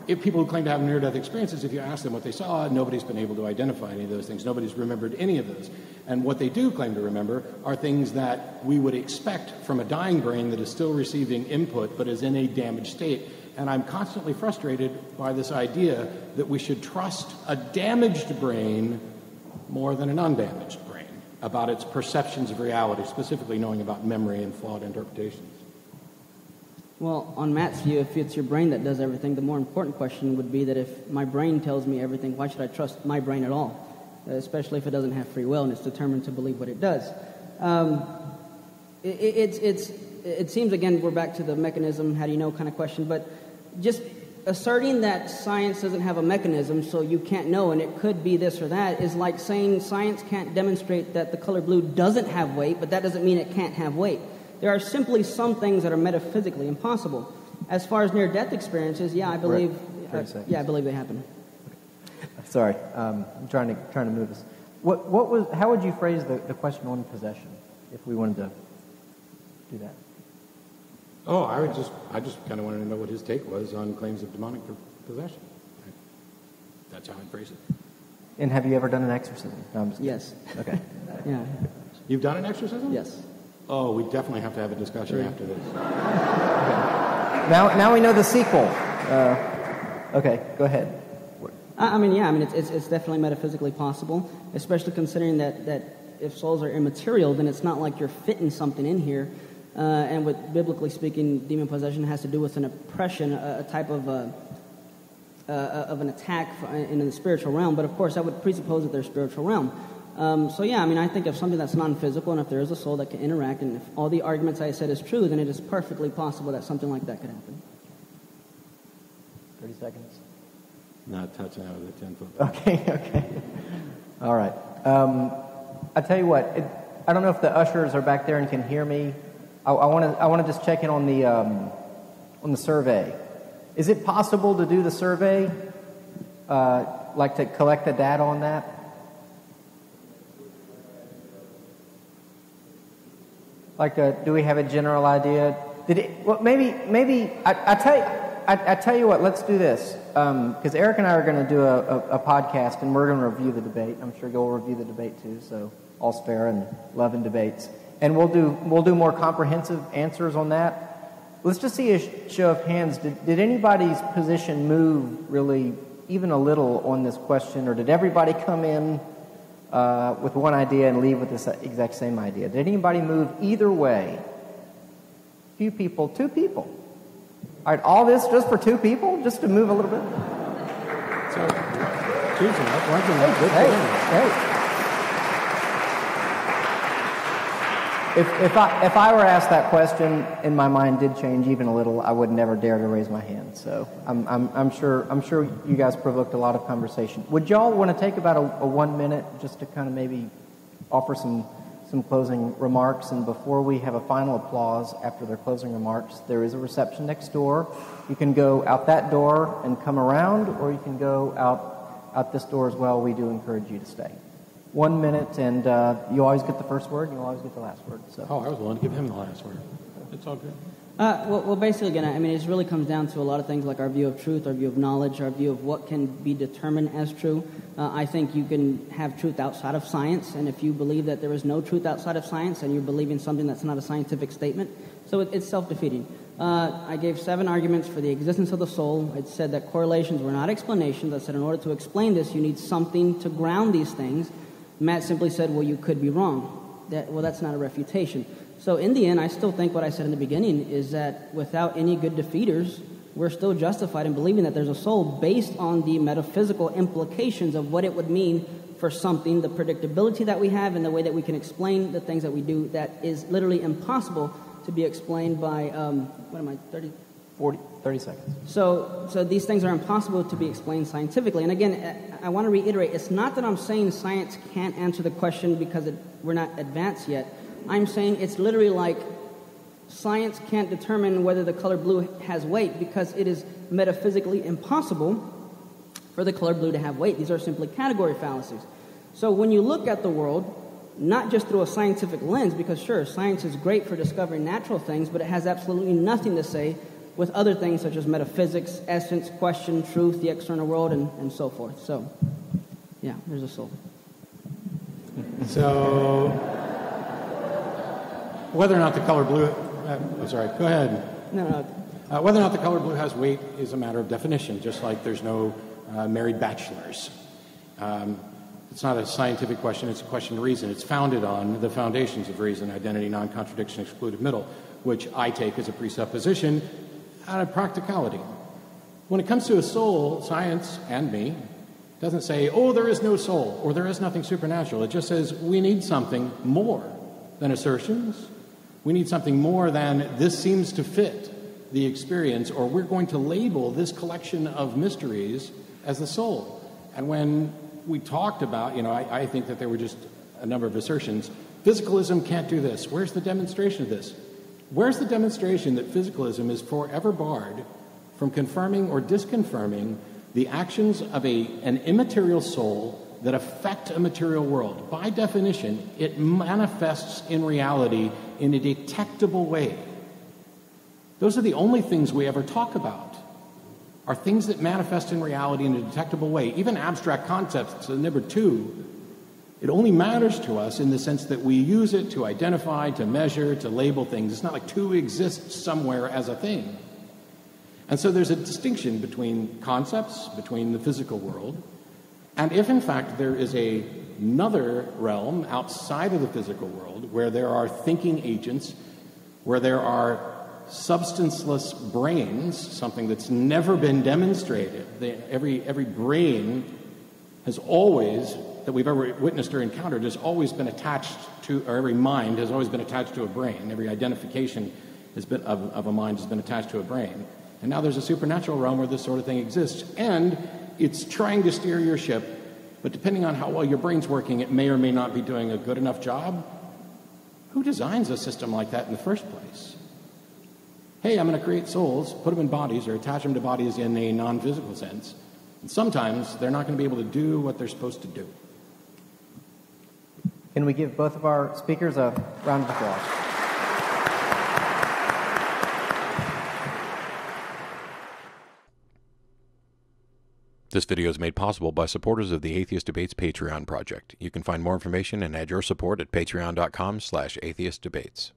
If people who claim to have near-death experiences, if you ask them what they saw, nobody's been able to identify any of those things. Nobody's remembered any of those. And what they do claim to remember are things that we would expect from a dying brain that is still receiving input but is in a damaged state. And I'm constantly frustrated by this idea that we should trust a damaged brain more than an undamaged brain about its perceptions of reality, specifically knowing about memory and flawed interpretations. Well, on Matt's view, if it's your brain that does everything, the more important question would be that if my brain tells me everything, why should I trust my brain at all? Especially if it doesn't have free will and it's determined to believe what it does. It seems, again, we're back to the mechanism, how do you know kind of question, but just asserting that science doesn't have a mechanism, so you can't know, and it could be this or that, is like saying science can't demonstrate that the color blue doesn't have weight, but that doesn't mean it can't have weight. There are simply some things that are metaphysically impossible. As far as near-death experiences, yeah, I believe, I believe they happen. Sorry, I'm trying to move this. How would you phrase the question on possession, if we wanted to do that? Oh, I just kind of wanted to know what his take was on claims of demonic possession. That's how I phrase it. And have you ever done an exorcism? No, I'm just kidding. Yes. Okay. Yeah. You've done an exorcism? Yes. Oh, we definitely have to have a discussion after this. Okay. Now we know the sequel. Okay, go ahead. It's definitely metaphysically possible, especially considering that if souls are immaterial, then it's not like you're fitting something in here. And with biblically speaking, demon possession has to do with an oppression, a type of an attack in the spiritual realm. But of course, that would presuppose that there's spiritual realm. I think of something that's non-physical, and if there is a soul that can interact, and if all the arguments I said is true, then it is perfectly possible that something like that could happen. 30 seconds. Not touching out of the 10-foot. Okay. All right. I tell you what, I don't know if the ushers are back there and can hear me. I want to just check in on the survey. Is it possible to do the survey, like to collect the data on that? Like, do we have a general idea? I tell you what. Let's do this, because Eric and I are going to do a podcast, and we're going to review the debate. I'm sure you'll review the debate too. So all's fair and love in debates, and we'll do more comprehensive answers on that. Let's just see a show of hands. Did anybody's position move really even a little on this question, or did everybody come in with one idea and leave with the exact same idea? Did anybody move either way? Few people, 2 people. All right, all this just for 2 people, just to move a little bit. So, choosing that, one thing good for them. Hey. If I were asked that question and my mind did change even a little, I would never dare to raise my hand. So I'm sure you guys provoked a lot of conversation. Would y'all want to take about a 1 minute just to kind of maybe offer some closing remarks? And before we have a final applause after their closing remarks, there is a reception next door. You can go out that door and come around, or you can go out this door as well. We do encourage you to stay. 1 minute, and you always get the first word, and you always get the last word. So. Oh, I was willing to give him the last word. It's all good. Well, basically, again, I mean, it really comes down to a lot of things like our view of truth, our view of knowledge, our view of what can be determined as true. I think you can have truth outside of science, and if you believe that there is no truth outside of science, and you're believing something that's not a scientific statement, so it's self-defeating. I gave 7 arguments for the existence of the soul. It said that correlations were not explanations. I said in order to explain this, you need something to ground these things. Matt simply said, well, you could be wrong. That's not a refutation. So in the end, I still think what I said in the beginning is that without any good defeaters, we're still justified in believing that there's a soul based on the metaphysical implications of what it would mean for something, the predictability that we have and the way that we can explain the things that we do that is literally impossible to be explained by, 30 seconds. So these things are impossible to be explained scientifically. And again, I want to reiterate, it's not that I'm saying science can't answer the question because we're not advanced yet. I'm saying it's literally like science can't determine whether the color blue has weight because it is metaphysically impossible for the color blue to have weight. These are simply category fallacies. So when you look at the world, not just through a scientific lens, because sure, science is great for discovering natural things, but it has absolutely nothing to say with other things such as metaphysics, essence, question, truth, the external world, and so forth. So, yeah, there's a soul. So, whether or not the color blue... sorry, go ahead. No. Whether or not the color blue has weight is a matter of definition, just like there's no married bachelors. It's not a scientific question, it's a question of reason. It's founded on the foundations of reason, identity, non-contradiction, excluded middle, which I take as a presupposition out of practicality. When it comes to a soul, science and me doesn't say, oh, there is no soul, or there is nothing supernatural. It just says we need something more than assertions. We need something more than this seems to fit the experience, or we're going to label this collection of mysteries as the soul. And when we talked about, I think that there were just a number of assertions. Physicalism can't do this. Where's the demonstration of this? Where's the demonstration that physicalism is forever barred from confirming or disconfirming the actions of an immaterial soul that affect a material world? By definition, it manifests in reality in a detectable way. Those are the only things we ever talk about, are things that manifest in reality in a detectable way. Even abstract concepts, number 2, it only matters to us in the sense that we use it to identify, to measure, to label things. It's not like 2 exists somewhere as a thing. And so there's a distinction between concepts, between the physical world, and if in fact there is another realm outside of the physical world where there are thinking agents, where there are substanceless brains, something that's never been demonstrated. Every brain has always, that we've ever witnessed or encountered, has always been attached to, or every mind has always been attached to a brain. Every identification of a mind has been attached to a brain. And now there's a supernatural realm where this sort of thing exists, and it's trying to steer your ship, but depending on how well your brain's working, it may or may not be doing a good enough job. Who designs a system like that in the first place? Hey, I'm going to create souls, put them in bodies, or attach them to bodies in a non-physical sense. And sometimes they're not going to be able to do what they're supposed to do. Can we give both of our speakers a round of applause? This video is made possible by supporters of the Atheist Debates Patreon project. You can find more information and add your support at patreon.com/atheistdebates.